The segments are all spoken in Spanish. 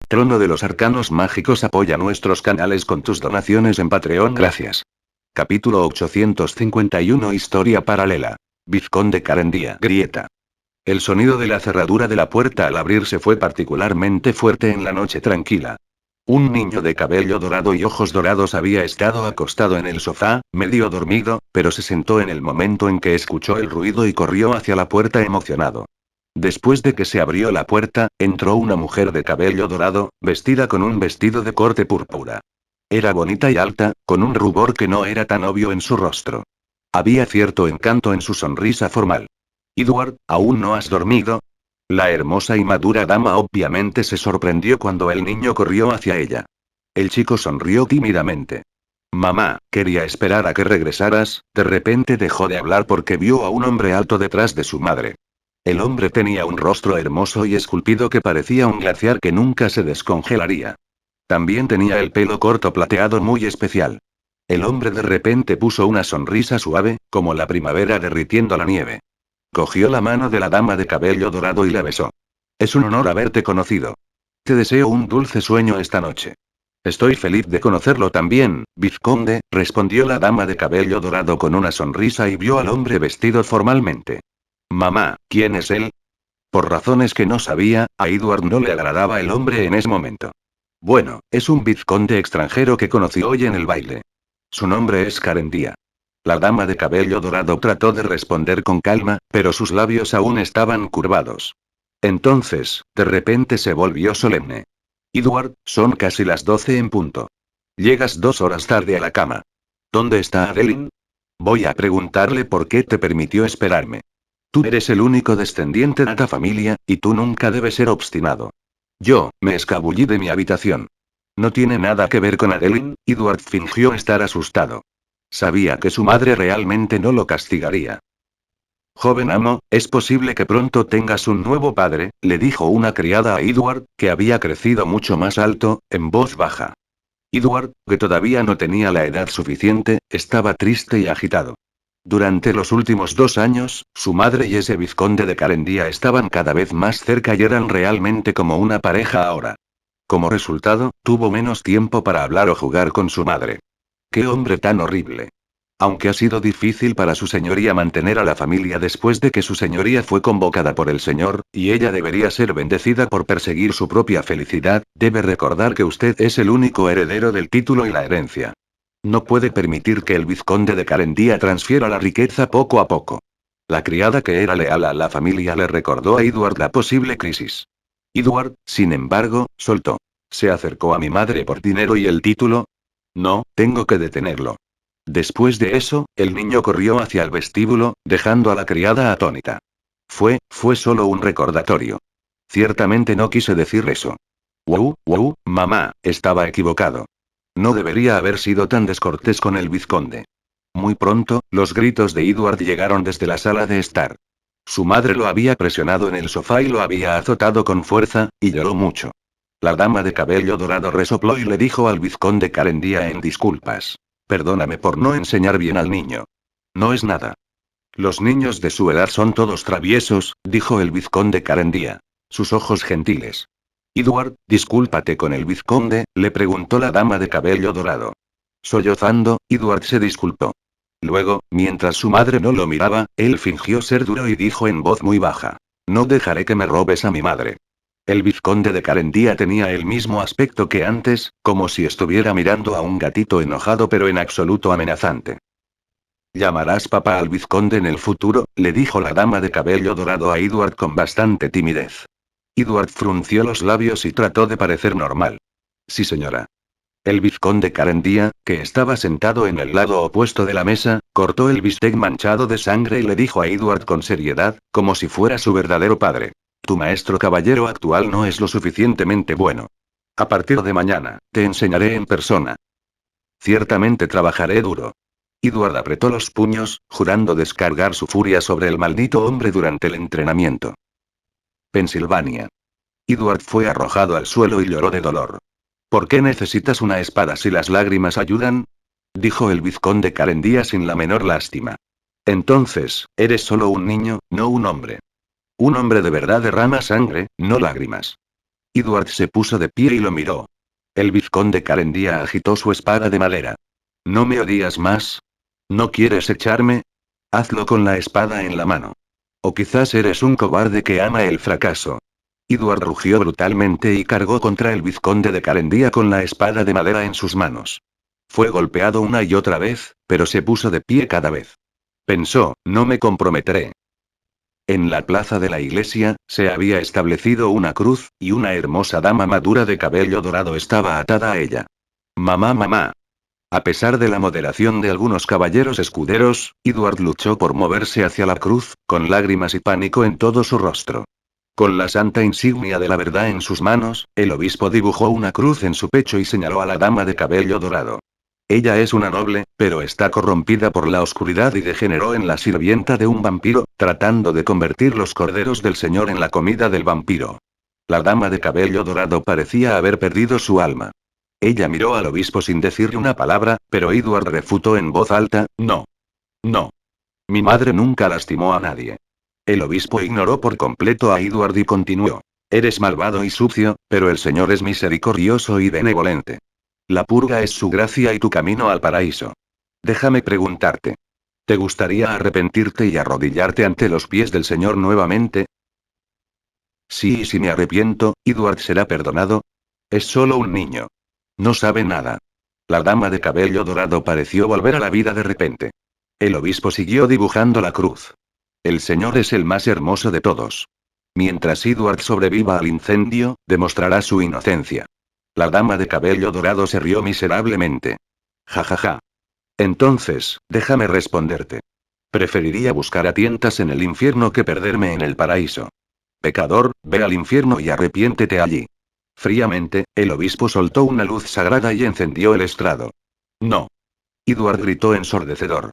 Trono de los Arcanos Mágicos apoya nuestros canales con tus donaciones en Patreon. Gracias. Capítulo 851 Historia paralela. Vizconde Carendía. Grieta. El sonido de la cerradura de la puerta al abrirse fue particularmente fuerte en la noche tranquila. Un niño de cabello dorado y ojos dorados había estado acostado en el sofá, medio dormido, pero se sentó en el momento en que escuchó el ruido y corrió hacia la puerta emocionado. Después de que se abrió la puerta, entró una mujer de cabello dorado, vestida con un vestido de corte púrpura. Era bonita y alta, con un rubor que no era tan obvio en su rostro. Había cierto encanto en su sonrisa formal. «Edward, ¿aún no has dormido?» La hermosa y madura dama obviamente se sorprendió cuando el niño corrió hacia ella. El chico sonrió tímidamente. «Mamá, quería esperar a que regresaras». De repente dejó de hablar porque vio a un hombre alto detrás de su madre. El hombre tenía un rostro hermoso y esculpido que parecía un glaciar que nunca se descongelaría. También tenía el pelo corto plateado muy especial. El hombre de repente puso una sonrisa suave, como la primavera derritiendo la nieve. Cogió la mano de la dama de cabello dorado y la besó. «Es un honor haberte conocido. Te deseo un dulce sueño esta noche». «Estoy feliz de conocerlo también, vizconde», respondió la dama de cabello dorado con una sonrisa y vio al hombre vestido formalmente. «Mamá, ¿quién es él?» Por razones que no sabía, a Edward no le agradaba el hombre en ese momento. «Bueno, es un vizconde extranjero que conocí hoy en el baile. Su nombre es Carendía». La dama de cabello dorado trató de responder con calma, pero sus labios aún estaban curvados. Entonces, de repente se volvió solemne. «Edward, son casi las 12 en punto. Llegas 2 horas tarde a la cama. ¿Dónde está Adeline? Voy a preguntarle por qué te permitió esperarme. Tú eres el único descendiente de esta familia, y tú nunca debes ser obstinado». Yo me escabullí de mi habitación. «No tiene nada que ver con Adeline», Edward fingió estar asustado. Sabía que su madre realmente no lo castigaría. «Joven amo, es posible que pronto tengas un nuevo padre», le dijo una criada a Edward, que había crecido mucho más alto, en voz baja. Edward, que todavía no tenía la edad suficiente, estaba triste y agitado. Durante los últimos 2 años, su madre y ese vizconde de Carendía estaban cada vez más cerca y eran realmente como una pareja ahora. Como resultado, tuvo menos tiempo para hablar o jugar con su madre. ¡Qué hombre tan horrible! Aunque ha sido difícil para su señoría mantener a la familia después de que su señoría fue convocada por el señor, y ella debería ser bendecida por perseguir su propia felicidad, debe recordar que usted es el único heredero del título y la herencia. No puede permitir que el vizconde de Carendía transfiera la riqueza poco a poco. La criada que era leal a la familia le recordó a Edward la posible crisis. Edward, sin embargo, soltó. ¿Se acercó a mi madre por dinero y el título? No, tengo que detenerlo. Después de eso, el niño corrió hacia el vestíbulo, dejando a la criada atónita. Fue solo un recordatorio. Ciertamente no quise decir eso. Wow, mamá, estaba equivocado. No debería haber sido tan descortés con el vizconde. Muy pronto, los gritos de Edward llegaron desde la sala de estar. Su madre lo había presionado en el sofá y lo había azotado con fuerza, y lloró mucho. La dama de cabello dorado resopló y le dijo al vizconde Carendía en disculpas. «Perdóname por no enseñar bien al niño». «No es nada. Los niños de su edad son todos traviesos», dijo el vizconde Carendía. Sus ojos gentiles. «Edward, discúlpate con el vizconde», le preguntó la dama de cabello dorado. Sollozando, Edward se disculpó. Luego, mientras su madre no lo miraba, él fingió ser duro y dijo en voz muy baja. «No dejaré que me robes a mi madre». El vizconde de Carendía tenía el mismo aspecto que antes, como si estuviera mirando a un gatito enojado pero en absoluto amenazante. «Llamarás papá al vizconde en el futuro», le dijo la dama de cabello dorado a Edward con bastante timidez. Edward frunció los labios y trató de parecer normal. «Sí, señora». El vizconde Carendía, que estaba sentado en el lado opuesto de la mesa, cortó el bistec manchado de sangre y le dijo a Edward con seriedad, como si fuera su verdadero padre. «Tu maestro caballero actual no es lo suficientemente bueno. A partir de mañana, te enseñaré en persona. Ciertamente trabajaré duro». Edward apretó los puños, jurando descargar su furia sobre el maldito hombre durante el entrenamiento. Pensilvania. Edward fue arrojado al suelo y lloró de dolor. «¿Por qué necesitas una espada si las lágrimas ayudan?», dijo el vizconde Carendía sin la menor lástima. «Entonces, eres solo un niño, no un hombre. Un hombre de verdad derrama sangre, no lágrimas». Edward se puso de pie y lo miró. El vizconde Carendía agitó su espada de madera. ¿No me odias más? ¿No quieres echarme? Hazlo con la espada en la mano. O quizás eres un cobarde que ama el fracaso. Edward rugió brutalmente y cargó contra el vizconde de Carendía con la espada de madera en sus manos. Fue golpeado una y otra vez, pero se puso de pie cada vez. Pensó, no me comprometeré. En la plaza de la iglesia, se había establecido una cruz, y una hermosa dama madura de cabello dorado estaba atada a ella. Mamá, mamá. A pesar de la moderación de algunos caballeros escuderos, Edward luchó por moverse hacia la cruz, con lágrimas y pánico en todo su rostro. Con la santa insignia de la verdad en sus manos, el obispo dibujó una cruz en su pecho y señaló a la dama de cabello dorado. Ella es una noble, pero está corrompida por la oscuridad y degeneró en la sirvienta de un vampiro, tratando de convertir los corderos del Señor en la comida del vampiro. La dama de cabello dorado parecía haber perdido su alma. Ella miró al obispo sin decirle una palabra, pero Edward refutó en voz alta, no. No. Mi madre nunca lastimó a nadie. El obispo ignoró por completo a Edward y continuó. Eres malvado y sucio, pero el Señor es misericordioso y benevolente. La purga es su gracia y tu camino al paraíso. Déjame preguntarte. ¿Te gustaría arrepentirte y arrodillarte ante los pies del Señor nuevamente? Sí, y si me arrepiento, Edward será perdonado. Es solo un niño. No sabe nada. La dama de cabello dorado pareció volver a la vida de repente. El obispo siguió dibujando la cruz. El Señor es el más hermoso de todos. Mientras Edward sobreviva al incendio, demostrará su inocencia. La dama de cabello dorado se rió miserablemente. Ja ja ja. Entonces, déjame responderte. Preferiría buscar a tientas en el infierno que perderme en el paraíso. Pecador, ve al infierno y arrepiéntete allí. Fríamente, el obispo soltó una luz sagrada y encendió el estrado. No. Edward gritó ensordecedor.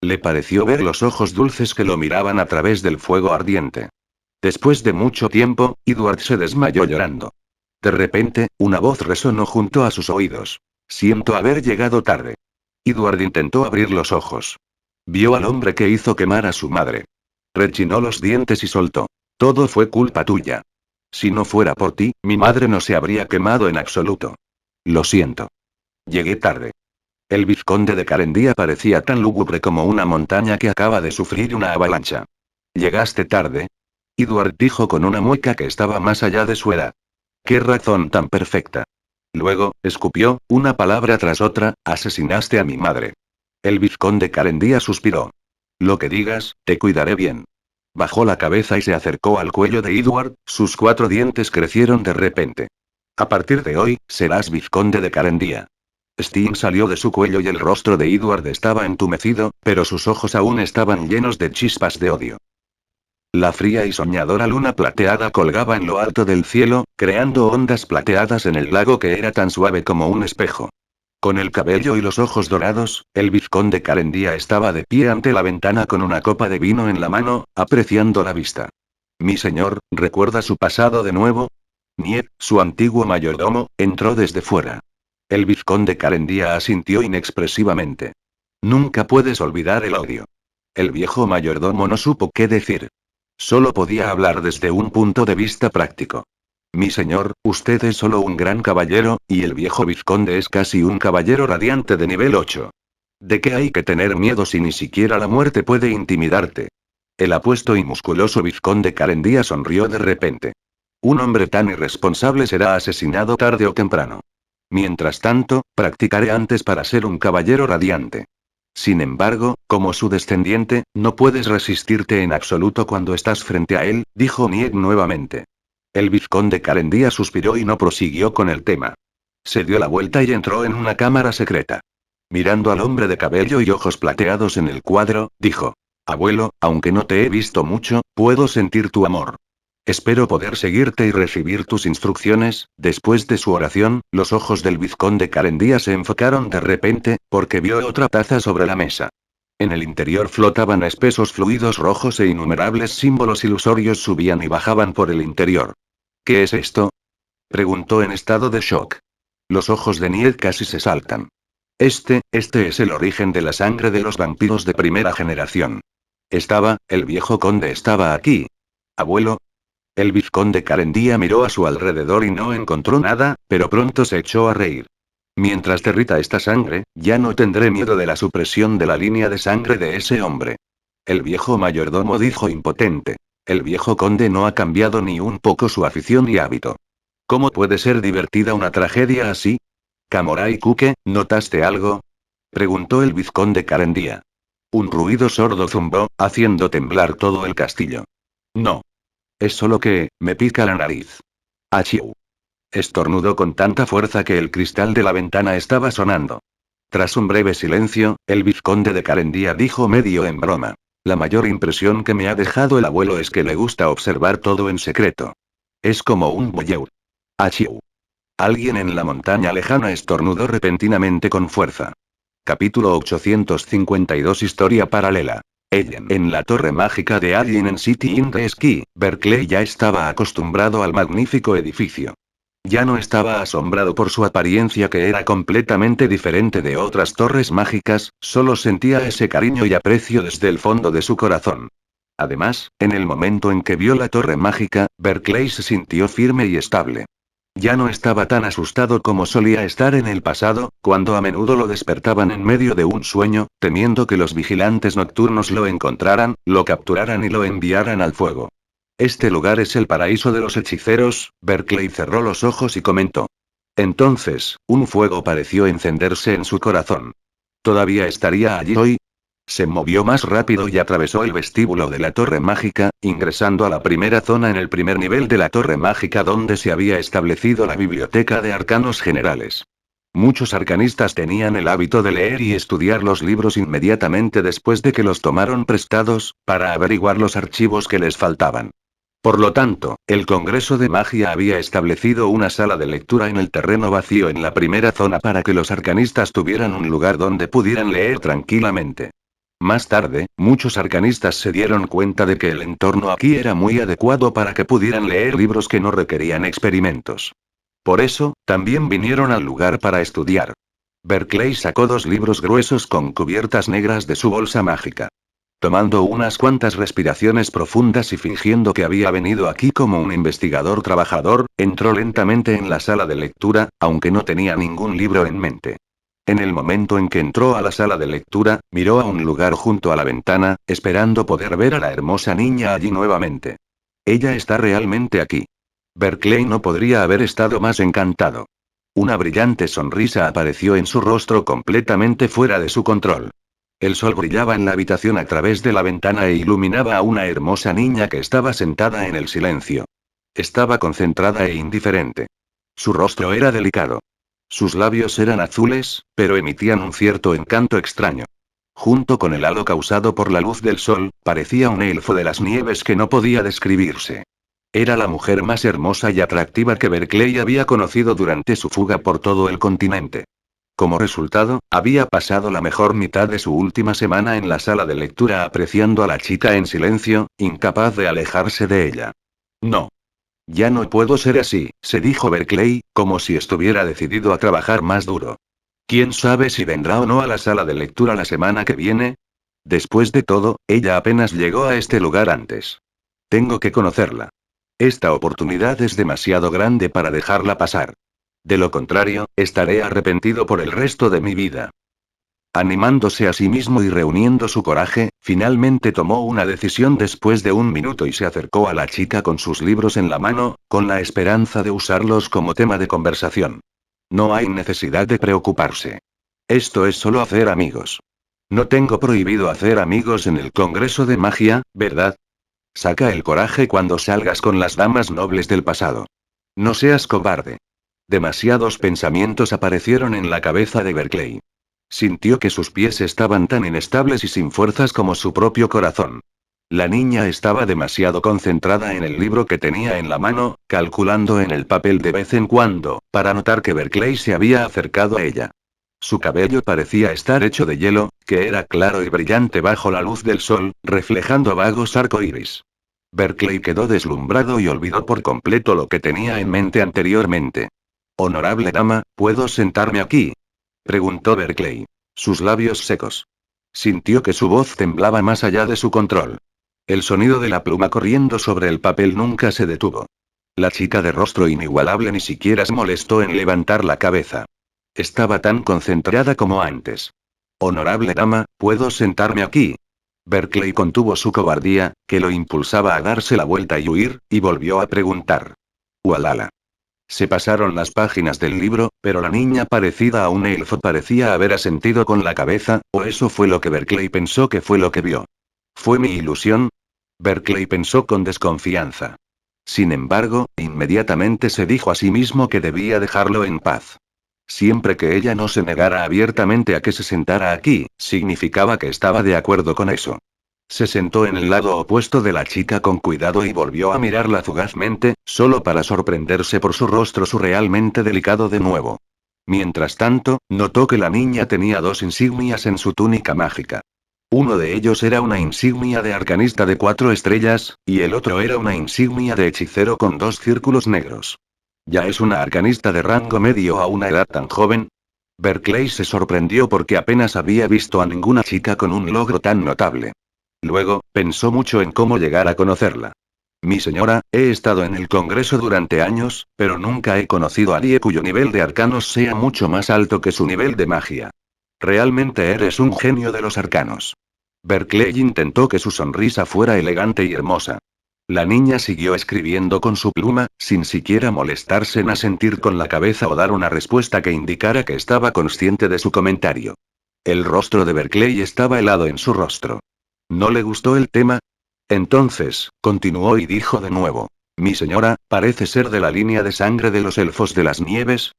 Le pareció ver los ojos dulces que lo miraban a través del fuego ardiente. Después de mucho tiempo, Edward se desmayó llorando. De repente, una voz resonó junto a sus oídos. Siento haber llegado tarde. Edward intentó abrir los ojos. Vio al hombre que hizo quemar a su madre. Rechinó los dientes y soltó. Todo fue culpa tuya. Si no fuera por ti, mi madre no se habría quemado en absoluto. Lo siento. Llegué tarde. El vizconde de Carendía parecía tan lúgubre como una montaña que acaba de sufrir una avalancha. ¿Llegaste tarde? Edward dijo con una mueca que estaba más allá de su edad. ¡Qué razón tan perfecta! Luego, escupió, una palabra tras otra, asesinaste a mi madre. El vizconde Carendía suspiró. Lo que digas, te cuidaré bien. Bajó la cabeza y se acercó al cuello de Edward, sus 4 dientes crecieron de repente. A partir de hoy, serás vizconde de Carendía. Steam salió de su cuello y el rostro de Edward estaba entumecido, pero sus ojos aún estaban llenos de chispas de odio. La fría y soñadora luna plateada colgaba en lo alto del cielo, creando ondas plateadas en el lago que era tan suave como un espejo. Con el cabello y los ojos dorados, el vizconde Carendía estaba de pie ante la ventana con una copa de vino en la mano, apreciando la vista. Mi señor, ¿recuerda su pasado de nuevo? Niet, su antiguo mayordomo, entró desde fuera. El vizconde Carendía asintió inexpresivamente. Nunca puedes olvidar el odio. El viejo mayordomo no supo qué decir. Solo podía hablar desde un punto de vista práctico. Mi señor, usted es solo un gran caballero, y el viejo vizconde es casi un caballero radiante de nivel 8. ¿De qué hay que tener miedo si ni siquiera la muerte puede intimidarte? El apuesto y musculoso vizconde Carendía sonrió de repente. Un hombre tan irresponsable será asesinado tarde o temprano. Mientras tanto, practicaré antes para ser un caballero radiante. Sin embargo, como su descendiente, no puedes resistirte en absoluto cuando estás frente a él, dijo Niet nuevamente. El vizconde Carendía suspiró y no prosiguió con el tema. Se dio la vuelta y entró en una cámara secreta. Mirando al hombre de cabello y ojos plateados en el cuadro, dijo: Abuelo, aunque no te he visto mucho, puedo sentir tu amor. Espero poder seguirte y recibir tus instrucciones. Después de su oración, los ojos del vizconde Carendía se enfocaron de repente, porque vio otra taza sobre la mesa. En el interior flotaban espesos fluidos rojos e innumerables símbolos ilusorios subían y bajaban por el interior. ¿Qué es esto?, preguntó en estado de shock. Los ojos de Niet casi se saltan. Este es el origen de la sangre de los vampiros de primera generación. El viejo conde estaba aquí. Abuelo. El vizconde Carendía miró a su alrededor y no encontró nada, pero pronto se echó a reír. Mientras derrita esta sangre, ya no tendré miedo de la supresión de la línea de sangre de ese hombre. El viejo mayordomo dijo impotente. El viejo conde no ha cambiado ni un poco su afición y hábito. ¿Cómo puede ser divertida una tragedia así? Camorai Kuke, ¿notaste algo? Preguntó el vizconde Carendía. Un ruido sordo zumbó, haciendo temblar todo el castillo. No. Es solo que, me pica la nariz. Achiu. Estornudó con tanta fuerza que el cristal de la ventana estaba sonando. Tras un breve silencio, el vizconde de Carendía dijo medio en broma. La mayor impresión que me ha dejado el abuelo es que le gusta observar todo en secreto. Es como un voyeur. Achiu. Alguien en la montaña lejana estornudó repentinamente con fuerza. Capítulo 852 Historia paralela. Ellen. En la torre mágica de Alien en City in the Sky, Berkeley ya estaba acostumbrado al magnífico edificio. Ya no estaba asombrado por su apariencia que era completamente diferente de otras torres mágicas, solo sentía ese cariño y aprecio desde el fondo de su corazón. Además, en el momento en que vio la torre mágica, Berkeley se sintió firme y estable. Ya no estaba tan asustado como solía estar en el pasado, cuando a menudo lo despertaban en medio de un sueño, temiendo que los vigilantes nocturnos lo encontraran, lo capturaran y lo enviaran al fuego. Este lugar es el paraíso de los hechiceros, Berkeley cerró los ojos y comentó. Entonces, un fuego pareció encenderse en su corazón. ¿Todavía estaría allí hoy? Se movió más rápido y atravesó el vestíbulo de la torre mágica, ingresando a la primera zona en el primer nivel de la torre mágica donde se había establecido la biblioteca de arcanos generales. Muchos arcanistas tenían el hábito de leer y estudiar los libros inmediatamente después de que los tomaron prestados, para averiguar los archivos que les faltaban. Por lo tanto, el Congreso de Magia había establecido una sala de lectura en el terreno vacío en la primera zona para que los arcanistas tuvieran un lugar donde pudieran leer tranquilamente. Más tarde, muchos arcanistas se dieron cuenta de que el entorno aquí era muy adecuado para que pudieran leer libros que no requerían experimentos. Por eso, también vinieron al lugar para estudiar. Berkeley sacó 2 libros gruesos con cubiertas negras de su bolsa mágica. Tomando unas cuantas respiraciones profundas y fingiendo que había venido aquí como un investigador trabajador, entró lentamente en la sala de lectura, aunque no tenía ningún libro en mente. En el momento en que entró a la sala de lectura, miró a un lugar junto a la ventana, esperando poder ver a la hermosa niña allí nuevamente. Ella está realmente aquí. Berkeley no podría haber estado más encantado. Una brillante sonrisa apareció en su rostro completamente fuera de su control. El sol brillaba en la habitación a través de la ventana e iluminaba a una hermosa niña que estaba sentada en el silencio. Estaba concentrada e indiferente. Su rostro era delicado. Sus labios eran azules, pero emitían un cierto encanto extraño. Junto con el halo causado por la luz del sol, parecía un elfo de las nieves que no podía describirse. Era la mujer más hermosa y atractiva que Berkeley había conocido durante su fuga por todo el continente. Como resultado, había pasado la mejor mitad de su última semana en la sala de lectura apreciando a la chica en silencio, incapaz de alejarse de ella. No. Ya no puedo ser así, se dijo Berkeley, como si estuviera decidido a trabajar más duro. ¿Quién sabe si vendrá o no a la sala de lectura la semana que viene? Después de todo, ella apenas llegó a este lugar antes. Tengo que conocerla. Esta oportunidad es demasiado grande para dejarla pasar. De lo contrario, estaré arrepentido por el resto de mi vida. Animándose a sí mismo y reuniendo su coraje, finalmente tomó una decisión después de un minuto y se acercó a la chica con sus libros en la mano, con la esperanza de usarlos como tema de conversación. No hay necesidad de preocuparse. Esto es solo hacer amigos. No tengo prohibido hacer amigos en el Congreso de Magia, ¿verdad? Saca el coraje cuando salgas con las damas nobles del pasado. No seas cobarde. Demasiados pensamientos aparecieron en la cabeza de Berkeley. Sintió que sus pies estaban tan inestables y sin fuerzas como su propio corazón. La niña estaba demasiado concentrada en el libro que tenía en la mano, calculando en el papel de vez en cuando, para notar que Berkeley se había acercado a ella. Su cabello parecía estar hecho de hielo, que era claro y brillante bajo la luz del sol, reflejando vagos arcoíris. Berkeley quedó deslumbrado y olvidó por completo lo que tenía en mente anteriormente. Honorable dama, ¿puedo sentarme aquí? Preguntó Berkeley. Sus labios secos. Sintió que su voz temblaba más allá de su control. El sonido de la pluma corriendo sobre el papel nunca se detuvo. La chica de rostro inigualable ni siquiera se molestó en levantar la cabeza. Estaba tan concentrada como antes. Honorable dama, ¿puedo sentarme aquí? Berkeley contuvo su cobardía, que lo impulsaba a darse la vuelta y huir, y volvió a preguntar. Ualala. Se pasaron las páginas del libro, pero la niña parecida a un elfo parecía haber asentido con la cabeza, o eso fue lo que Berkeley pensó que fue lo que vio. ¿Fue mi ilusión? Berkeley pensó con desconfianza. Sin embargo, inmediatamente se dijo a sí mismo que debía dejarlo en paz. Siempre que ella no se negara abiertamente a que se sentara aquí, significaba que estaba de acuerdo con eso. Se sentó en el lado opuesto de la chica con cuidado y volvió a mirarla fugazmente, solo para sorprenderse por su rostro surrealmente delicado de nuevo. Mientras tanto, notó que la niña tenía dos insignias en su túnica mágica. Uno de ellos era una insignia de arcanista de 4 estrellas, y el otro era una insignia de hechicero con 2 círculos negros. ¿Ya es una arcanista de rango medio a una edad tan joven? Berkeley se sorprendió porque apenas había visto a ninguna chica con un logro tan notable. Luego, pensó mucho en cómo llegar a conocerla. Mi señora, he estado en el Congreso durante años, pero nunca he conocido a nadie cuyo nivel de arcanos sea mucho más alto que su nivel de magia. Realmente eres un genio de los arcanos. Berkeley intentó que su sonrisa fuera elegante y hermosa. La niña siguió escribiendo con su pluma, sin siquiera molestarse en asentir con la cabeza o dar una respuesta que indicara que estaba consciente de su comentario. El rostro de Berkeley estaba helado en su rostro. ¿No le gustó el tema? Entonces, continuó y dijo de nuevo. Mi señora, parece ser de la línea de sangre de los elfos de las nieves.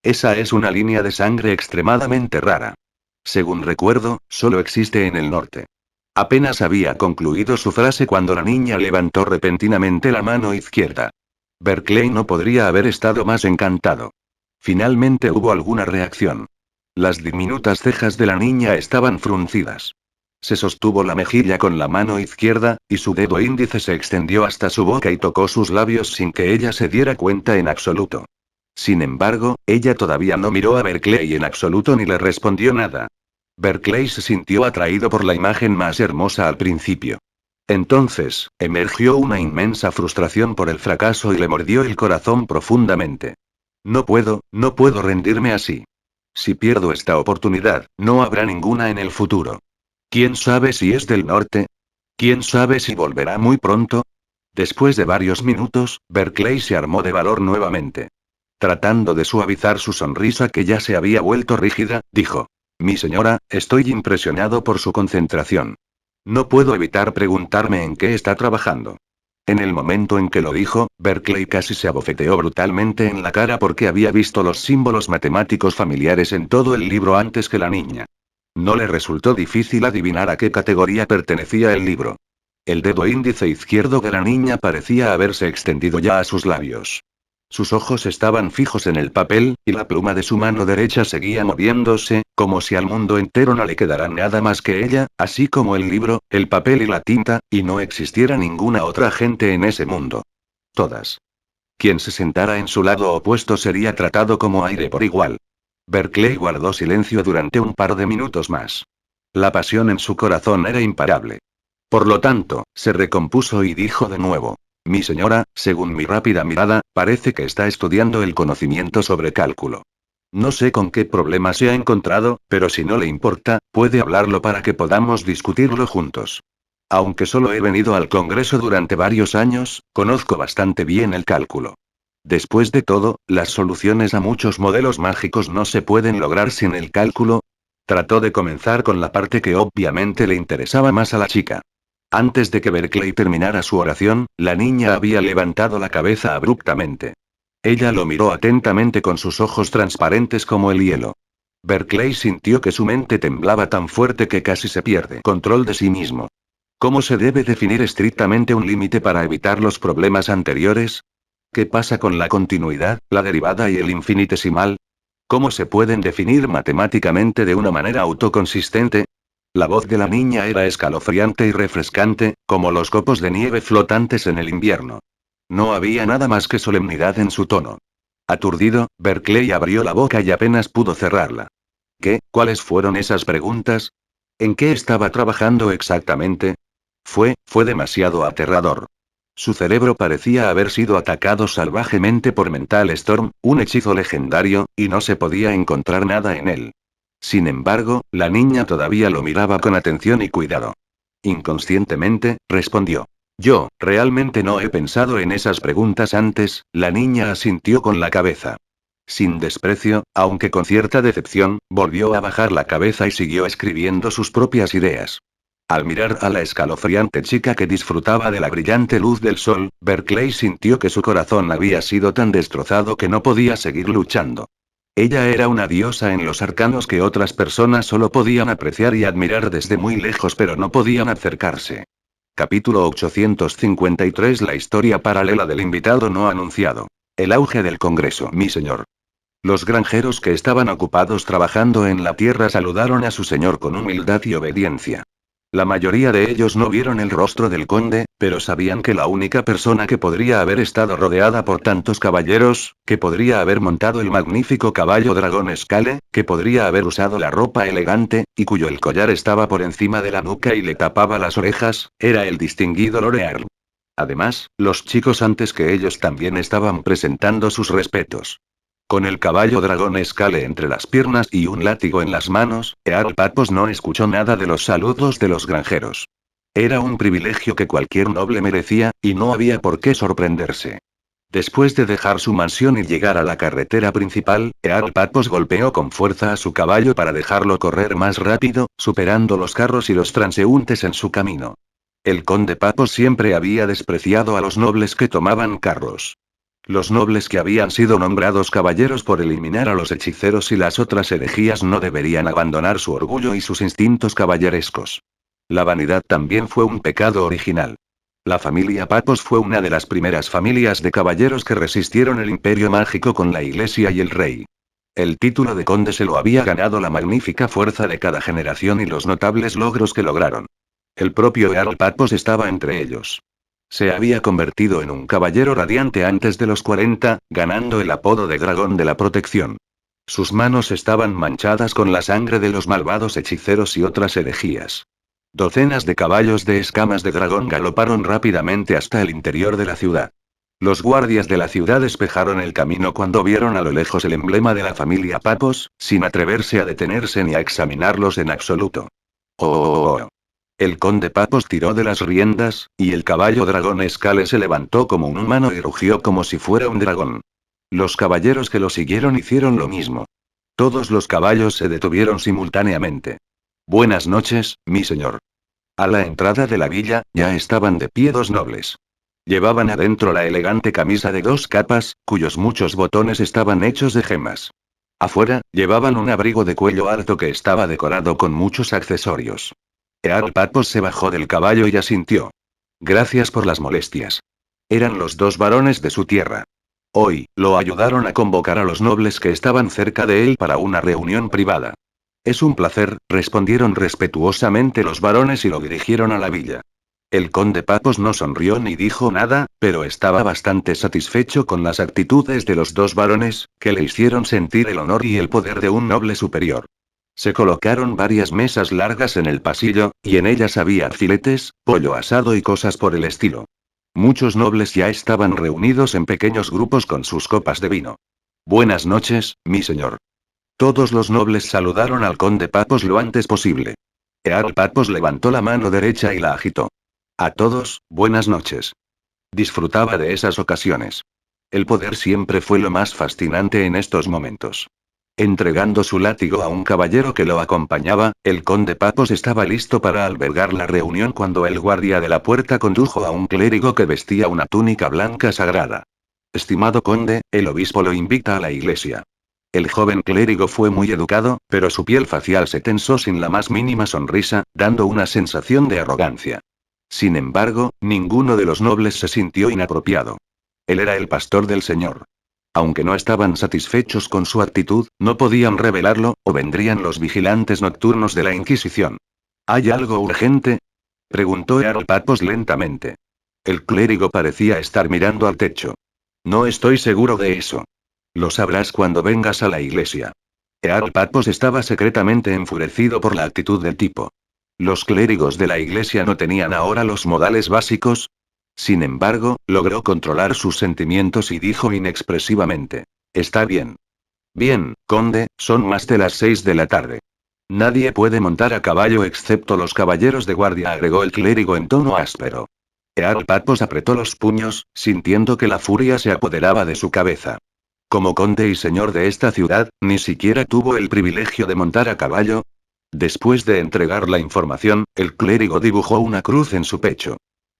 Esa es una línea de sangre extremadamente rara. Según recuerdo, solo existe en el norte. Apenas había concluido su frase cuando la niña levantó repentinamente la mano izquierda. Berkeley no podría haber estado más encantado. Finalmente hubo alguna reacción. Las diminutas cejas de la niña estaban fruncidas. Se sostuvo la mejilla con la mano izquierda, y su dedo índice se extendió hasta su boca y tocó sus labios sin que ella se diera cuenta en absoluto. Sin embargo, ella todavía no miró a Berkeley en absoluto ni le respondió nada. Berkeley se sintió atraído por la imagen más hermosa al principio. Entonces, emergió una inmensa frustración por el fracaso y le mordió el corazón profundamente. No puedo rendirme así. Si pierdo esta oportunidad, no habrá ninguna en el futuro. ¿Quién sabe si es del norte? ¿Quién sabe si volverá muy pronto? Después de varios minutos, Berkeley se armó de valor nuevamente. Tratando de suavizar su sonrisa que ya se había vuelto rígida, dijo. Mi señora, estoy impresionado por su concentración. No puedo evitar preguntarme en qué está trabajando. En el momento en que lo dijo, Berkeley casi se abofeteó brutalmente en la cara porque había visto los símbolos matemáticos familiares en todo el libro antes que la niña. No le resultó difícil adivinar a qué categoría pertenecía el libro. El dedo índice izquierdo de la niña parecía haberse extendido ya a sus labios. Sus ojos estaban fijos en el papel, y la pluma de su mano derecha seguía moviéndose, como si al mundo entero no le quedara nada más que ella, así como el libro, el papel y la tinta, y no existiera ninguna otra gente en ese mundo. Todas. Quien se sentara en su lado opuesto sería tratado como aire por igual. Berkeley guardó silencio durante un par de minutos más. La pasión en su corazón era imparable. Por lo tanto, se recompuso y dijo de nuevo. Mi señora, según mi rápida mirada, parece que está estudiando el conocimiento sobre cálculo. No sé con qué problema se ha encontrado, pero si no le importa, puede hablarlo para que podamos discutirlo juntos. Aunque solo he venido al Congreso durante varios años, conozco bastante bien el cálculo. Después de todo, las soluciones a muchos modelos mágicos no se pueden lograr sin el cálculo. Trató de comenzar con la parte que obviamente le interesaba más a la chica. Antes de que Berkeley terminara su oración, la niña había levantado la cabeza abruptamente. Ella lo miró atentamente con sus ojos transparentes como el hielo. Berkeley sintió que su mente temblaba tan fuerte que casi se pierde control de sí mismo. ¿Cómo se debe definir estrictamente un límite para evitar los problemas anteriores? ¿Qué pasa con la continuidad, la derivada y el infinitesimal? ¿Cómo se pueden definir matemáticamente de una manera autoconsistente? La voz de la niña era escalofriante y refrescante, como los copos de nieve flotantes en el invierno. No había nada más que solemnidad en su tono. Aturdido, Berkeley abrió la boca y apenas pudo cerrarla. ¿Qué? ¿Cuáles fueron esas preguntas? ¿En qué estaba trabajando exactamente? Fue demasiado aterrador. Su cerebro parecía haber sido atacado salvajemente por Mental Storm, un hechizo legendario, y no se podía encontrar nada en él. Sin embargo, la niña todavía lo miraba con atención y cuidado. Inconscientemente, respondió. Yo, realmente no he pensado en esas preguntas antes, la niña asintió con la cabeza. Sin desprecio, aunque con cierta decepción, volvió a bajar la cabeza y siguió escribiendo sus propias ideas. Al mirar a la escalofriante chica que disfrutaba de la brillante luz del sol, Berkeley sintió que su corazón había sido tan destrozado que no podía seguir luchando. Ella era una diosa en los arcanos que otras personas solo podían apreciar y admirar desde muy lejos pero no podían acercarse. Capítulo 853. La historia paralela del invitado no anunciado. El auge del Congreso. Mi señor. Los granjeros que estaban ocupados trabajando en la tierra saludaron a su señor con humildad y obediencia. La mayoría de ellos no vieron el rostro del conde, pero sabían que la única persona que podría haber estado rodeada por tantos caballeros, que podría haber montado el magnífico caballo dragón Scale, que podría haber usado la ropa elegante, y cuyo el collar estaba por encima de la nuca y le tapaba las orejas, era el distinguido Loreal. Además, los chicos antes que ellos también estaban presentando sus respetos. Con el caballo dragón Scale entre las piernas y un látigo en las manos, Earl Patmos no escuchó nada de los saludos de los granjeros. Era un privilegio que cualquier noble merecía, y no había por qué sorprenderse. Después de dejar su mansión y llegar a la carretera principal, Earl Patmos golpeó con fuerza a su caballo para dejarlo correr más rápido, superando los carros y los transeúntes en su camino. El conde Patmos siempre había despreciado a los nobles que tomaban carros. Los nobles que habían sido nombrados caballeros por eliminar a los hechiceros y las otras herejías no deberían abandonar su orgullo y sus instintos caballerescos. La vanidad también fue un pecado original. La familia Patmos fue una de las primeras familias de caballeros que resistieron el imperio mágico con la iglesia y el rey. El título de conde se lo había ganado la magnífica fuerza de cada generación y los notables logros que lograron. El propio Earl Patmos estaba entre ellos. Se había convertido en un caballero radiante antes de los 40, ganando el apodo de Dragón de la Protección. Sus manos estaban manchadas con la sangre de los malvados hechiceros y otras herejías. Docenas de caballos de escamas de dragón galoparon rápidamente hasta el interior de la ciudad. Los guardias de la ciudad despejaron el camino cuando vieron a lo lejos el emblema de la familia Patmos, sin atreverse a detenerse ni a examinarlos en absoluto. ¡Oh! El conde Patmos tiró de las riendas, y el caballo dragón Scale se levantó como un humano y rugió como si fuera un dragón. Los caballeros que lo siguieron hicieron lo mismo. Todos los caballos se detuvieron simultáneamente. Buenas noches, mi señor. A la entrada de la villa, ya estaban de pie dos nobles. Llevaban adentro la elegante camisa de 2 capas, cuyos muchos botones estaban hechos de gemas. Afuera, llevaban un abrigo de cuello alto que estaba decorado con muchos accesorios. Earl Patmos se bajó del caballo y asintió. Gracias por las molestias. Eran los 2 varones de su tierra. Hoy, lo ayudaron a convocar a los nobles que estaban cerca de él para una reunión privada. Es un placer, respondieron respetuosamente los varones y lo dirigieron a la villa. El conde Patmos no sonrió ni dijo nada, pero estaba bastante satisfecho con las actitudes de los 2 varones, que le hicieron sentir el honor y el poder de un noble superior. Se colocaron varias mesas largas en el pasillo, y en ellas había filetes, pollo asado y cosas por el estilo. Muchos nobles ya estaban reunidos en pequeños grupos con sus copas de vino. Buenas noches, mi señor. Todos los nobles saludaron al conde Patmos lo antes posible. Earl Patmos levantó la mano derecha y la agitó. A todos, buenas noches. Disfrutaba de esas ocasiones. El poder siempre fue lo más fascinante en estos momentos. Entregando su látigo a un caballero que lo acompañaba, el conde Patmos estaba listo para albergar la reunión cuando el guardia de la puerta condujo a un clérigo que vestía una túnica blanca sagrada. Estimado conde, el obispo lo invita a la iglesia. El joven clérigo fue muy educado, pero su piel facial se tensó sin la más mínima sonrisa, dando una sensación de arrogancia. Sin embargo, ninguno de los nobles se sintió inapropiado. Él era el pastor del Señor. Aunque no estaban satisfechos con su actitud, no podían revelarlo, o vendrían los vigilantes nocturnos de la Inquisición. ¿Hay algo urgente?, preguntó Earl Patmos lentamente. El clérigo parecía estar mirando al techo. No estoy seguro de eso. Lo sabrás cuando vengas a la iglesia. Earl Patmos estaba secretamente enfurecido por la actitud del tipo. ¿Los clérigos de la iglesia no tenían ahora los modales básicos? Sin embargo, logró controlar sus sentimientos y dijo inexpresivamente: Está bien. Bien, conde, son más de las 6 de la tarde. Nadie puede montar a caballo excepto los caballeros de guardia, agregó el clérigo en tono áspero. Earl Patmos apretó los puños, sintiendo que la furia se apoderaba de su cabeza. Como conde y señor de esta ciudad, ni siquiera tuvo el privilegio de montar a caballo. Después de entregar la información, el clérigo dibujó una cruz en su pecho.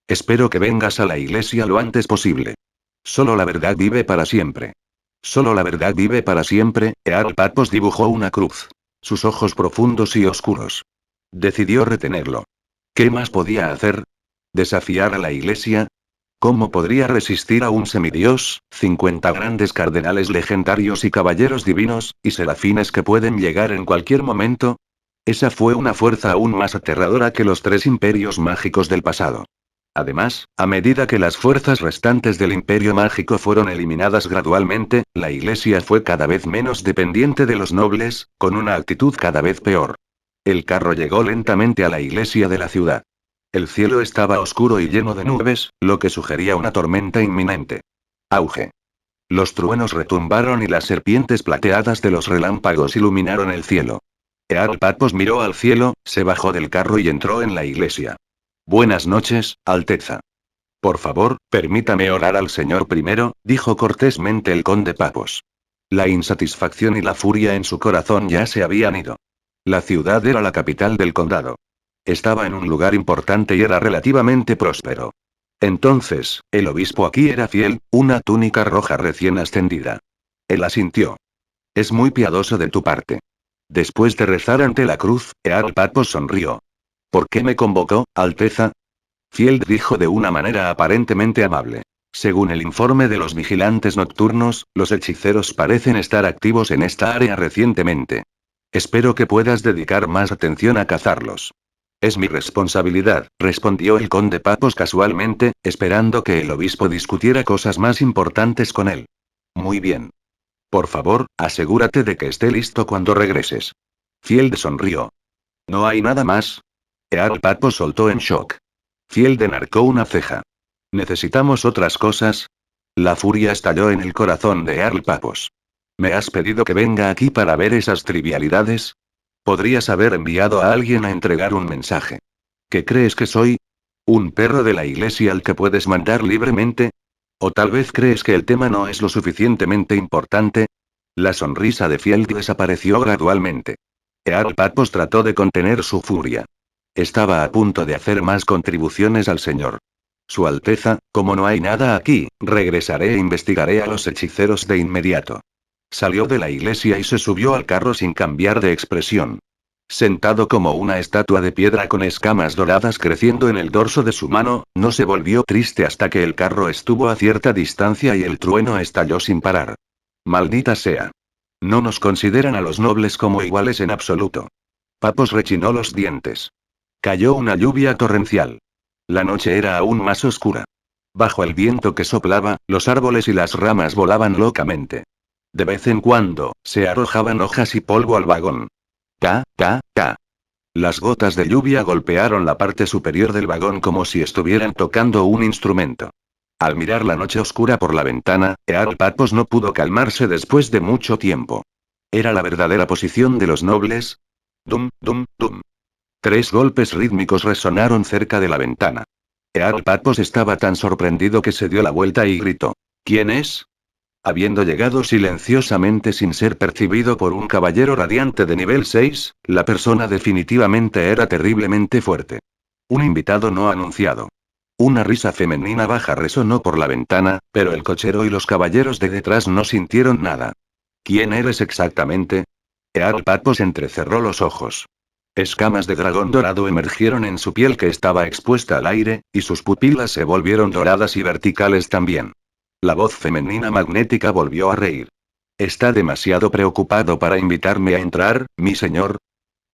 Espero que vengas a la iglesia lo antes posible. Solo la verdad vive para siempre. Solo la verdad vive para siempre. Earl Patmos dibujó una cruz. Sus ojos profundos y oscuros. Decidió retenerlo. ¿Qué más podía hacer? ¿Desafiar a la iglesia? ¿Cómo podría resistir a un semidios, 50 grandes cardenales legendarios y caballeros divinos, y serafines que pueden llegar en cualquier momento? Esa fue una fuerza aún más aterradora que los 3 imperios mágicos del pasado. Además, a medida que las fuerzas restantes del imperio mágico fueron eliminadas gradualmente, la iglesia fue cada vez menos dependiente de los nobles, con una actitud cada vez peor. El carro llegó lentamente a la iglesia de la ciudad. El cielo estaba oscuro y lleno de nubes, lo que sugería una tormenta inminente. Auge. Los truenos retumbaron y las serpientes plateadas de los relámpagos iluminaron el cielo. Earl Patmos miró al cielo, se bajó del carro y entró en la iglesia. Buenas noches, Alteza. Por favor, permítame orar al Señor primero, dijo cortésmente el conde Patmos. La insatisfacción y la furia en su corazón ya se habían ido. La ciudad era la capital del condado. Estaba en un lugar importante y era relativamente próspero. Entonces, el obispo aquí era fiel, una túnica roja recién ascendida. Él asintió. Es muy piadoso de tu parte. Después de rezar ante la cruz, Earl Patmos sonrió. ¿Por qué me convocó, Alteza? Field dijo de una manera aparentemente amable. Según el informe de los vigilantes nocturnos, los hechiceros parecen estar activos en esta área recientemente. Espero que puedas dedicar más atención a cazarlos. Es mi responsabilidad, respondió el conde Patmos casualmente, esperando que el obispo discutiera cosas más importantes con él. Muy bien. Por favor, asegúrate de que esté listo cuando regreses. Field sonrió. ¿No hay nada más? Earl Patmos soltó en shock. Field enarcó una ceja. ¿Necesitamos otras cosas? La furia estalló en el corazón de Earl Patmos. ¿Me has pedido que venga aquí para ver esas trivialidades? Podrías haber enviado a alguien a entregar un mensaje. ¿Qué crees que soy? ¿Un perro de la iglesia al que puedes mandar libremente? ¿O tal vez crees que el tema no es lo suficientemente importante? La sonrisa de Field desapareció gradualmente. Earl Patmos trató de contener su furia. Estaba a punto de hacer más contribuciones al señor. Su Alteza, como no hay nada aquí, regresaré e investigaré a los hechiceros de inmediato. Salió de la iglesia y se subió al carro sin cambiar de expresión. Sentado como una estatua de piedra con escamas doradas creciendo en el dorso de su mano, no se volvió triste hasta que el carro estuvo a cierta distancia y el trueno estalló sin parar. Maldita sea. No nos consideran a los nobles como iguales en absoluto. Patmos rechinó los dientes. Cayó una lluvia torrencial. La noche era aún más oscura. Bajo el viento que soplaba, los árboles y las ramas volaban locamente. De vez en cuando, se arrojaban hojas y polvo al vagón. Ta, ta, ta. Las gotas de lluvia golpearon la parte superior del vagón como si estuvieran tocando un instrumento. Al mirar la noche oscura por la ventana, Earl Patmos no pudo calmarse después de mucho tiempo. ¿Era la verdadera posición de los nobles? Dum, dum, dum. 3 golpes rítmicos resonaron cerca de la ventana. Earl Patmos estaba tan sorprendido que se dio la vuelta y gritó. ¿Quién es? Habiendo llegado silenciosamente sin ser percibido por un caballero radiante de nivel 6, la persona definitivamente era terriblemente fuerte. Un invitado no anunciado. Una risa femenina baja resonó por la ventana, pero el cochero y los caballeros de detrás no sintieron nada. ¿Quién eres exactamente? Earl Patmos entrecerró los ojos. Escamas de dragón dorado emergieron en su piel que estaba expuesta al aire, y sus pupilas se volvieron doradas y verticales también. La voz femenina magnética volvió a reír. ¿Está demasiado preocupado para invitarme a entrar, mi señor?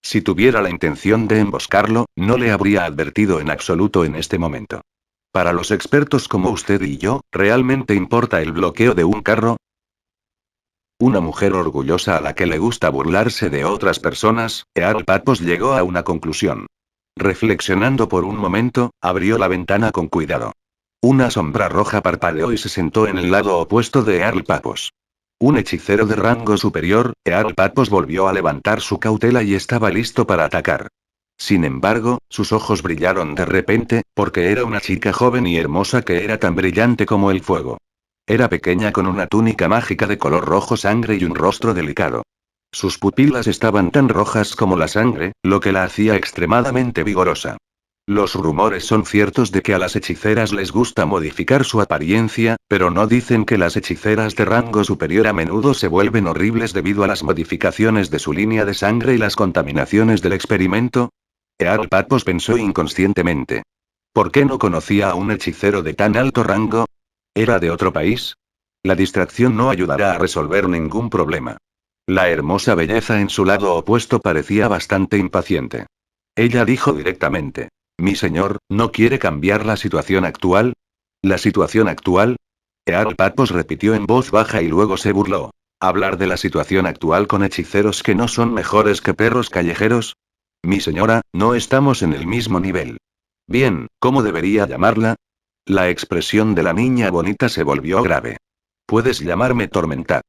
Si tuviera la intención de emboscarlo, no le habría advertido en absoluto en este momento. Para los expertos como usted y yo, ¿realmente importa el bloqueo de un carro? Una mujer orgullosa a la que le gusta burlarse de otras personas, Earl Patmos llegó a una conclusión. Reflexionando por un momento, abrió la ventana con cuidado. Una sombra roja parpadeó y se sentó en el lado opuesto de Earl Papos. Un hechicero de rango superior, Earl Papos volvió a levantar su cautela y estaba listo para atacar. Sin embargo, sus ojos brillaron de repente, porque era una chica joven y hermosa que era tan brillante como el fuego. Era pequeña con una túnica mágica de color rojo sangre y un rostro delicado. Sus pupilas estaban tan rojas como la sangre, lo que la hacía extremadamente vigorosa. Los rumores son ciertos de que a las hechiceras les gusta modificar su apariencia, pero no dicen que las hechiceras de rango superior a menudo se vuelven horribles debido a las modificaciones de su línea de sangre y las contaminaciones del experimento. Earl Papos pensó inconscientemente. ¿Por qué no conocía a un hechicero de tan alto rango? ¿Era de otro país? La distracción no ayudará a resolver ningún problema. La hermosa belleza en su lado opuesto parecía bastante impaciente. Ella dijo directamente. Mi señor, ¿no quiere cambiar la situación actual? ¿La situación actual? Earl Papos repitió en voz baja y luego se burló. ¿Hablar de la situación actual con hechiceros que no son mejores que perros callejeros? Mi señora, no estamos en el mismo nivel. Bien, ¿cómo debería llamarla? La expresión de la niña bonita se volvió grave. Puedes llamarme Tormentad.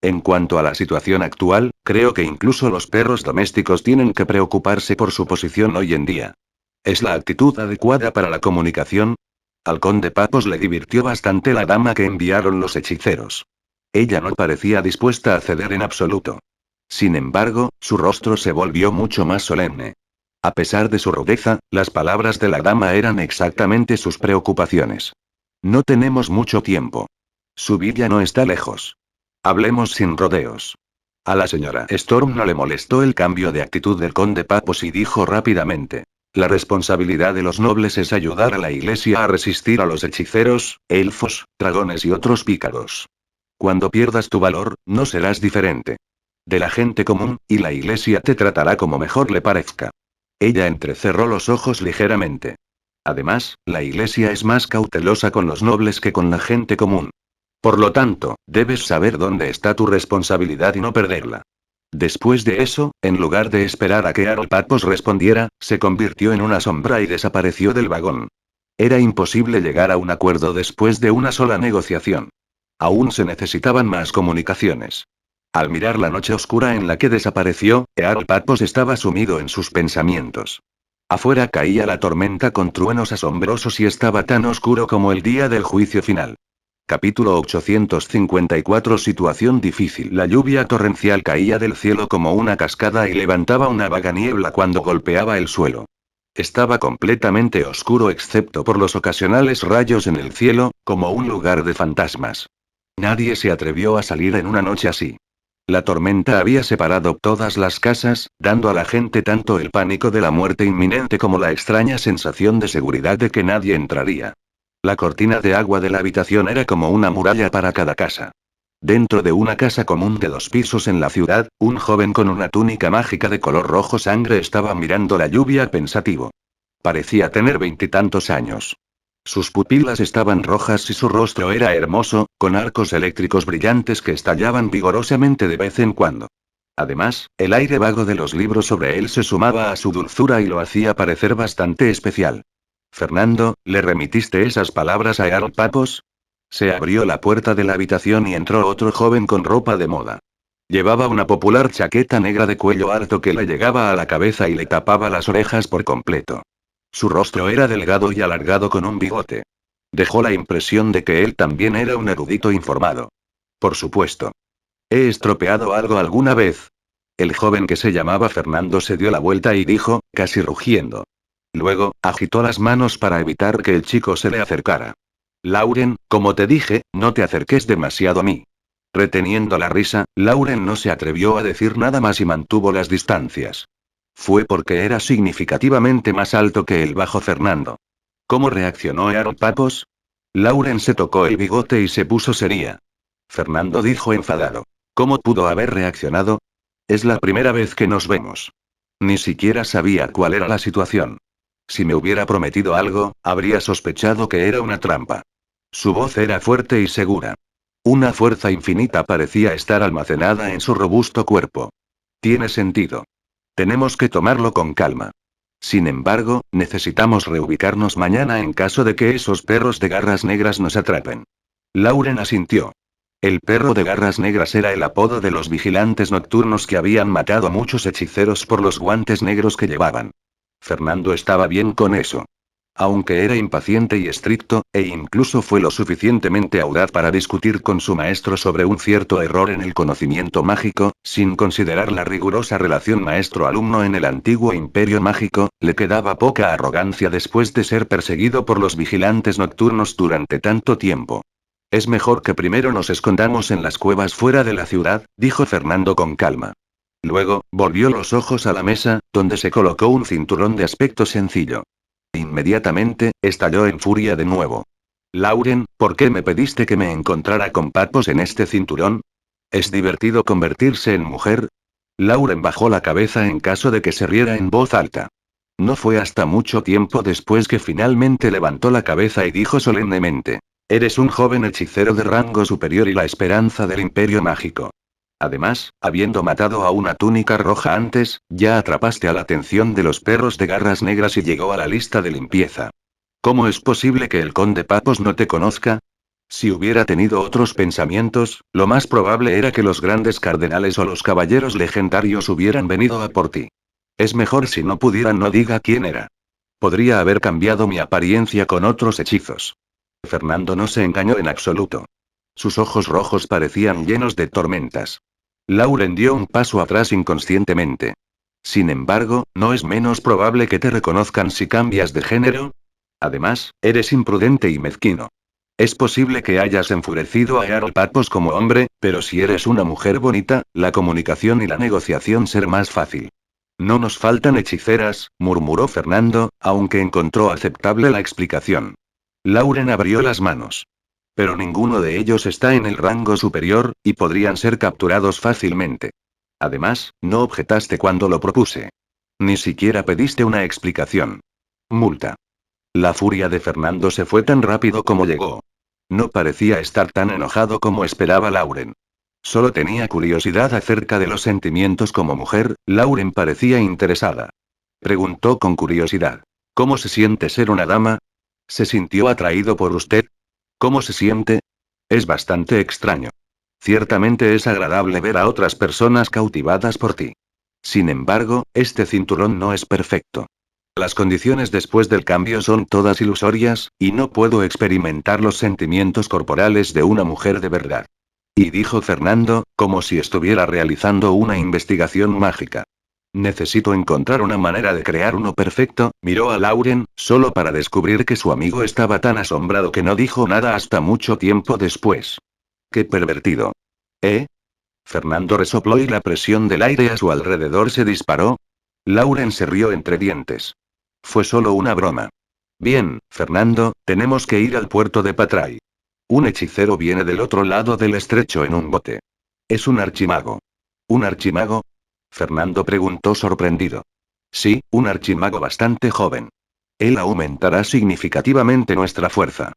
En cuanto a la situación actual, creo que incluso los perros domésticos tienen que preocuparse por su posición hoy en día. ¿Es la actitud adecuada para la comunicación? Al conde Papos le divirtió bastante la dama que enviaron los hechiceros. Ella no parecía dispuesta a ceder en absoluto. Sin embargo, su rostro se volvió mucho más solemne. A pesar de su rudeza, las palabras de la dama eran exactamente sus preocupaciones. No tenemos mucho tiempo. Su villa no está lejos. Hablemos sin rodeos. A la señora Storm no le molestó el cambio de actitud del conde Papos y dijo rápidamente. La responsabilidad de los nobles es ayudar a la iglesia a resistir a los hechiceros, elfos, dragones y otros pícaros. Cuando pierdas tu valor, no serás diferente. De la gente común, y la iglesia te tratará como mejor le parezca. Ella entrecerró los ojos ligeramente. Además, la iglesia es más cautelosa con los nobles que con la gente común. Por lo tanto, debes saber dónde está tu responsabilidad y no perderla. Después de eso, en lugar de esperar a que Earl Papos respondiera, se convirtió en una sombra y desapareció del vagón. Era imposible llegar a un acuerdo después de una sola negociación. Aún se necesitaban más comunicaciones. Al mirar la noche oscura en la que desapareció, Earl Papos estaba sumido en sus pensamientos. Afuera caía la tormenta con truenos asombrosos y estaba tan oscuro como el día del juicio final. Capítulo 854 Situación difícil. La lluvia torrencial caía del cielo como una cascada y levantaba una vaga niebla cuando golpeaba el suelo. Estaba completamente oscuro excepto por los ocasionales rayos en el cielo, como un lugar de fantasmas. Nadie se atrevió a salir en una noche así. La tormenta había separado todas las casas, dando a la gente tanto el pánico de la muerte inminente como la extraña sensación de seguridad de que nadie entraría. La cortina de agua de la habitación era como una muralla para cada casa. Dentro de una casa común de 2 pisos en la ciudad, un joven con una túnica mágica de color rojo sangre estaba mirando la lluvia pensativo. Parecía tener 20 y tantos años. Sus pupilas estaban rojas y su rostro era hermoso, con arcos eléctricos brillantes que estallaban vigorosamente de vez en cuando. Además, el aire vago de los libros sobre él se sumaba a su dulzura y lo hacía parecer bastante especial. Fernando, ¿le remitiste esas palabras a Earl Papos? Se abrió la puerta de la habitación y entró otro joven con ropa de moda. Llevaba una popular chaqueta negra de cuello alto que le llegaba a la cabeza y le tapaba las orejas por completo. Su rostro era delgado y alargado con un bigote. Dejó la impresión de que él también era un erudito informado. Por supuesto. ¿He estropeado algo alguna vez? El joven que se llamaba Fernando se dio la vuelta y dijo, casi rugiendo. Luego, agitó las manos para evitar que el chico se le acercara. Lauren, como te dije, no te acerques demasiado a mí. Reteniendo la risa, Lauren no se atrevió a decir nada más y mantuvo las distancias. Fue porque era significativamente más alto que el bajo Fernando. ¿Cómo reaccionó Earl Papos? Lauren se tocó el bigote y se puso seria. Fernando dijo enfadado. ¿Cómo pudo haber reaccionado? Es la primera vez que nos vemos. Ni siquiera sabía cuál era la situación. Si me hubiera prometido algo, habría sospechado que era una trampa. Su voz era fuerte y segura. Una fuerza infinita parecía estar almacenada en su robusto cuerpo. Tiene sentido. Tenemos que tomarlo con calma. Sin embargo, necesitamos reubicarnos mañana en caso de que esos perros de garras negras nos atrapen. Lauren asintió. El perro de garras negras era el apodo de los vigilantes nocturnos que habían matado a muchos hechiceros por los guantes negros que llevaban. Fernando estaba bien con eso. Aunque era impaciente y estricto, e incluso fue lo suficientemente audaz para discutir con su maestro sobre un cierto error en el conocimiento mágico, sin considerar la rigurosa relación maestro-alumno en el antiguo imperio mágico, le quedaba poca arrogancia después de ser perseguido por los vigilantes nocturnos durante tanto tiempo. Es mejor que primero nos escondamos en las cuevas fuera de la ciudad, dijo Fernando con calma. Luego, volvió los ojos a la mesa, donde se colocó un cinturón de aspecto sencillo. Inmediatamente, estalló en furia de nuevo. Lauren, ¿por qué me pediste que me encontrara con papos en este cinturón? ¿Es divertido convertirse en mujer? Lauren bajó la cabeza en caso de que se riera en voz alta. No fue hasta mucho tiempo después que finalmente levantó la cabeza y dijo solemnemente. Eres un joven hechicero de rango superior y la esperanza del imperio mágico. Además, habiendo matado a una túnica roja antes, ya atrapaste a la atención de los perros de garras negras y llegó a la lista de limpieza. ¿Cómo es posible que el conde Papos no te conozca? Si hubiera tenido otros pensamientos, lo más probable era que los grandes cardenales o los caballeros legendarios hubieran venido a por ti. Es mejor si no pudieran no diga quién era. Podría haber cambiado mi apariencia con otros hechizos. Fernando no se engañó en absoluto. Sus ojos rojos parecían llenos de tormentas. Lauren dio un paso atrás inconscientemente. Sin embargo, ¿no es menos probable que te reconozcan si cambias de género? Además, eres imprudente y mezquino. Es posible que hayas enfurecido a Earl Papos como hombre, pero si eres una mujer bonita, la comunicación y la negociación será más fácil. No nos faltan hechiceras, murmuró Fernando, aunque encontró aceptable la explicación. Lauren abrió las manos. Pero ninguno de ellos está en el rango superior, y podrían ser capturados fácilmente. Además, no objetaste cuando lo propuse. Ni siquiera pediste una explicación. Multa. La furia de Fernando se fue tan rápido como llegó. No parecía estar tan enojado como esperaba Lauren. Solo tenía curiosidad acerca de los sentimientos como mujer. Lauren parecía interesada. Preguntó con curiosidad. ¿Cómo se siente ser una dama? ¿Se sintió atraído por usted? ¿Cómo se siente? Es bastante extraño. Ciertamente es agradable ver a otras personas cautivadas por ti. Sin embargo, este cinturón no es perfecto. Las condiciones después del cambio son todas ilusorias, y no puedo experimentar los sentimientos corporales de una mujer de verdad. Y dijo Fernando, como si estuviera realizando una investigación mágica. Necesito encontrar una manera de crear uno perfecto. Miró a Lauren, solo para descubrir que su amigo estaba tan asombrado que no dijo nada hasta mucho tiempo después. ¡Qué pervertido! ¿Eh? Fernando resopló y la presión del aire a su alrededor se disparó. Lauren se rió entre dientes. Fue solo una broma. Bien, Fernando, tenemos que ir al puerto de Patrai. Un hechicero viene del otro lado del estrecho en un bote. Es un archimago. ¿Un archimago? Fernando preguntó sorprendido. Sí, un archimago bastante joven. Él aumentará significativamente nuestra fuerza.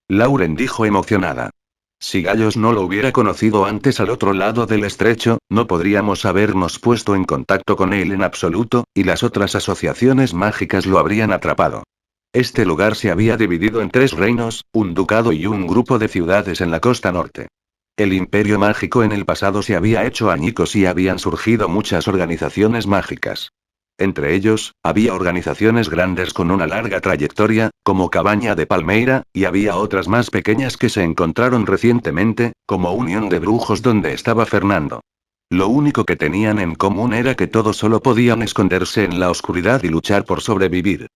Lauren dijo emocionada. Si Gallos no lo hubiera conocido antes al otro lado del estrecho, no podríamos habernos puesto en contacto con él en absoluto, y las otras asociaciones mágicas lo habrían atrapado. Este lugar se había dividido en 3 reinos, un ducado y un grupo de ciudades en la costa norte. El imperio mágico en el pasado se había hecho añicos y habían surgido muchas organizaciones mágicas. Entre ellos, había organizaciones grandes con una larga trayectoria, como Cabaña de Palmeira, y había otras más pequeñas que se encontraron recientemente, como Unión de Brujos donde estaba Fernando. Lo único que tenían en común era que todos solo podían esconderse en la oscuridad y luchar por sobrevivir.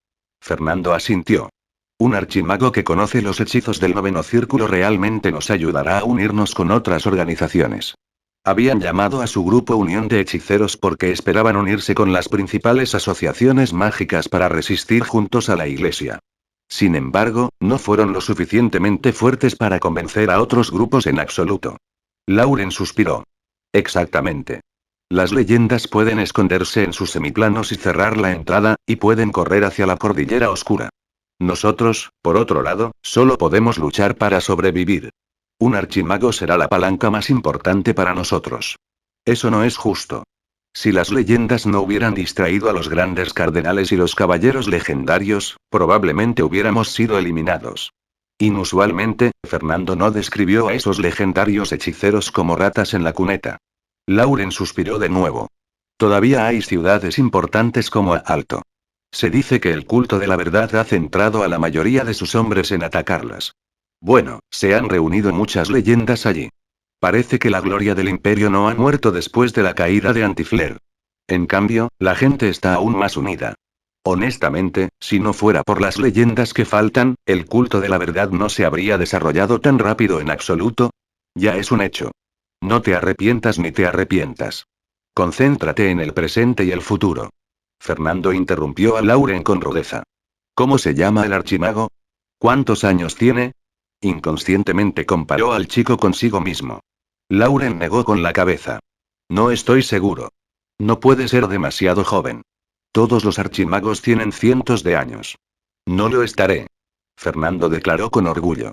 Fernando asintió. Un archimago que conoce los hechizos del 9º círculo realmente nos ayudará a unirnos con otras organizaciones. Habían llamado a su grupo Unión de Hechiceros porque esperaban unirse con las principales asociaciones mágicas para resistir juntos a la Iglesia. Sin embargo, no fueron lo suficientemente fuertes para convencer a otros grupos en absoluto. Lauren suspiró. Exactamente. Las leyendas pueden esconderse en sus semiplanos y cerrar la entrada, y pueden correr hacia la cordillera oscura. Nosotros, por otro lado, solo podemos luchar para sobrevivir. Un archimago será la palanca más importante para nosotros. Eso no es justo. Si las leyendas no hubieran distraído a los grandes cardenales y los caballeros legendarios, probablemente hubiéramos sido eliminados. Inusualmente, Fernando no describió a esos legendarios hechiceros como ratas en la cuneta. Lauren suspiró de nuevo. Todavía hay ciudades importantes como Alto. Se dice que el culto de la verdad ha centrado a la mayoría de sus hombres en atacarlas. Bueno, se han reunido muchas leyendas allí. Parece que la gloria del imperio no ha muerto después de la caída de Antifler. En cambio, la gente está aún más unida. Honestamente, si no fuera por las leyendas que faltan, el culto de la verdad no se habría desarrollado tan rápido en absoluto. Ya es un hecho. No te arrepientas ni te arrepientas. Concéntrate en el presente y el futuro. Fernando interrumpió a Lauren con rudeza. ¿Cómo se llama el archimago? ¿Cuántos años tiene? Inconscientemente comparó al chico consigo mismo. Lauren negó con la cabeza. No estoy seguro. No puede ser demasiado joven. Todos los archimagos tienen cientos de años. No lo estaré. Fernando declaró con orgullo.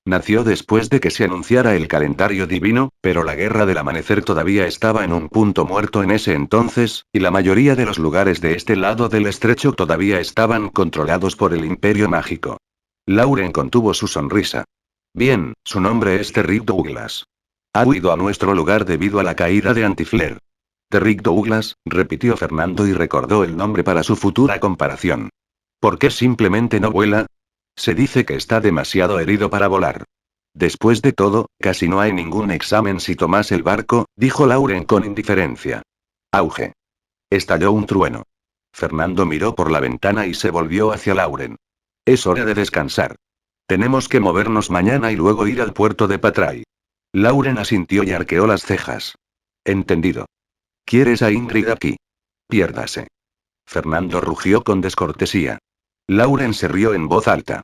Nació después de que se anunciara el calendario divino, pero la guerra del amanecer todavía estaba en un punto muerto en ese entonces, y la mayoría de los lugares de este lado del estrecho todavía estaban controlados por el imperio mágico. Lauren contuvo su sonrisa. Bien, su nombre es Terrick Douglas. Ha huido a nuestro lugar debido a la caída de Antifler. Terrick Douglas, repitió Fernando y recordó el nombre para su futura comparación. ¿Por qué simplemente no vuela? Se dice que está demasiado herido para volar. Después de todo, casi no hay ningún examen si tomas el barco, dijo Lauren con indiferencia. Auge. Estalló un trueno. Fernando miró por la ventana y se volvió hacia Lauren. Es hora de descansar. Tenemos que movernos mañana y luego ir al puerto de Patray. Lauren asintió y arqueó las cejas. Entendido. ¿Quieres a Ingrid aquí? Piérdase. Fernando rugió con descortesía. Lauren se rió en voz alta.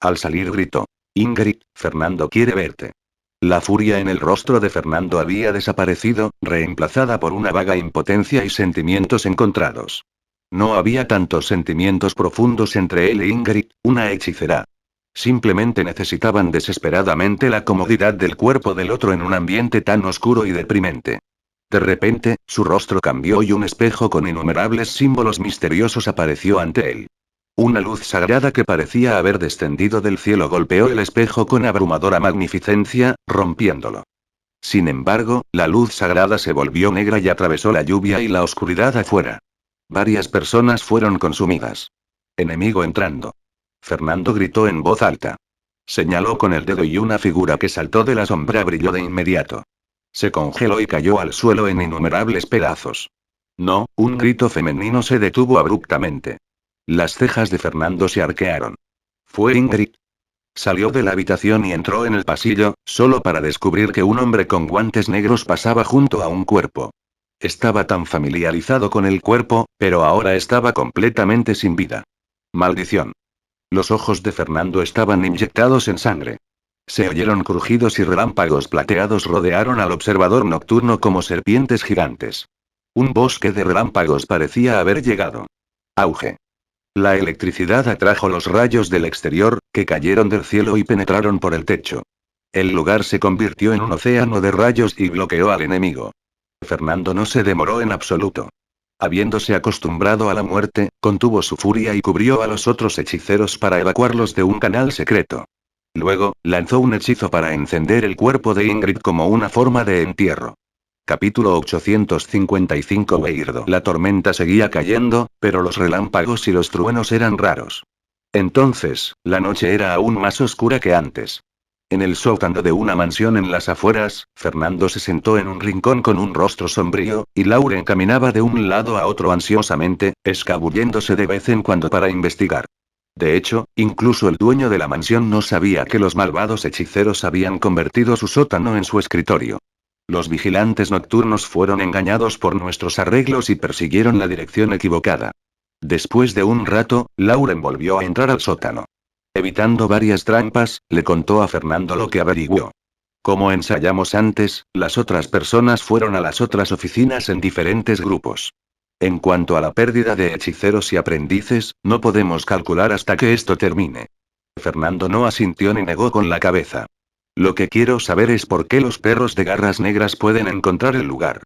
Al salir gritó. Ingrid, Fernando quiere verte. La furia en el rostro de Fernando había desaparecido, reemplazada por una vaga impotencia y sentimientos encontrados. No había tantos sentimientos profundos entre él e Ingrid, una hechicera. Simplemente necesitaban desesperadamente la comodidad del cuerpo del otro en un ambiente tan oscuro y deprimente. De repente, su rostro cambió y un espejo con innumerables símbolos misteriosos apareció ante él. Una luz sagrada que parecía haber descendido del cielo golpeó el espejo con abrumadora magnificencia, rompiéndolo. Sin embargo, la luz sagrada se volvió negra y atravesó la lluvia y la oscuridad afuera. Varias personas fueron consumidas. Enemigo entrando. Fernando gritó en voz alta. Señaló con el dedo y una figura que saltó de la sombra brilló de inmediato. Se congeló y cayó al suelo en innumerables pedazos. No, un grito femenino se detuvo abruptamente. Las cejas de Fernando se arquearon. Fue Ingrid. Salió de la habitación y entró en el pasillo, solo para descubrir que un hombre con guantes negros pasaba junto a un cuerpo. Estaba tan familiarizado con el cuerpo, pero ahora estaba completamente sin vida. Maldición. Los ojos de Fernando estaban inyectados en sangre. Se oyeron crujidos y relámpagos plateados rodearon al observador nocturno como serpientes gigantes. Un bosque de relámpagos parecía haber llegado. Auge. La electricidad atrajo los rayos del exterior, que cayeron del cielo y penetraron por el techo. El lugar se convirtió en un océano de rayos y bloqueó al enemigo. Fernando no se demoró en absoluto. Habiéndose acostumbrado a la muerte, contuvo su furia y cubrió a los otros hechiceros para evacuarlos de un canal secreto. Luego, lanzó un hechizo para encender el cuerpo de Ingrid como una forma de entierro. Capítulo 855 Weirdo. La tormenta seguía cayendo, pero los relámpagos y los truenos eran raros. Entonces, la noche era aún más oscura que antes. En el sótano de una mansión en las afueras, Fernando se sentó en un rincón con un rostro sombrío, y Lauren caminaba de un lado a otro ansiosamente, escabulléndose de vez en cuando para investigar. De hecho, incluso el dueño de la mansión no sabía que los malvados hechiceros habían convertido su sótano en su escritorio. Los vigilantes nocturnos fueron engañados por nuestros arreglos y persiguieron la dirección equivocada. Después de un rato, Lauren volvió a entrar al sótano. Evitando varias trampas, le contó a Fernando lo que averiguó. Como ensayamos antes, las otras personas fueron a las otras oficinas en diferentes grupos. En cuanto a la pérdida de hechiceros y aprendices, no podemos calcular hasta que esto termine. Fernando no asintió ni negó con la cabeza. Lo que quiero saber es por qué los perros de garras negras pueden encontrar el lugar.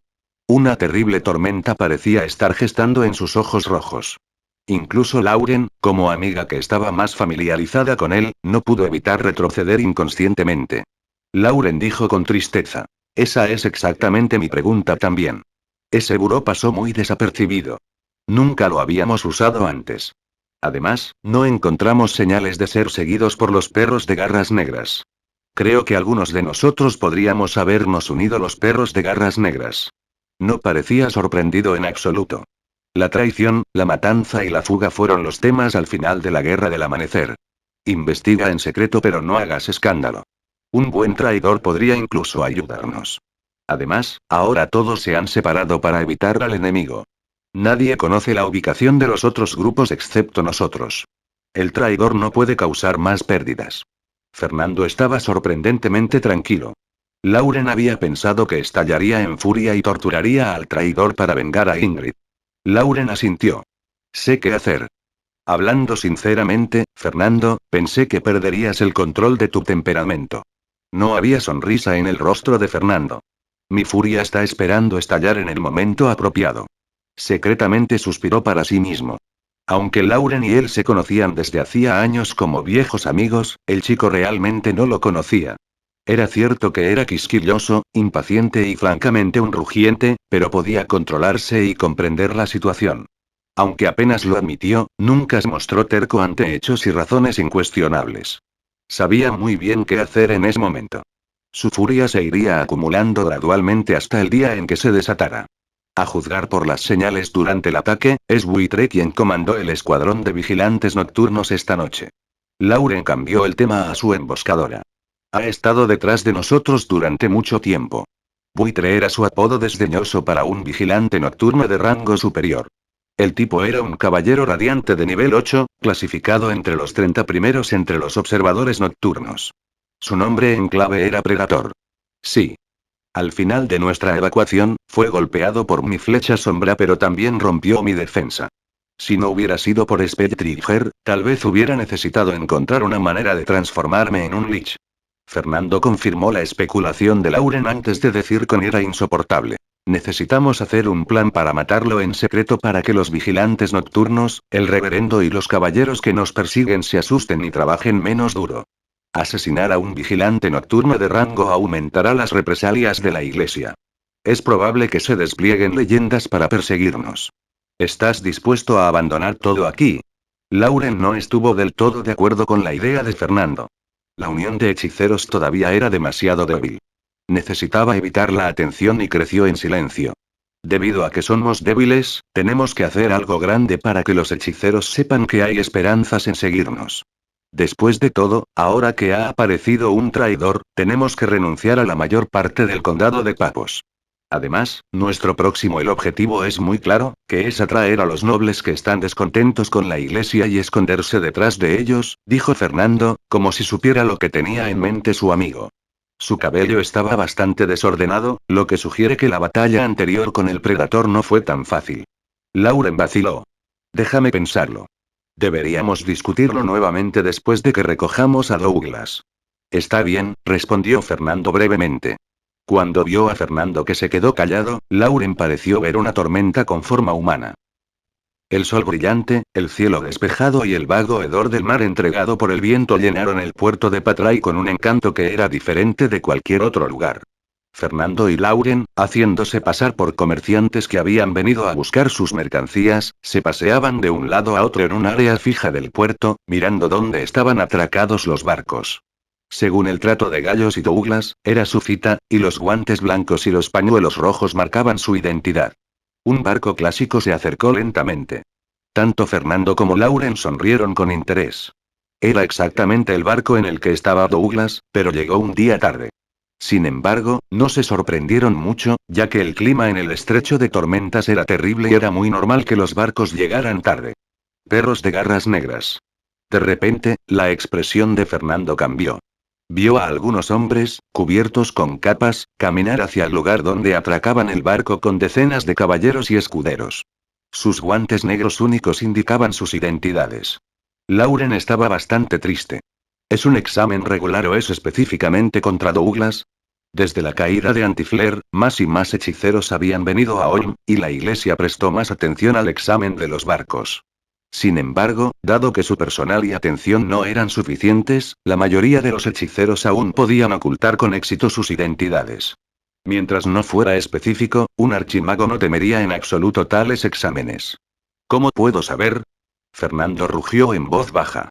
Una terrible tormenta parecía estar gestando en sus ojos rojos. Incluso Lauren, como amiga que estaba más familiarizada con él, no pudo evitar retroceder inconscientemente. Lauren dijo con tristeza. Esa es exactamente mi pregunta también. Ese buró pasó muy desapercibido. Nunca lo habíamos usado antes. Además, no encontramos señales de ser seguidos por los perros de garras negras. Creo que algunos de nosotros podríamos habernos unido a los perros de garras negras. No parecía sorprendido en absoluto. La traición, la matanza y la fuga fueron los temas al final de la Guerra del Amanecer. Investiga en secreto pero no hagas escándalo. Un buen traidor podría incluso ayudarnos. Además, ahora todos se han separado para evitar al enemigo. Nadie conoce la ubicación de los otros grupos excepto nosotros. El traidor no puede causar más pérdidas. Fernando estaba sorprendentemente tranquilo. Lauren había pensado que estallaría en furia y torturaría al traidor para vengar a Ingrid. Lauren asintió. Sé qué hacer. Hablando sinceramente, Fernando, pensé que perderías el control de tu temperamento. No había sonrisa en el rostro de Fernando. Mi furia está esperando estallar en el momento apropiado. Secretamente suspiró para sí mismo. Aunque Lauren y él se conocían desde hacía años como viejos amigos, el chico realmente no lo conocía. Era cierto que era quisquilloso, impaciente y francamente un rugiente, pero podía controlarse y comprender la situación. Aunque apenas lo admitió, nunca se mostró terco ante hechos y razones incuestionables. Sabía muy bien qué hacer en ese momento. Su furia se iría acumulando gradualmente hasta el día en que se desatara. A juzgar por las señales durante el ataque, es Buitre quien comandó el escuadrón de vigilantes nocturnos esta noche. Lauren cambió el tema a su emboscadora. Ha estado detrás de nosotros durante mucho tiempo. Buitre era su apodo desdeñoso para un vigilante nocturno de rango superior. El tipo era un caballero radiante de nivel 8, clasificado entre los 30 primeros entre los observadores nocturnos. Su nombre en clave era Predator. Sí. Al final de nuestra evacuación, fue golpeado por mi flecha sombra pero también rompió mi defensa. Si no hubiera sido por Spectrigger, tal vez hubiera necesitado encontrar una manera de transformarme en un lich. Fernando confirmó la especulación de Lauren antes de decir con ira insoportable. Necesitamos hacer un plan para matarlo en secreto para que los vigilantes nocturnos, el reverendo y los caballeros que nos persiguen se asusten y trabajen menos duro. Asesinar a un vigilante nocturno de rango aumentará las represalias de la iglesia. Es probable que se desplieguen leyendas para perseguirnos. ¿Estás dispuesto a abandonar todo aquí? Lauren no estuvo del todo de acuerdo con la idea de Fernando. La unión de hechiceros todavía era demasiado débil. Necesitaba evitar la atención y creció en silencio. Debido a que somos débiles, tenemos que hacer algo grande para que los hechiceros sepan que hay esperanzas en seguirnos. Después de todo, ahora que ha aparecido un traidor, tenemos que renunciar a la mayor parte del condado de Papos. Además, nuestro próximo el objetivo es muy claro, que es atraer a los nobles que están descontentos con la iglesia y esconderse detrás de ellos, dijo Fernando, como si supiera lo que tenía en mente su amigo. Su cabello estaba bastante desordenado, lo que sugiere que la batalla anterior con el Predator no fue tan fácil. Lauren vaciló. Déjame pensarlo. Deberíamos discutirlo nuevamente después de que recojamos a Douglas. Está bien, respondió Fernando brevemente. Cuando vio a Fernando que se quedó callado, Lauren pareció ver una tormenta con forma humana. El sol brillante, el cielo despejado y el vago hedor del mar entregado por el viento llenaron el puerto de Patray con un encanto que era diferente de cualquier otro lugar. Fernando y Lauren, haciéndose pasar por comerciantes que habían venido a buscar sus mercancías, se paseaban de un lado a otro en un área fija del puerto, mirando dónde estaban atracados los barcos. Según el trato de Gallos y Douglas, era su cita, y los guantes blancos y los pañuelos rojos marcaban su identidad. Un barco clásico se acercó lentamente. Tanto Fernando como Lauren sonrieron con interés. Era exactamente el barco en el que estaba Douglas, pero llegó un día tarde. Sin embargo, no se sorprendieron mucho, ya que el clima en el estrecho de tormentas era terrible y era muy normal que los barcos llegaran tarde. Perros de garras negras. De repente, la expresión de Fernando cambió. Vio a algunos hombres, cubiertos con capas, caminar hacia el lugar donde atracaban el barco con decenas de caballeros y escuderos. Sus guantes negros únicos indicaban sus identidades. Lauren estaba bastante triste. ¿Es un examen regular o es específicamente contra Douglas? Desde la caída de Antifler, más y más hechiceros habían venido a Olm, y la iglesia prestó más atención al examen de los barcos. Sin embargo, dado que su personal y atención no eran suficientes, la mayoría de los hechiceros aún podían ocultar con éxito sus identidades. Mientras no fuera específico, un archimago no temería en absoluto tales exámenes. ¿Cómo puedo saber? Fernando rugió en voz baja.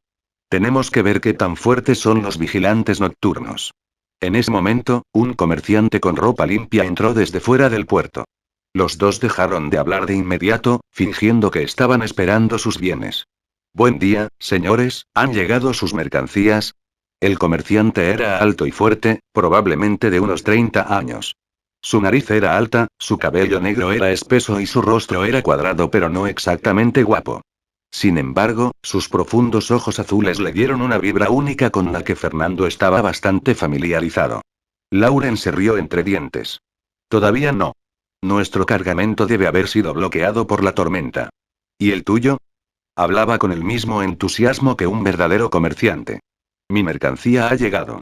Tenemos que ver qué tan fuertes son los vigilantes nocturnos. En ese momento, un comerciante con ropa limpia entró desde fuera del puerto. Los dos dejaron de hablar de inmediato, fingiendo que estaban esperando sus bienes. Buen día, señores, ¿han llegado sus mercancías? El comerciante era alto y fuerte, probablemente de unos 30 años. Su nariz era alta, su cabello negro era espeso y su rostro era cuadrado pero no exactamente guapo. Sin embargo, sus profundos ojos azules le dieron una vibra única con la que Fernando estaba bastante familiarizado. Lauren se rió entre dientes. Todavía no. Nuestro cargamento debe haber sido bloqueado por la tormenta. ¿Y el tuyo? Hablaba con el mismo entusiasmo que un verdadero comerciante. Mi mercancía ha llegado.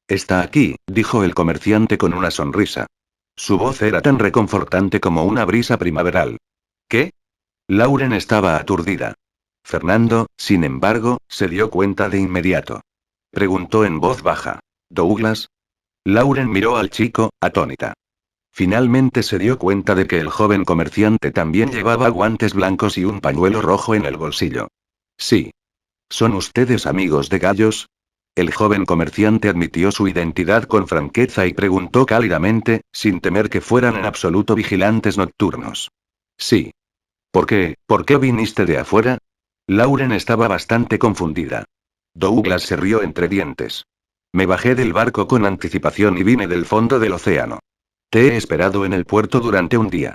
Está aquí, dijo el comerciante con una sonrisa. Su voz era tan reconfortante como una brisa primaveral. ¿Qué? Lauren estaba aturdida. Fernando, sin embargo, se dio cuenta de inmediato. Preguntó en voz baja. ¿Douglas? Lauren miró al chico, atónita. Finalmente se dio cuenta de que el joven comerciante también llevaba guantes blancos y un pañuelo rojo en el bolsillo. Sí. ¿Son ustedes amigos de Gallos? El joven comerciante admitió su identidad con franqueza y preguntó cálidamente, sin temer que fueran en absoluto vigilantes nocturnos. Sí. ¿Por qué? ¿Por qué viniste de afuera? Lauren estaba bastante confundida. Douglas se rió entre dientes. Me bajé del barco con anticipación y vine del fondo del océano. Te he esperado en el puerto durante un día.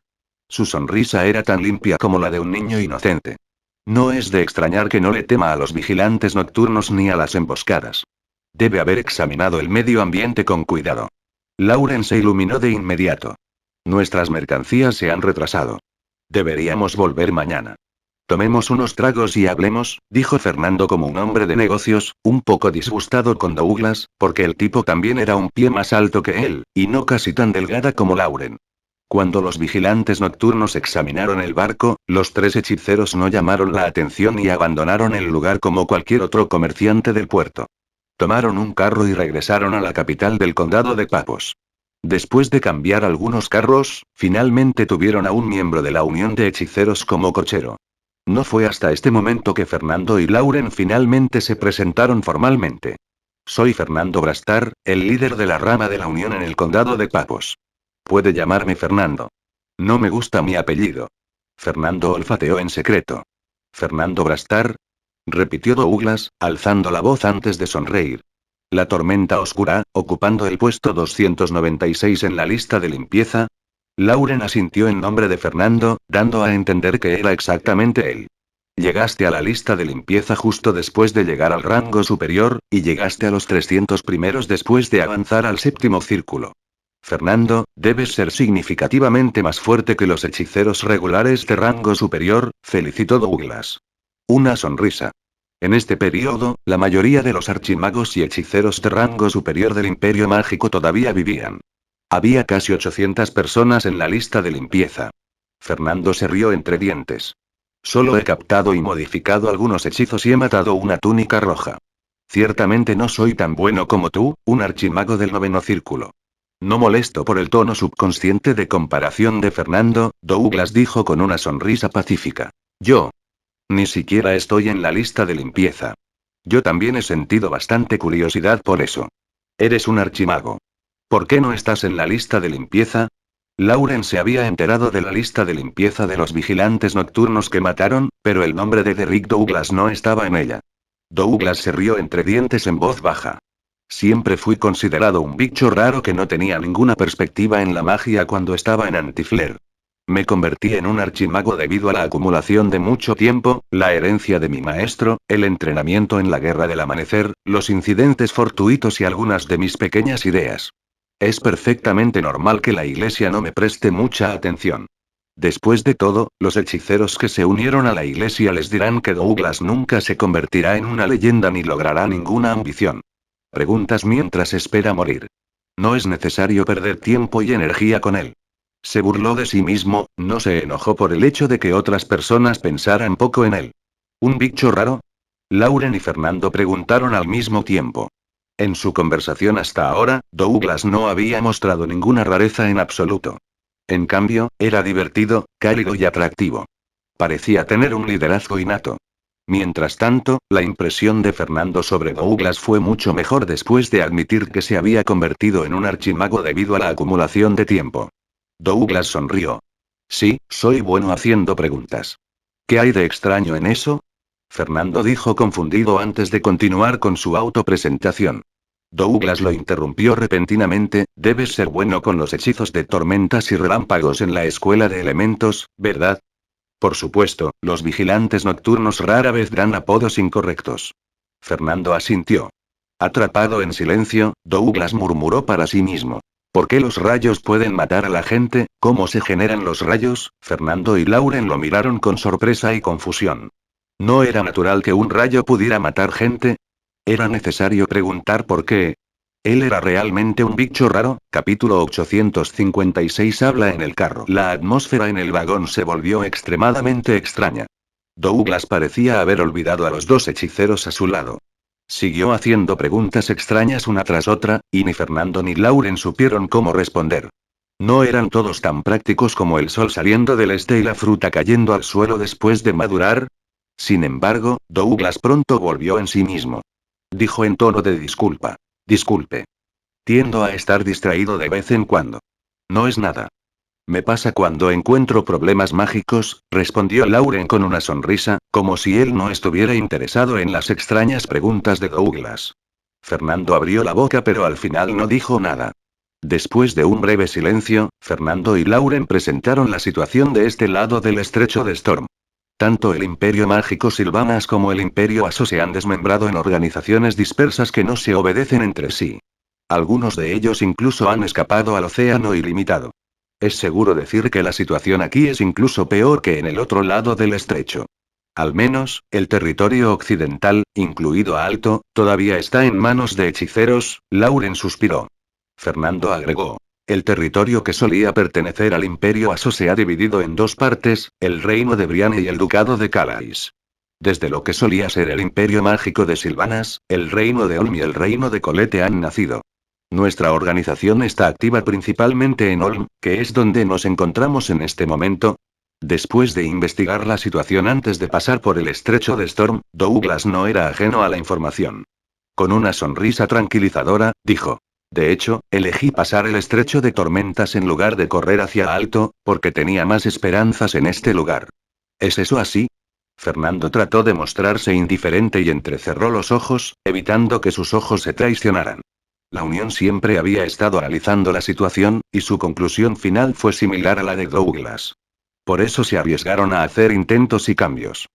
Su sonrisa era tan limpia como la de un niño inocente. No es de extrañar que no le tema a los vigilantes nocturnos ni a las emboscadas. Debe haber examinado el medio ambiente con cuidado. Lauren se iluminó de inmediato. Nuestras mercancías se han retrasado. Deberíamos volver mañana. Tomemos unos tragos y hablemos, dijo Fernando como un hombre de negocios, un poco disgustado con Douglas, porque el tipo también era un pie más alto que él, y no casi tan delgada como Lauren. Cuando los vigilantes nocturnos examinaron el barco, los tres hechiceros no llamaron la atención y abandonaron el lugar como cualquier otro comerciante del puerto. Tomaron un carro y regresaron a la capital del condado de Papos. Después de cambiar algunos carros, finalmente tuvieron a un miembro de la Unión de Hechiceros como cochero. No fue hasta este momento que Fernando y Lauren finalmente se presentaron formalmente. Soy Fernando Brastar, el líder de la rama de la Unión en el condado de Papos. Puede llamarme Fernando. No me gusta mi apellido. Fernando olfateó en secreto. ¿Fernando Brastar? Repitió Douglas, alzando la voz antes de sonreír. La tormenta oscura, ocupando el puesto 296 en la lista de limpieza. Lauren asintió en nombre de Fernando, dando a entender que era exactamente él. Llegaste a la lista de limpieza justo después de llegar al rango superior, y llegaste a los 300 primeros después de avanzar al séptimo círculo. Fernando, debes ser significativamente más fuerte que los hechiceros regulares de rango superior, felicitó Douglas. Una sonrisa. En este periodo, la mayoría de los archimagos y hechiceros de rango superior del Imperio Mágico todavía vivían. Había casi 800 personas en la lista de limpieza. Fernando se rió entre dientes. Solo he captado y modificado algunos hechizos y he matado una túnica roja. Ciertamente no soy tan bueno como tú, un archimago del noveno círculo. No molesto por el tono subconsciente de comparación de Fernando, Douglas dijo con una sonrisa pacífica. Yo. Ni siquiera estoy en la lista de limpieza. Yo también he sentido bastante curiosidad por eso. Eres un archimago. ¿Por qué no estás en la lista de limpieza? Lauren se había enterado de la lista de limpieza de los vigilantes nocturnos que mataron, pero el nombre de Derrick Douglas no estaba en ella. Douglas se rió entre dientes en voz baja. Siempre fui considerado un bicho raro que no tenía ninguna perspectiva en la magia cuando estaba en Antifler. Me convertí en un archimago debido a la acumulación de mucho tiempo, la herencia de mi maestro, el entrenamiento en la Guerra del Amanecer, los incidentes fortuitos y algunas de mis pequeñas ideas. Es perfectamente normal que la iglesia no me preste mucha atención. Después de todo, los hechiceros que se unieron a la iglesia les dirán que Douglas nunca se convertirá en una leyenda ni logrará ninguna ambición. Preguntas mientras espera morir. No es necesario perder tiempo y energía con él. Se burló de sí mismo, no se enojó por el hecho de que otras personas pensaran poco en él. ¿Un bicho raro? Lauren y Fernando preguntaron al mismo tiempo. En su conversación hasta ahora, Douglas no había mostrado ninguna rareza en absoluto. En cambio, era divertido, cálido y atractivo. Parecía tener un liderazgo innato. Mientras tanto, la impresión de Fernando sobre Douglas fue mucho mejor después de admitir que se había convertido en un archimago debido a la acumulación de tiempo. Douglas sonrió. Sí, soy bueno haciendo preguntas. ¿Qué hay de extraño en eso? Fernando dijo confundido antes de continuar con su autopresentación. Douglas lo interrumpió repentinamente, debes ser bueno con los hechizos de tormentas y relámpagos en la escuela de elementos, ¿verdad? Por supuesto, los vigilantes nocturnos rara vez dan apodos incorrectos. Fernando asintió. Atrapado en silencio, Douglas murmuró para sí mismo. ¿Por qué los rayos pueden matar a la gente? ¿Cómo se generan los rayos? Fernando y Lauren lo miraron con sorpresa y confusión. ¿No era natural que un rayo pudiera matar gente? Era necesario preguntar por qué. Él era realmente un bicho raro. Capítulo 856 habla en el carro. La atmósfera en el vagón se volvió extremadamente extraña. Douglas parecía haber olvidado a los dos hechiceros a su lado. Siguió haciendo preguntas extrañas una tras otra, y ni Fernando ni Lauren supieron cómo responder. No eran todos tan prácticos como el sol saliendo del este y la fruta cayendo al suelo después de madurar. Sin embargo, Douglas pronto volvió en sí mismo. Dijo en tono de disculpa. Disculpe. Tiendo a estar distraído de vez en cuando. No es nada. Me pasa cuando encuentro problemas mágicos, respondió Lauren con una sonrisa, como si él no estuviera interesado en las extrañas preguntas de Douglas. Fernando abrió la boca pero al final no dijo nada. Después de un breve silencio, Fernando y Lauren presentaron la situación de este lado del estrecho de Storm. Tanto el Imperio Mágico Sylvanas como el Imperio Aso se han desmembrado en organizaciones dispersas que no se obedecen entre sí. Algunos de ellos incluso han escapado al Océano Ilimitado. Es seguro decir que la situación aquí es incluso peor que en el otro lado del estrecho. Al menos, el territorio occidental, incluido a Alto, todavía está en manos de hechiceros, Lauren suspiró. Fernando agregó. El territorio que solía pertenecer al Imperio Aso se ha dividido en dos partes, el reino de Brienne y el ducado de Calais. Desde lo que solía ser el Imperio Mágico de Sylvanas, el reino de Olm y el reino de Colette han nacido. Nuestra organización está activa principalmente en Olm, que es donde nos encontramos en este momento. Después de investigar la situación antes de pasar por el estrecho de Storm, Douglas no era ajeno a la información. Con una sonrisa tranquilizadora, dijo. De hecho, elegí pasar el estrecho de tormentas en lugar de correr hacia Alto, porque tenía más esperanzas en este lugar. ¿Es eso así? Fernando trató de mostrarse indiferente y entrecerró los ojos, evitando que sus ojos se traicionaran. La Unión siempre había estado analizando la situación, y su conclusión final fue similar a la de Douglas. Por eso se arriesgaron a hacer intentos y cambios.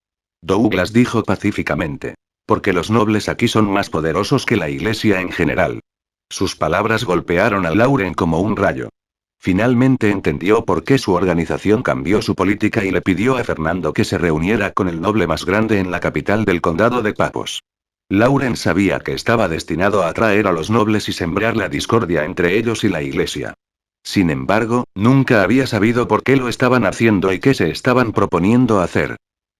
Douglas dijo pacíficamente. Porque los nobles aquí son más poderosos que la Iglesia en general. Sus palabras golpearon a Lauren como un rayo. Finalmente entendió por qué su organización cambió su política y le pidió a Fernando que se reuniera con el noble más grande en la capital del condado de Papos. Lauren sabía que estaba destinado a atraer a los nobles y sembrar la discordia entre ellos y la Iglesia. Sin embargo, nunca había sabido por qué lo estaban haciendo y qué se estaban proponiendo hacer.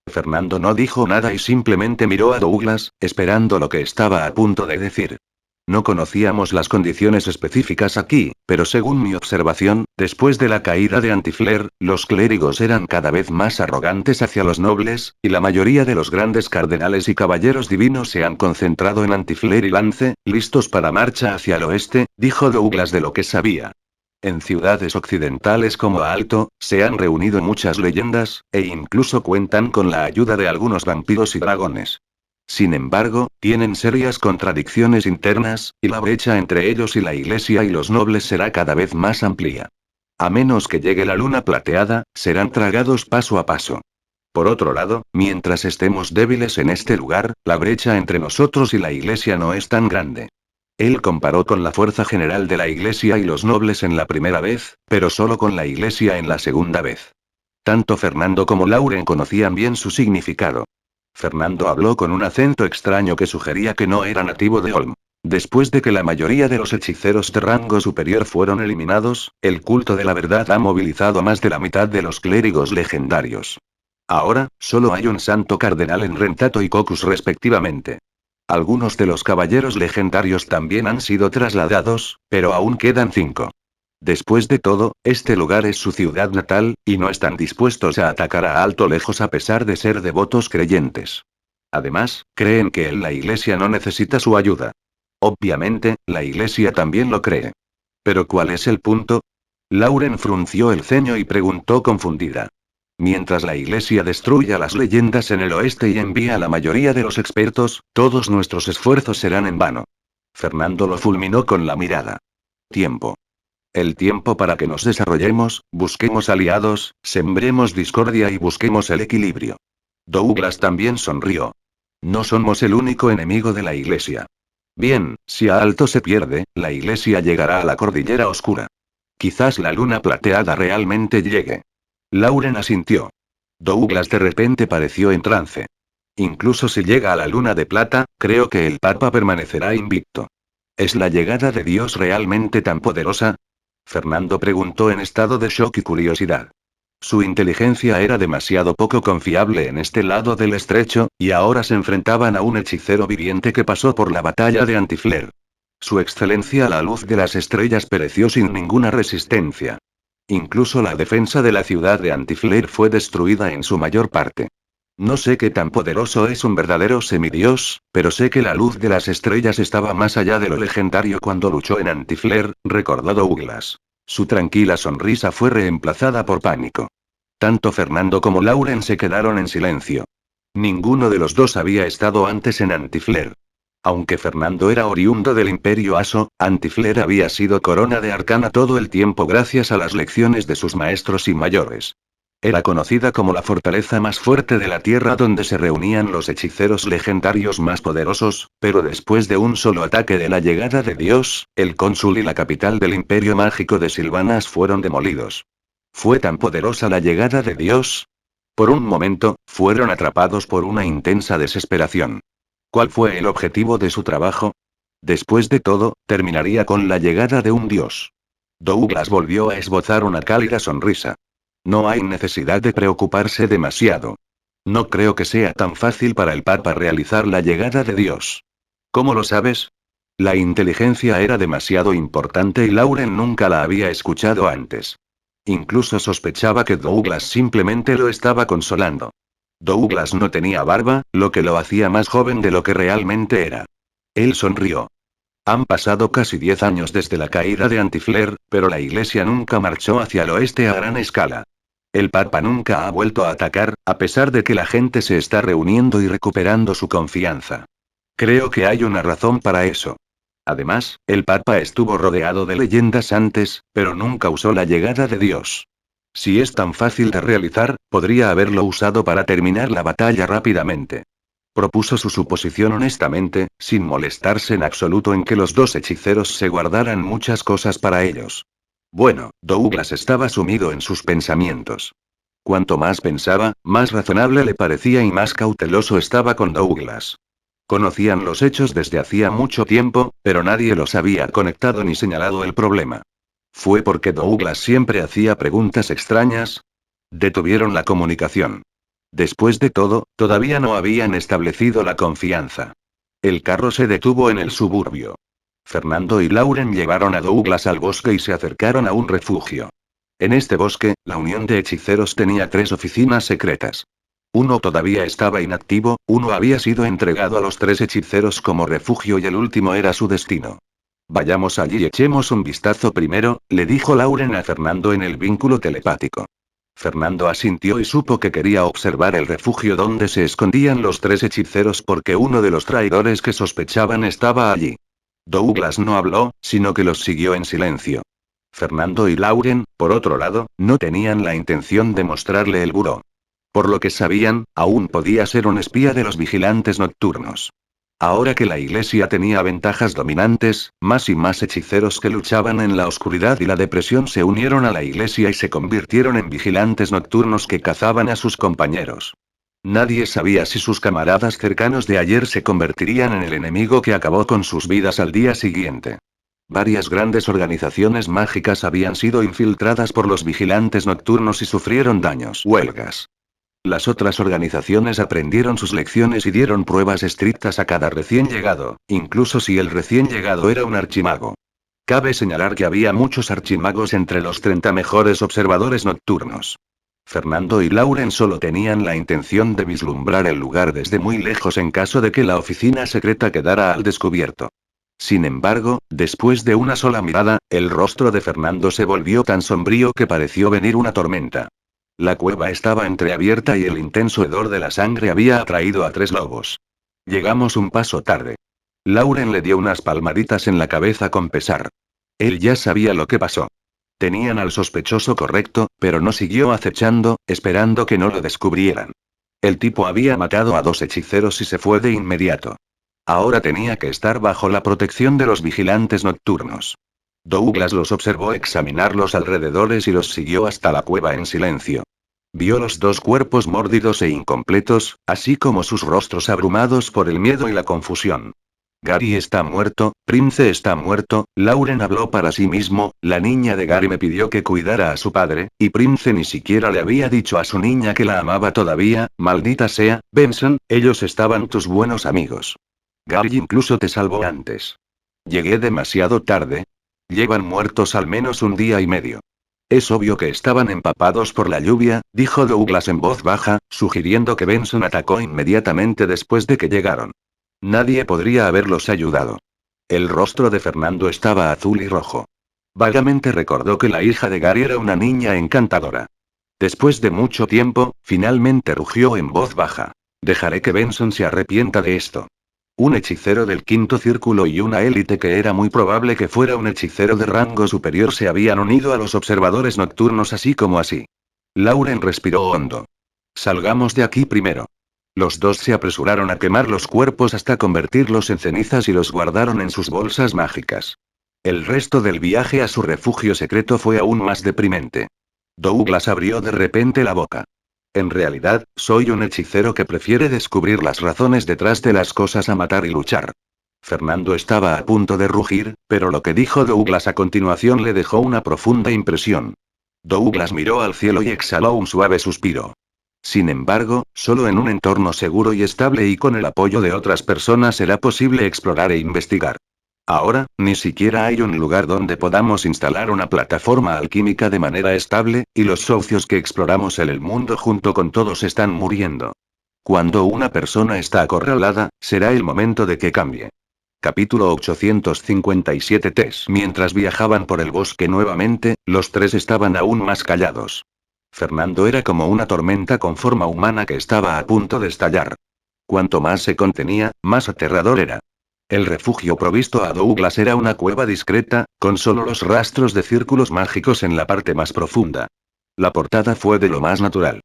Fernando no dijo nada y simplemente miró a Douglas, esperando lo que estaba a punto de decir. No conocíamos las condiciones específicas aquí, pero según mi observación, después de la caída de Antifler, los clérigos eran cada vez más arrogantes hacia los nobles, y la mayoría de los grandes cardenales y caballeros divinos se han concentrado en Antifler y Lance, listos para marcha hacia el oeste, dijo Douglas de lo que sabía. En ciudades occidentales como Alto, se han reunido muchas leyendas, e incluso cuentan con la ayuda de algunos vampiros y dragones. Sin embargo, tienen serias contradicciones internas, y la brecha entre ellos y la Iglesia y los nobles será cada vez más amplia. A menos que llegue la luna plateada, serán tragados paso a paso. Por otro lado, mientras estemos débiles en este lugar, la brecha entre nosotros y la Iglesia no es tan grande. Él comparó con la fuerza general de la Iglesia y los nobles en la primera vez, pero solo con la Iglesia en la segunda vez. Tanto Fernando como Lauren conocían bien su significado. Fernando habló con un acento extraño que sugería que no era nativo de Olm. Después de que la mayoría de los hechiceros de rango superior fueron eliminados, el culto de la verdad ha movilizado a más de la mitad de los clérigos legendarios. Ahora, solo hay un santo cardenal en Rentato y Cocus respectivamente. Algunos de los caballeros legendarios también han sido trasladados, pero aún quedan 5. Después de todo, este lugar es su ciudad natal, y no están dispuestos a atacar a Alto Lejos a pesar de ser devotos creyentes. Además, creen que la iglesia no necesita su ayuda. Obviamente, la iglesia también lo cree. ¿Pero cuál es el punto? Lauren frunció el ceño y preguntó confundida. Mientras la iglesia destruya las leyendas en el oeste y envía a la mayoría de los expertos, todos nuestros esfuerzos serán en vano. Fernando lo fulminó con la mirada. Tiempo. El tiempo para que nos desarrollemos, busquemos aliados, sembremos discordia y busquemos el equilibrio. Douglas también sonrió. No somos el único enemigo de la iglesia. Bien, si Alto se pierde, la iglesia llegará a la cordillera oscura. Quizás la luna plateada realmente llegue. Lauren asintió. Douglas de repente pareció en trance. Incluso si llega a la luna de plata, creo que el Papa permanecerá invicto. ¿Es la llegada de Dios realmente tan poderosa? Fernando preguntó en estado de shock y curiosidad. Su inteligencia era demasiado poco confiable en este lado del estrecho, y ahora se enfrentaban a un hechicero viviente que pasó por la batalla de Antifler. Su excelencia a la luz de las estrellas pereció sin ninguna resistencia. Incluso la defensa de la ciudad de Antifler fue destruida en su mayor parte. No sé qué tan poderoso es un verdadero semidios, pero sé que la luz de las estrellas estaba más allá de lo legendario cuando luchó en Antifler, recordó Douglas. Su tranquila sonrisa fue reemplazada por pánico. Tanto Fernando como Lauren se quedaron en silencio. Ninguno de los dos había estado antes en Antifler. Aunque Fernando era oriundo del Imperio Aso, Antifler había sido corona de arcana todo el tiempo gracias a las lecciones de sus maestros y mayores. Era conocida como la fortaleza más fuerte de la Tierra donde se reunían los hechiceros legendarios más poderosos, pero después de un solo ataque de la llegada de Dios, el cónsul y la capital del Imperio Mágico de Silvanas fueron demolidos. ¿Fue tan poderosa la llegada de Dios? Por un momento, fueron atrapados por una intensa desesperación. ¿Cuál fue el objetivo de su trabajo? Después de todo, terminaría con la llegada de un dios. Douglas volvió a esbozar una cálida sonrisa. No hay necesidad de preocuparse demasiado. No creo que sea tan fácil para el Papa realizar la llegada de Dios. ¿Cómo lo sabes? La inteligencia era demasiado importante y Lauren nunca la había escuchado antes. Incluso sospechaba que Douglas simplemente lo estaba consolando. Douglas no tenía barba, lo que lo hacía más joven de lo que realmente era. Él sonrió. Han pasado casi 10 años desde la caída de Antifler, pero la iglesia nunca marchó hacia el oeste a gran escala. El Papa nunca ha vuelto a atacar, a pesar de que la gente se está reuniendo y recuperando su confianza. Creo que hay una razón para eso. Además, el Papa estuvo rodeado de leyendas antes, pero nunca usó la llegada de Dios. Si es tan fácil de realizar, podría haberlo usado para terminar la batalla rápidamente. Propuso su suposición honestamente, sin molestarse en absoluto en que los dos hechiceros se guardaran muchas cosas para ellos. Bueno, Douglas estaba sumido en sus pensamientos. Cuanto más pensaba, más razonable le parecía y más cauteloso estaba con Douglas. Conocían los hechos desde hacía mucho tiempo, pero nadie los había conectado ni señalado el problema. ¿Fue porque Douglas siempre hacía preguntas extrañas? Detuvieron la comunicación. Después de todo, todavía no habían establecido la confianza. El carro se detuvo en el suburbio. Fernando y Lauren llevaron a Douglas al bosque y se acercaron a un refugio. En este bosque, la Unión de Hechiceros tenía 3 oficinas secretas. Uno todavía estaba inactivo, uno había sido entregado a los 3 hechiceros como refugio y el último era su destino. Vayamos allí y echemos un vistazo primero, le dijo Lauren a Fernando en el vínculo telepático. Fernando asintió y supo que quería observar el refugio donde se escondían los 3 hechiceros porque uno de los traidores que sospechaban estaba allí. Douglas no habló, sino que los siguió en silencio. Fernando y Lauren, por otro lado, no tenían la intención de mostrarle el buró. Por lo que sabían, aún podía ser un espía de los vigilantes nocturnos. Ahora que la iglesia tenía ventajas dominantes, más y más hechiceros que luchaban en la oscuridad y la depresión se unieron a la iglesia y se convirtieron en vigilantes nocturnos que cazaban a sus compañeros. Nadie sabía si sus camaradas cercanos de ayer se convertirían en el enemigo que acabó con sus vidas al día siguiente. Varias grandes organizaciones mágicas habían sido infiltradas por los vigilantes nocturnos y sufrieron daños. Huelgas. Las otras organizaciones aprendieron sus lecciones y dieron pruebas estrictas a cada recién llegado, incluso si el recién llegado era un archimago. Cabe señalar que había muchos archimagos entre los 30 mejores observadores nocturnos. Fernando y Lauren solo tenían la intención de vislumbrar el lugar desde muy lejos en caso de que la oficina secreta quedara al descubierto. Sin embargo, después de una sola mirada, el rostro de Fernando se volvió tan sombrío que pareció venir una tormenta. La cueva estaba entreabierta y el intenso hedor de la sangre había atraído a 3 lobos. Llegamos un paso tarde. Lauren le dio unas palmaditas en la cabeza con pesar. Él ya sabía lo que pasó. Tenían al sospechoso correcto, pero no siguió acechando, esperando que no lo descubrieran. El tipo había matado a 2 hechiceros y se fue de inmediato. Ahora tenía que estar bajo la protección de los vigilantes nocturnos. Douglas los observó examinar los alrededores y los siguió hasta la cueva en silencio. Vio los 2 cuerpos mórdidos e incompletos, así como sus rostros abrumados por el miedo y la confusión. Gary está muerto, Prince está muerto, Lauren habló para sí mismo, la niña de Gary me pidió que cuidara a su padre, y Prince ni siquiera le había dicho a su niña que la amaba todavía, maldita sea, Benson, ellos estaban tus buenos amigos. Gary incluso te salvó antes. Llegué demasiado tarde. Llevan muertos al menos un día y medio. Es obvio que estaban empapados por la lluvia, dijo Douglas en voz baja, sugiriendo que Benson atacó inmediatamente después de que llegaron. Nadie podría haberlos ayudado. El rostro de Fernando estaba azul y rojo. Vagamente recordó que la hija de Gary era una niña encantadora. Después de mucho tiempo, finalmente rugió en voz baja. Dejaré que Benson se arrepienta de esto. Un hechicero del 5º círculo y una élite que era muy probable que fuera un hechicero de rango superior se habían unido a los observadores nocturnos así como así. Lauren respiró hondo. Salgamos de aquí primero. Los 2 se apresuraron a quemar los cuerpos hasta convertirlos en cenizas y los guardaron en sus bolsas mágicas. El resto del viaje a su refugio secreto fue aún más deprimente. Douglas abrió de repente la boca. En realidad, soy un hechicero que prefiere descubrir las razones detrás de las cosas a matar y luchar. Fernando estaba a punto de rugir, pero lo que dijo Douglas a continuación le dejó una profunda impresión. Douglas miró al cielo y exhaló un suave suspiro. Sin embargo, solo en un entorno seguro y estable y con el apoyo de otras personas será posible explorar e investigar. Ahora, ni siquiera hay un lugar donde podamos instalar una plataforma alquímica de manera estable, y los socios que exploramos el mundo junto con todos están muriendo. Cuando una persona está acorralada, será el momento de que cambie. Capítulo 857 Tess. Mientras viajaban por el bosque nuevamente, los 3 estaban aún más callados. Fernando era como una tormenta con forma humana que estaba a punto de estallar. Cuanto más se contenía, más aterrador era. El refugio provisto a Douglas era una cueva discreta, con solo los rastros de círculos mágicos en la parte más profunda. La portada fue de lo más natural.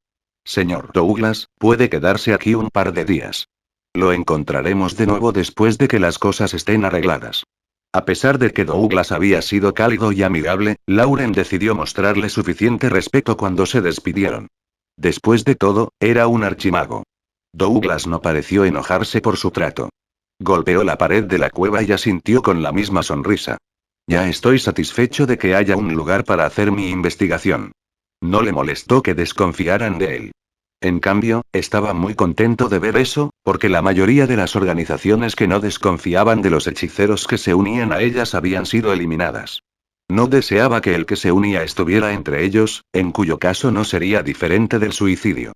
Señor Douglas, puede quedarse aquí un par de días. Lo encontraremos de nuevo después de que las cosas estén arregladas. A pesar de que Douglas había sido cálido y amigable, Lauren decidió mostrarle suficiente respeto cuando se despidieron. Después de todo, era un archimago. Douglas no pareció enojarse por su trato. Golpeó la pared de la cueva y asintió con la misma sonrisa. Ya estoy satisfecho de que haya un lugar para hacer mi investigación. No le molestó que desconfiaran de él. En cambio, estaba muy contento de ver eso, porque la mayoría de las organizaciones que no desconfiaban de los hechiceros que se unían a ellas habían sido eliminadas. No deseaba que el que se unía estuviera entre ellos, en cuyo caso no sería diferente del suicidio.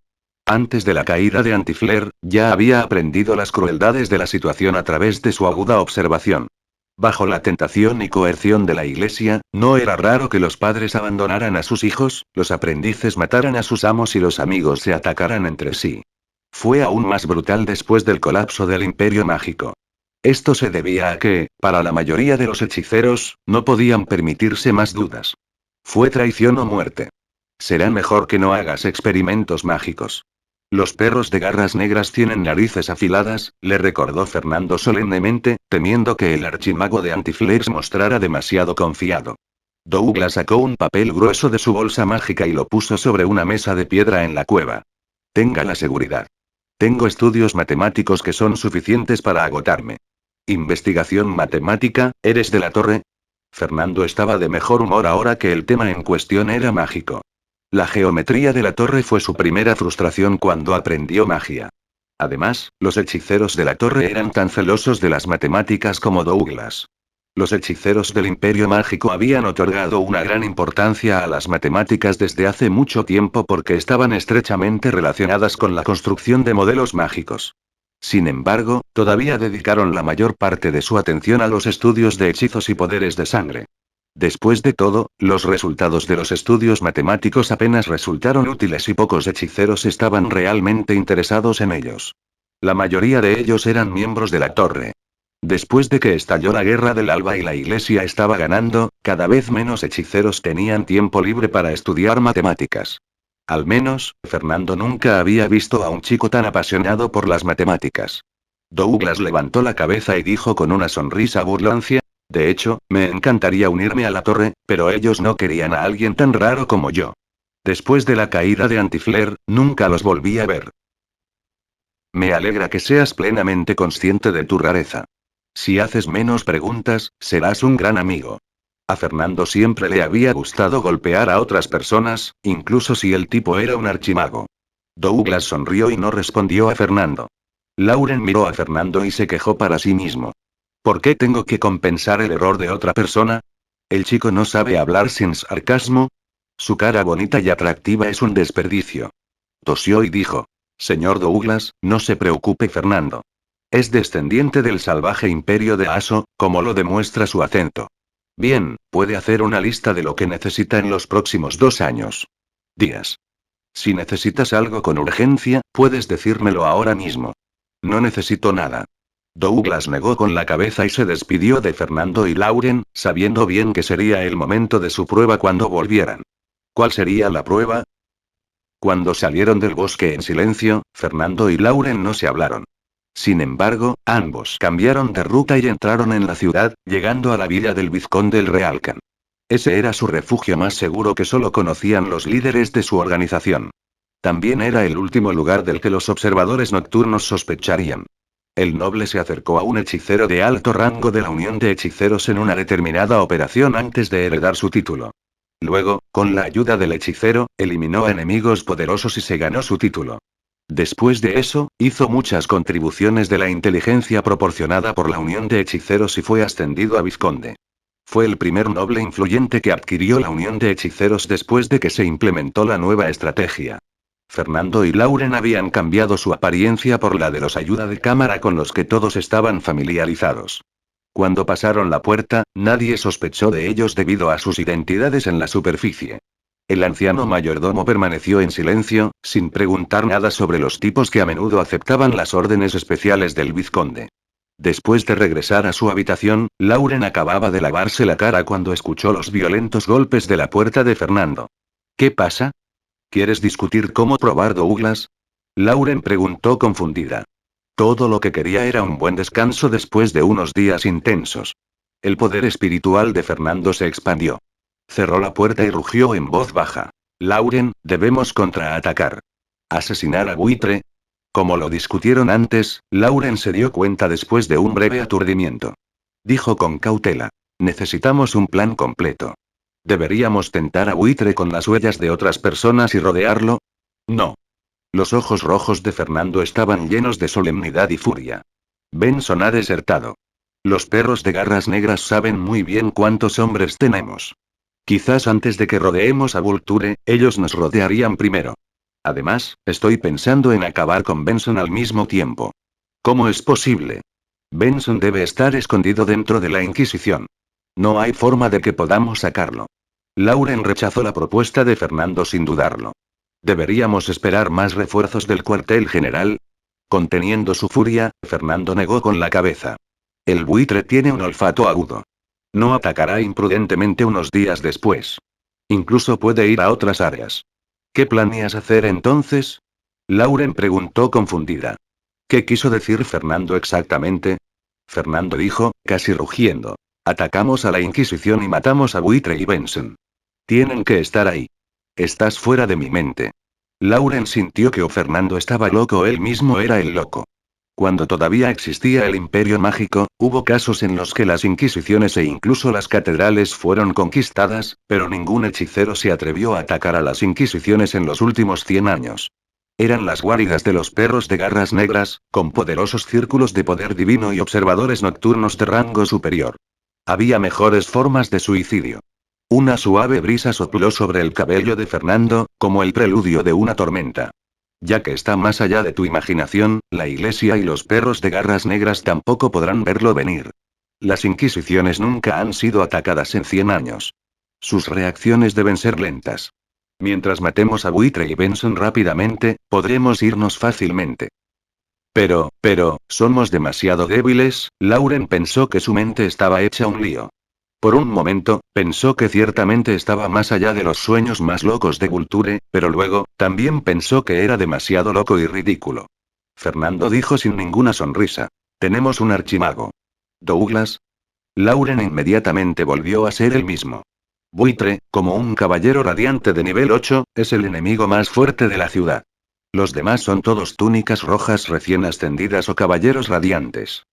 Antes de la caída de Antiflare, ya había aprendido las crueldades de la situación a través de su aguda observación. Bajo la tentación y coerción de la iglesia, no era raro que los padres abandonaran a sus hijos, los aprendices mataran a sus amos y los amigos se atacaran entre sí. Fue aún más brutal después del colapso del Imperio Mágico. Esto se debía a que, para la mayoría de los hechiceros, no podían permitirse más dudas. Fue traición o muerte. Será mejor que no hagas experimentos mágicos. Los perros de garras negras tienen narices afiladas, le recordó Fernando solemnemente, temiendo que el archimago de Antiflare se mostrara demasiado confiado. Douglas sacó un papel grueso de su bolsa mágica y lo puso sobre una mesa de piedra en la cueva. Tenga la seguridad. Tengo estudios matemáticos que son suficientes para agotarme. Investigación matemática, ¿eres de la torre? Fernando estaba de mejor humor ahora que el tema en cuestión era mágico. La geometría de la torre fue su primera frustración cuando aprendió magia. Además, los hechiceros de la torre eran tan celosos de las matemáticas como Douglas. Los hechiceros del Imperio Mágico habían otorgado una gran importancia a las matemáticas desde hace mucho tiempo porque estaban estrechamente relacionadas con la construcción de modelos mágicos. Sin embargo, todavía dedicaron la mayor parte de su atención a los estudios de hechizos y poderes de sangre. Después de todo, los resultados de los estudios matemáticos apenas resultaron útiles y pocos hechiceros estaban realmente interesados en ellos. La mayoría de ellos eran miembros de la torre. Después de que estalló la Guerra del Alba y la Iglesia estaba ganando, cada vez menos hechiceros tenían tiempo libre para estudiar matemáticas. Al menos, Fernando nunca había visto a un chico tan apasionado por las matemáticas. Douglas levantó la cabeza y dijo con una sonrisa burlona: de hecho, me encantaría unirme a la torre, pero ellos no querían a alguien tan raro como yo. Después de la caída de Antiflair, nunca los volví a ver. Me alegra que seas plenamente consciente de tu rareza. Si haces menos preguntas, serás un gran amigo. A Fernando siempre le había gustado golpear a otras personas, incluso si el tipo era un archimago. Douglas sonrió y no respondió a Fernando. Lauren miró a Fernando y se quejó para sí mismo. ¿Por qué tengo que compensar el error de otra persona? ¿El chico no sabe hablar sin sarcasmo? Su cara bonita y atractiva es un desperdicio. Tosió y dijo: Señor Douglas, no se preocupe Fernando. Es descendiente del salvaje imperio de Aso, como lo demuestra su acento. Bien, puede hacer una lista de lo que necesita en los próximos 2 años. Días. Si necesitas algo con urgencia, puedes decírmelo ahora mismo. No necesito nada. Douglas negó con la cabeza y se despidió de Fernando y Lauren, sabiendo bien que sería el momento de su prueba cuando volvieran. ¿Cuál sería la prueba? Cuando salieron del bosque en silencio, Fernando y Lauren no se hablaron. Sin embargo, ambos cambiaron de ruta y entraron en la ciudad, llegando a la villa del vizconde el Realcan. Ese era su refugio más seguro que solo conocían los líderes de su organización. También era el último lugar del que los observadores nocturnos sospecharían. El noble se acercó a un hechicero de alto rango de la Unión de Hechiceros en una determinada operación antes de heredar su título. Luego, con la ayuda del hechicero, eliminó a enemigos poderosos y se ganó su título. Después de eso, hizo muchas contribuciones de la inteligencia proporcionada por la Unión de Hechiceros y fue ascendido a vizconde. Fue el primer noble influyente que adquirió la Unión de Hechiceros después de que se implementó la nueva estrategia. Fernando y Lauren habían cambiado su apariencia por la de los ayuda de cámara con los que todos estaban familiarizados. Cuando pasaron la puerta, nadie sospechó de ellos debido a sus identidades en la superficie. El anciano mayordomo permaneció en silencio, sin preguntar nada sobre los tipos que a menudo aceptaban las órdenes especiales del vizconde. Después de regresar a su habitación, Lauren acababa de lavarse la cara cuando escuchó los violentos golpes de la puerta de Fernando. ¿Qué pasa? ¿Quieres discutir cómo probar Douglas? Lauren preguntó confundida. Todo lo que quería era un buen descanso después de unos días intensos. El poder espiritual de Fernando se expandió. Cerró la puerta y rugió en voz baja. Lauren, debemos contraatacar. ¿Asesinar a Buitre? Como lo discutieron antes, Lauren se dio cuenta después de un breve aturdimiento. Dijo con cautela. Necesitamos un plan completo. ¿Deberíamos tentar a Buitre con las huellas de otras personas y rodearlo? No. Los ojos rojos de Fernando estaban llenos de solemnidad y furia. Benson ha desertado. Los perros de garras negras saben muy bien cuántos hombres tenemos. Quizás antes de que rodeemos a Vulture, ellos nos rodearían primero. Además, estoy pensando en acabar con Benson al mismo tiempo. ¿Cómo es posible? Benson debe estar escondido dentro de la Inquisición. No hay forma de que podamos sacarlo. Lauren rechazó la propuesta de Fernando sin dudarlo. ¿Deberíamos esperar más refuerzos del cuartel general? Conteniendo su furia, Fernando negó con la cabeza. El buitre tiene un olfato agudo. No atacará imprudentemente unos días después. Incluso puede ir a otras áreas. ¿Qué planeas hacer entonces? Lauren preguntó confundida. ¿Qué quiso decir Fernando exactamente? Fernando dijo, casi rugiendo. Atacamos a la Inquisición y matamos a Buitre y Benson. Tienen que estar ahí. Estás fuera de mi mente. Lauren sintió que o Fernando estaba loco o él mismo era el loco. Cuando todavía existía el Imperio Mágico, hubo casos en los que las inquisiciones e incluso las catedrales fueron conquistadas, pero ningún hechicero se atrevió a atacar a las inquisiciones en los últimos 100 años. Eran las guaridas de los perros de garras negras, con poderosos círculos de poder divino y observadores nocturnos de rango superior. Había mejores formas de suicidio. Una suave brisa sopló sobre el cabello de Fernando, como el preludio de una tormenta. Ya que está más allá de tu imaginación, la iglesia y los perros de garras negras tampoco podrán verlo venir. Las inquisiciones nunca han sido atacadas en 100 años. Sus reacciones deben ser lentas. Mientras matemos a Buitre y Benson rápidamente, podremos irnos fácilmente. Pero, somos demasiado débiles. Lauren pensó que su mente estaba hecha un lío. Por un momento, pensó que ciertamente estaba más allá de los sueños más locos de Vulture, pero luego, también pensó que era demasiado loco y ridículo. Fernando dijo sin ninguna sonrisa. Tenemos un archimago. ¿Douglas? Lauren inmediatamente volvió a ser el mismo. Buitre, como un caballero radiante de nivel 8, es el enemigo más fuerte de la ciudad. Los demás son todos túnicas rojas recién ascendidas o caballeros radiantes.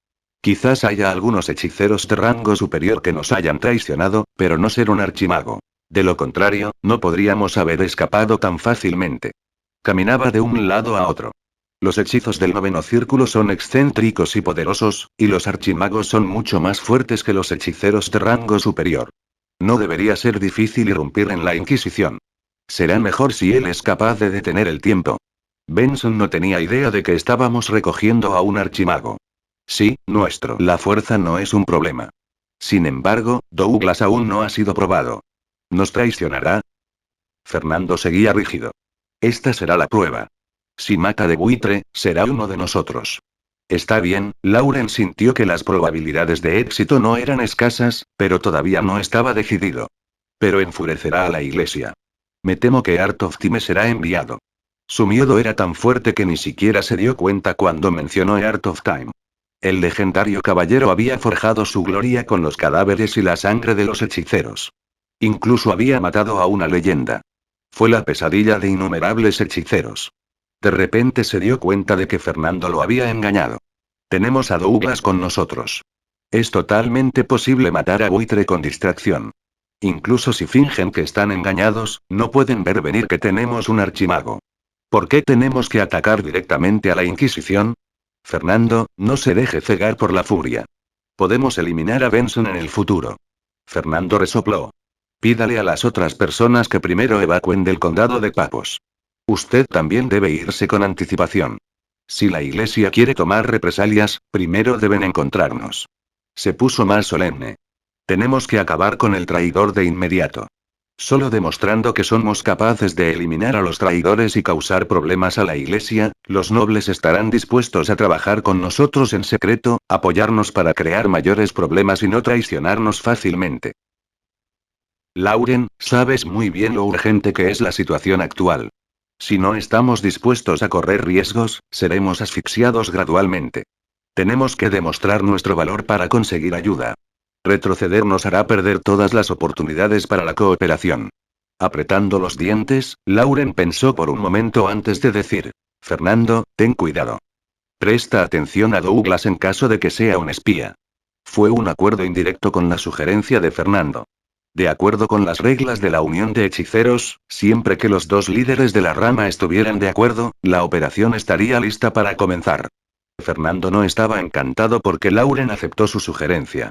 Quizás haya algunos hechiceros de rango superior que nos hayan traicionado, pero no ser un archimago. De lo contrario, no podríamos haber escapado tan fácilmente. Caminaba de un lado a otro. Los hechizos del noveno círculo son excéntricos y poderosos, y los archimagos son mucho más fuertes que los hechiceros de rango superior. No debería ser difícil irrumpir en la Inquisición. Será mejor si él es capaz de detener el tiempo. Benson no tenía idea de que estábamos recogiendo a un archimago. Sí, nuestro. La fuerza no es un problema. Sin embargo, Douglas aún no ha sido probado. ¿Nos traicionará? Fernando seguía rígido. Esta será la prueba. Si mata de Buitre, será uno de nosotros. Está bien, Lauren sintió que las probabilidades de éxito no eran escasas, pero todavía no estaba decidido. Pero enfurecerá a la iglesia. Me temo que Art of Time será enviado. Su miedo era tan fuerte que ni siquiera se dio cuenta cuando mencionó Art of Time. El legendario caballero había forjado su gloria con los cadáveres y la sangre de los hechiceros. Incluso había matado a una leyenda. Fue la pesadilla de innumerables hechiceros. De repente se dio cuenta de que Fernando lo había engañado. Tenemos a Douglas con nosotros. Es totalmente posible matar a Buitre con distracción. Incluso si fingen que están engañados, no pueden ver venir que tenemos un archimago. ¿Por qué tenemos que atacar directamente a la Inquisición? Fernando, no se deje cegar por la furia. Podemos eliminar a Benson en el futuro. Fernando resopló. Pídale a las otras personas que primero evacúen del condado de Papos. Usted también debe irse con anticipación. Si la iglesia quiere tomar represalias, primero deben encontrarnos. Se puso más solemne. Tenemos que acabar con el traidor de inmediato. Solo demostrando que somos capaces de eliminar a los traidores y causar problemas a la iglesia, los nobles estarán dispuestos a trabajar con nosotros en secreto, apoyarnos para crear mayores problemas y no traicionarnos fácilmente. Lauren, sabes muy bien lo urgente que es la situación actual. Si no estamos dispuestos a correr riesgos, seremos asfixiados gradualmente. Tenemos que demostrar nuestro valor para conseguir ayuda. Retroceder nos hará perder todas las oportunidades para la cooperación. Apretando los dientes, Lauren pensó por un momento antes de decir: Fernando, ten cuidado. Presta atención a Douglas en caso de que sea un espía. Fue un acuerdo indirecto con la sugerencia de Fernando. De acuerdo con las reglas de la Unión de Hechiceros, siempre que los dos líderes de la rama estuvieran de acuerdo, la operación estaría lista para comenzar. Fernando no estaba encantado porque Lauren aceptó su sugerencia.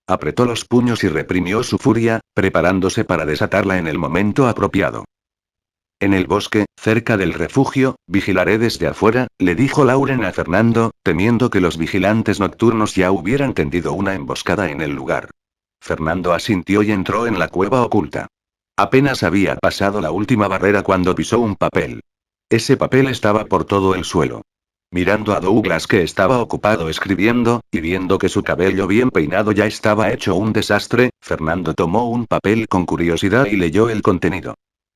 Apretó los puños y reprimió su furia, preparándose para desatarla en el momento apropiado. En el bosque, cerca del refugio, vigilaré desde afuera, le dijo Lauren a Fernando, temiendo que los vigilantes nocturnos ya hubieran tendido una emboscada en el lugar. Fernando asintió y entró en la cueva oculta. Apenas había pasado la última barrera cuando pisó un papel. Ese papel estaba por todo el suelo. Mirando a Douglas que estaba ocupado escribiendo, y viendo que su cabello bien peinado ya estaba hecho un desastre, Fernando tomó un papel con curiosidad y leyó el contenido.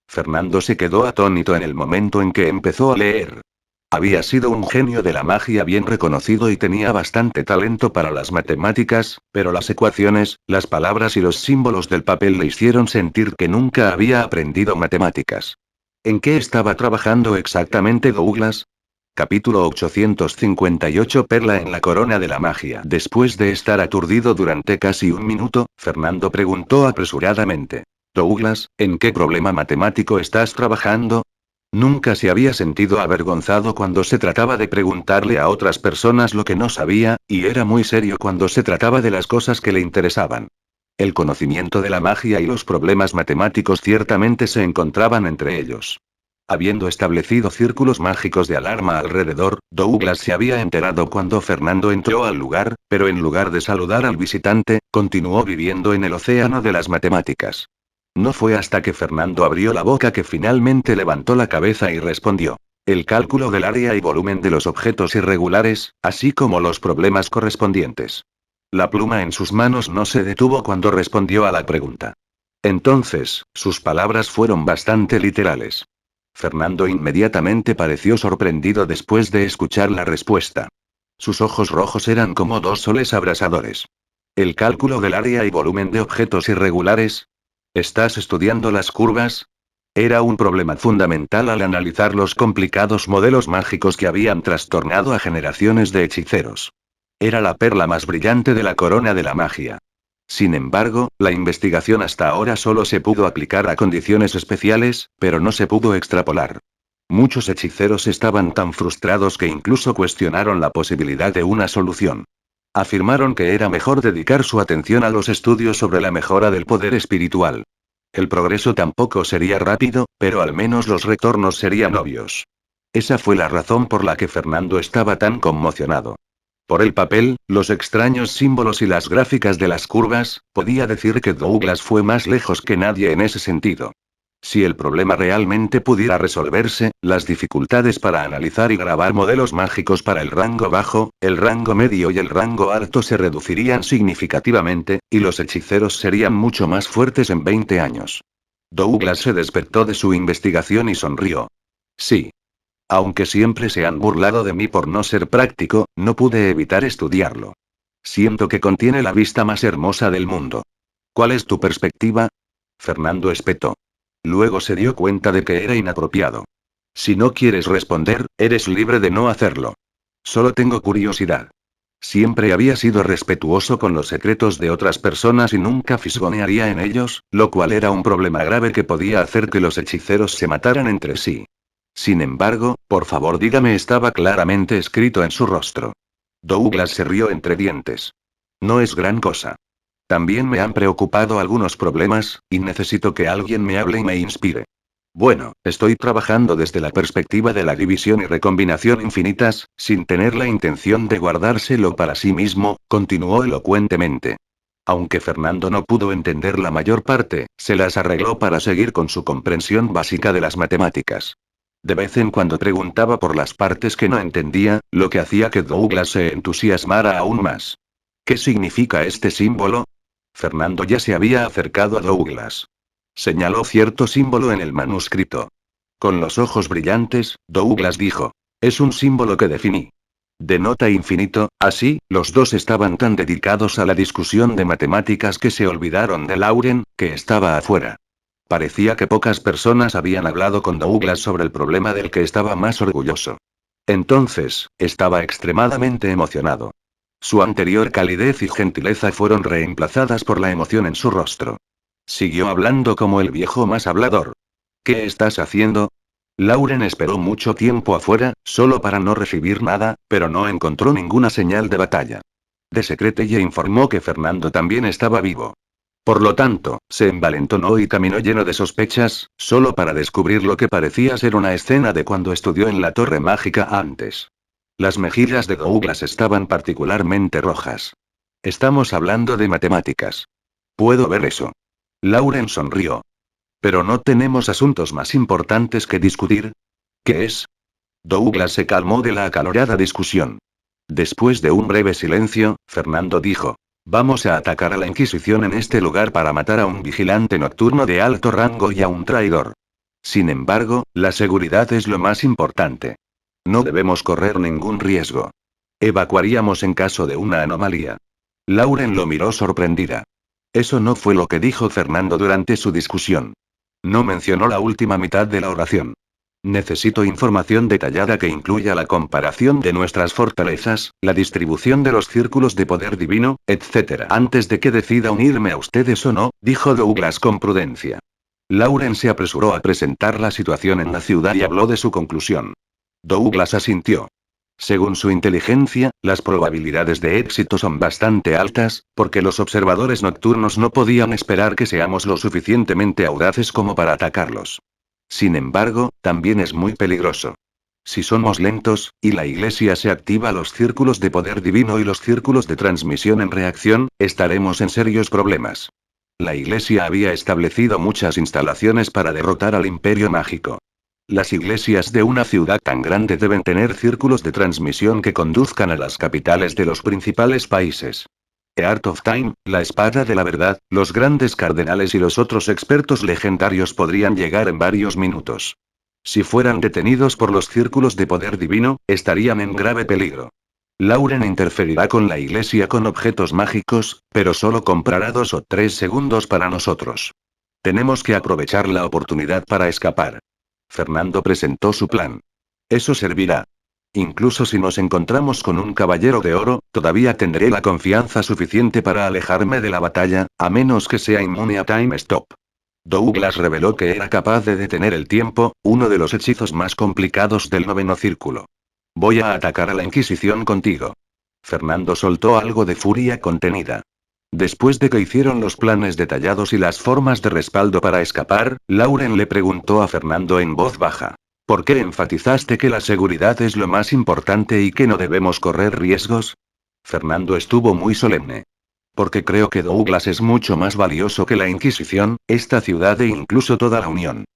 Fernando se quedó atónito en el momento en que empezó a leer. Había sido un genio de la magia bien reconocido y tenía bastante talento para las matemáticas, pero las ecuaciones, las palabras y los símbolos del papel le hicieron sentir que nunca había aprendido matemáticas. ¿En qué estaba trabajando exactamente Douglas? Capítulo 858 Perla en la corona de la magia. Después de estar aturdido durante casi un minuto, Fernando preguntó apresuradamente. Douglas, ¿en qué problema matemático estás trabajando? Nunca se había sentido avergonzado cuando se trataba de preguntarle a otras personas lo que no sabía, y era muy serio cuando se trataba de las cosas que le interesaban. El conocimiento de la magia y los problemas matemáticos ciertamente se encontraban entre ellos. Habiendo establecido círculos mágicos de alarma alrededor, Douglas se había enterado cuando Fernando entró al lugar, pero en lugar de saludar al visitante, continuó viviendo en el océano de las matemáticas. No fue hasta que Fernando abrió la boca que finalmente levantó la cabeza y respondió. El cálculo del área y volumen de los objetos irregulares, así como los problemas correspondientes. La pluma en sus manos no se detuvo cuando respondió a la pregunta. Entonces, sus palabras fueron bastante literales. Fernando inmediatamente pareció sorprendido después de escuchar la respuesta. Sus ojos rojos eran como dos soles abrasadores. ¿El cálculo del área y volumen de objetos irregulares? ¿Estás estudiando las curvas? Era un problema fundamental al analizar los complicados modelos mágicos que habían trastornado a generaciones de hechiceros. Era la perla más brillante de la corona de la magia. Sin embargo, la investigación hasta ahora solo se pudo aplicar a condiciones especiales, pero no se pudo extrapolar. Muchos hechiceros estaban tan frustrados que incluso cuestionaron la posibilidad de una solución. Afirmaron que era mejor dedicar su atención a los estudios sobre la mejora del poder espiritual. El progreso tampoco sería rápido, pero al menos los retornos serían obvios. Esa fue la razón por la que Fernando estaba tan conmocionado. Por el papel, los extraños símbolos y las gráficas de las curvas, podía decir que Douglas fue más lejos que nadie en ese sentido. Si el problema realmente pudiera resolverse, las dificultades para analizar y grabar modelos mágicos para el rango bajo, el rango medio y el rango alto se reducirían significativamente, y los hechiceros serían mucho más fuertes en 20 años. Douglas se despertó de su investigación y sonrió. Sí. Aunque siempre se han burlado de mí por no ser práctico, no pude evitar estudiarlo. Siento que contiene la vista más hermosa del mundo. ¿Cuál es tu perspectiva? Fernando espetó. Luego se dio cuenta de que era inapropiado. Si no quieres responder, eres libre de no hacerlo. Solo tengo curiosidad. Siempre había sido respetuoso con los secretos de otras personas y nunca fisgonearía en ellos, lo cual era un problema grave que podía hacer que los hechiceros se mataran entre sí. Sin embargo, por favor dígame, estaba claramente escrito en su rostro. Douglas se rió entre dientes. No es gran cosa. También me han preocupado algunos problemas, y necesito que alguien me hable y me inspire. Bueno, estoy trabajando desde la perspectiva de la división y recombinación infinitas, sin tener la intención de guardárselo para sí mismo, continuó elocuentemente. Aunque Fernando no pudo entender la mayor parte, se las arregló para seguir con su comprensión básica de las matemáticas. De vez en cuando preguntaba por las partes que no entendía, lo que hacía que Douglas se entusiasmara aún más. ¿Qué significa este símbolo? Fernando ya se había acercado a Douglas. Señaló cierto símbolo en el manuscrito. Con los ojos brillantes, Douglas dijo. Es un símbolo que definí. Denota infinito, así, los dos estaban tan dedicados a la discusión de matemáticas que se olvidaron de Lauren, que estaba afuera. Parecía que pocas personas habían hablado con Douglas sobre el problema del que estaba más orgulloso. Entonces, estaba extremadamente emocionado. Su anterior calidez y gentileza fueron reemplazadas por la emoción en su rostro. Siguió hablando como el viejo más hablador. ¿Qué estás haciendo? Lauren esperó mucho tiempo afuera, solo para no recibir nada, pero no encontró ninguna señal de batalla. De secreto ella informó que Fernando también estaba vivo. Por lo tanto, se envalentonó y caminó lleno de sospechas, solo para descubrir lo que parecía ser una escena de cuando estudió en la Torre Mágica antes. Las mejillas de Douglas estaban particularmente rojas. Estamos hablando de matemáticas. Puedo ver eso. Lauren sonrió. ¿Pero no tenemos asuntos más importantes que discutir? ¿Qué es? Douglas se calmó de la acalorada discusión. Después de un breve silencio, Fernando dijo. Vamos a atacar a la Inquisición en este lugar para matar a un vigilante nocturno de alto rango y a un traidor. Sin embargo, la seguridad es lo más importante. No debemos correr ningún riesgo. Evacuaríamos en caso de una anomalía. Lauren lo miró sorprendida. Eso no fue lo que dijo Fernando durante su discusión. No mencionó la última mitad de la oración. Necesito información detallada que incluya la comparación de nuestras fortalezas, la distribución de los círculos de poder divino, etc. Antes de que decida unirme a ustedes o no, dijo Douglas con prudencia. Lauren se apresuró a presentar la situación en la ciudad y habló de su conclusión. Douglas asintió. Según su inteligencia, las probabilidades de éxito son bastante altas, porque los observadores nocturnos no podían esperar que seamos lo suficientemente audaces como para atacarlos. Sin embargo, también es muy peligroso. Si somos lentos, y la Iglesia se activa los círculos de poder divino y los círculos de transmisión en reacción, estaremos en serios problemas. La Iglesia había establecido muchas instalaciones para derrotar al Imperio Mágico. Las iglesias de una ciudad tan grande deben tener círculos de transmisión que conduzcan a las capitales de los principales países. Heart of Time, la espada de la verdad, los grandes cardenales y los otros expertos legendarios podrían llegar en varios minutos. Si fueran detenidos por los círculos de poder divino, estarían en grave peligro. Lauren interferirá con la iglesia con objetos mágicos, pero solo comprará 2 o 3 segundos para nosotros. Tenemos que aprovechar la oportunidad para escapar. Fernando presentó su plan. Eso servirá. Incluso si nos encontramos con un caballero de oro, todavía tendré la confianza suficiente para alejarme de la batalla, a menos que sea inmune a Time Stop. Douglas reveló que era capaz de detener el tiempo, uno de los hechizos más complicados del noveno círculo. Voy a atacar a la Inquisición contigo. Fernando soltó algo de furia contenida. Después de que hicieron los planes detallados y las formas de respaldo para escapar, Lauren le preguntó a Fernando en voz baja. ¿Por qué enfatizaste que la seguridad es lo más importante y que no debemos correr riesgos? Fernando estuvo muy solemne. Porque creo que Douglas es mucho más valioso que la Inquisición, esta ciudad e incluso toda la Unión.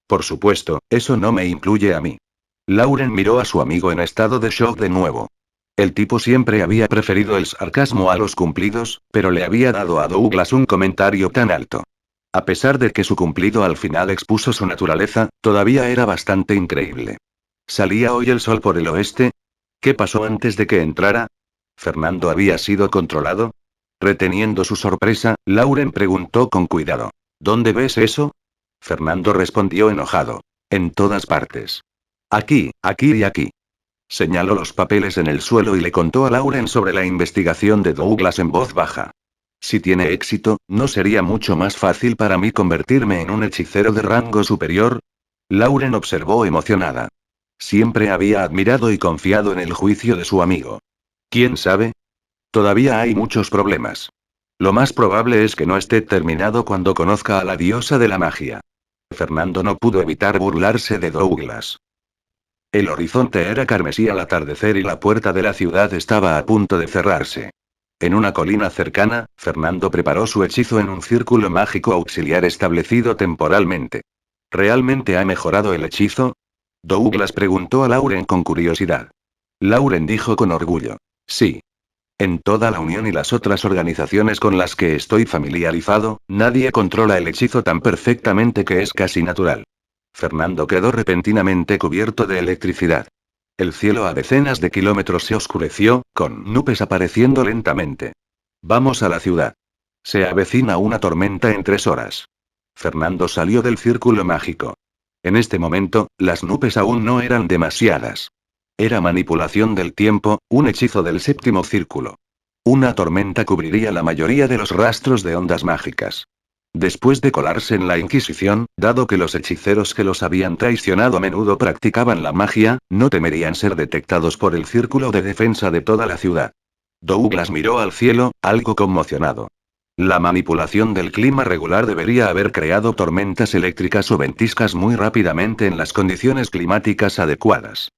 Por supuesto, eso no me incluye a mí. Lauren miró a su amigo en estado de shock de nuevo. El tipo siempre había preferido el sarcasmo a los cumplidos, pero le había dado a Douglas un comentario tan alto. A pesar de que su cumplido al final expuso su naturaleza, todavía era bastante increíble. ¿Salía hoy el sol por el oeste? ¿Qué pasó antes de que entrara? ¿Fernando había sido controlado? Reteniendo su sorpresa, Lauren preguntó con cuidado. ¿Dónde ves eso? Fernando respondió enojado. En todas partes. Aquí, aquí y aquí. Señaló los papeles en el suelo y le contó a Lauren sobre la investigación de Douglas en voz baja. Si tiene éxito, ¿no sería mucho más fácil para mí convertirme en un hechicero de rango superior? Lauren observó emocionada. Siempre había admirado y confiado en el juicio de su amigo. ¿Quién sabe? Todavía hay muchos problemas. Lo más probable es que no esté terminado cuando conozca a la diosa de la magia. Fernando no pudo evitar burlarse de Douglas. El horizonte era carmesí al atardecer y la puerta de la ciudad estaba a punto de cerrarse. En una colina cercana, Fernando preparó su hechizo en un círculo mágico auxiliar establecido temporalmente. ¿Realmente ha mejorado el hechizo? Douglas preguntó a Lauren con curiosidad. Lauren dijo con orgullo. Sí. En toda la Unión y las otras organizaciones con las que estoy familiarizado, nadie controla el hechizo tan perfectamente que es casi natural. Fernando quedó repentinamente cubierto de electricidad. El cielo a decenas de kilómetros se oscureció, con nubes apareciendo lentamente. Vamos a la ciudad. Se avecina una tormenta en 3 horas. Fernando salió del círculo mágico. En este momento, las nubes aún no eran demasiadas. Era manipulación del tiempo, un hechizo del séptimo círculo. Una tormenta cubriría la mayoría de los rastros de ondas mágicas. Después de colarse en la Inquisición, dado que los hechiceros que los habían traicionado a menudo practicaban la magia, no temerían ser detectados por el círculo de defensa de toda la ciudad. Douglas miró al cielo, algo conmocionado. La manipulación del clima regular debería haber creado tormentas eléctricas o ventiscas muy rápidamente en las condiciones climáticas adecuadas.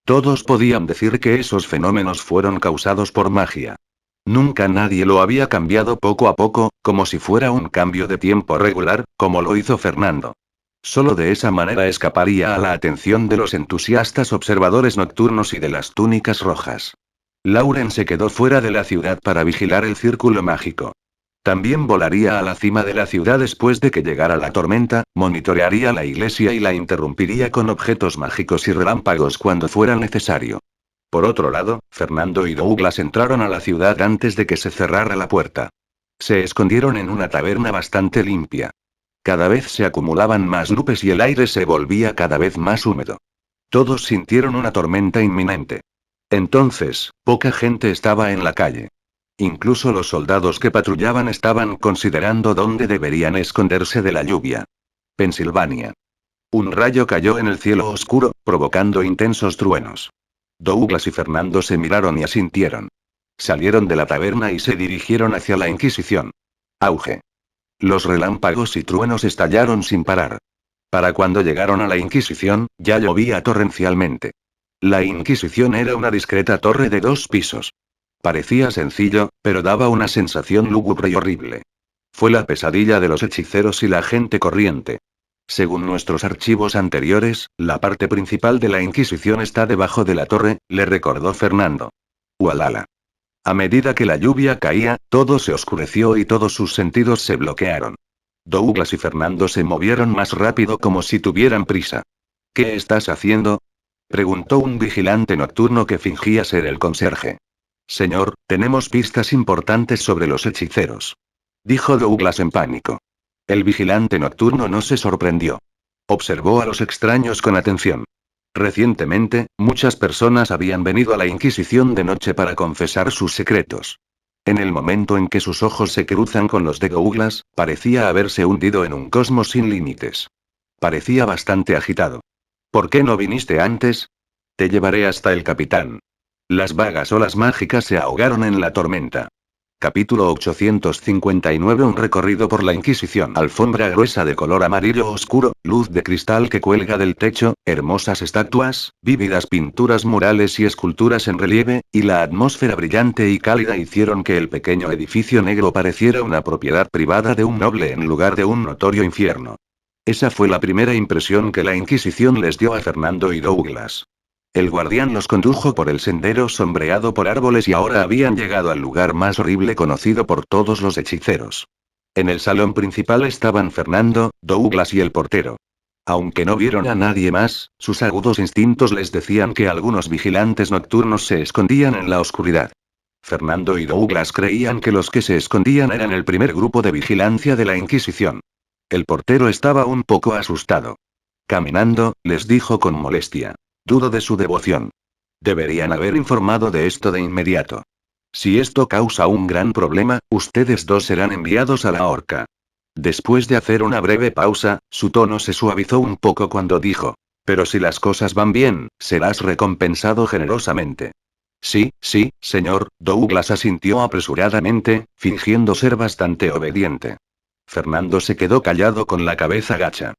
Todos podían decir que esos fenómenos fueron causados por magia. Nunca nadie lo había cambiado poco a poco, como si fuera un cambio de tiempo regular, como lo hizo Fernando. Solo de esa manera escaparía a la atención de los entusiastas observadores nocturnos y de las túnicas rojas. Lauren se quedó fuera de la ciudad para vigilar el círculo mágico. También volaría a la cima de la ciudad después de que llegara la tormenta, monitorearía la iglesia y la interrumpiría con objetos mágicos y relámpagos cuando fuera necesario. Por otro lado, Fernando y Douglas entraron a la ciudad antes de que se cerrara la puerta. Se escondieron en una taberna bastante limpia. Cada vez se acumulaban más nubes y el aire se volvía cada vez más húmedo. Todos sintieron una tormenta inminente. Entonces, poca gente estaba en la calle. Incluso los soldados que patrullaban estaban considerando dónde deberían esconderse de la lluvia. Pensilvania. Un rayo cayó en el cielo oscuro, provocando intensos truenos. Douglas y Fernando se miraron y asintieron. Salieron de la taberna y se dirigieron hacia la Inquisición. Auge. Los relámpagos y truenos estallaron sin parar. Para cuando llegaron a la Inquisición, ya llovía torrencialmente. La Inquisición era una discreta torre de 2 pisos. Parecía sencillo, pero daba una sensación lúgubre y horrible. Fue la pesadilla de los hechiceros y la gente corriente. Según nuestros archivos anteriores, la parte principal de la Inquisición está debajo de la torre, le recordó Fernando. Ualala. A medida que la lluvia caía, todo se oscureció y todos sus sentidos se bloquearon. Douglas y Fernando se movieron más rápido como si tuvieran prisa. ¿Qué estás haciendo?, preguntó un vigilante nocturno que fingía ser el conserje. Señor, tenemos pistas importantes sobre los hechiceros, dijo Douglas en pánico. El vigilante nocturno no se sorprendió. Observó a los extraños con atención. Recientemente, muchas personas habían venido a la Inquisición de noche para confesar sus secretos. En el momento en que sus ojos se cruzan con los de Douglas, parecía haberse hundido en un cosmos sin límites. Parecía bastante agitado. ¿Por qué no viniste antes? Te llevaré hasta el capitán. Las vagas olas mágicas se ahogaron en la tormenta. Capítulo 859. Un recorrido por la Inquisición. Alfombra gruesa de color amarillo oscuro, luz de cristal que cuelga del techo, hermosas estatuas, vívidas pinturas murales y esculturas en relieve, y la atmósfera brillante y cálida hicieron que el pequeño edificio negro pareciera una propiedad privada de un noble en lugar de un notorio infierno. Esa fue la primera impresión que la Inquisición les dio a Fernando y Douglas. El guardián los condujo por el sendero sombreado por árboles y ahora habían llegado al lugar más horrible conocido por todos los hechiceros. En el salón principal estaban Fernando, Douglas y el portero. Aunque no vieron a nadie más, sus agudos instintos les decían que algunos vigilantes nocturnos se escondían en la oscuridad. Fernando y Douglas creían que los que se escondían eran el primer grupo de vigilancia de la Inquisición. El portero estaba un poco asustado. Caminando, les dijo con molestia. Dudo de su devoción. Deberían haber informado de esto de inmediato. Si esto causa un gran problema, ustedes dos serán enviados a la horca. Después de hacer una breve pausa, su tono se suavizó un poco cuando dijo. Pero si las cosas van bien, serás recompensado generosamente. Sí, señor, Douglas asintió apresuradamente, fingiendo ser bastante obediente. Fernando se quedó callado con la cabeza gacha.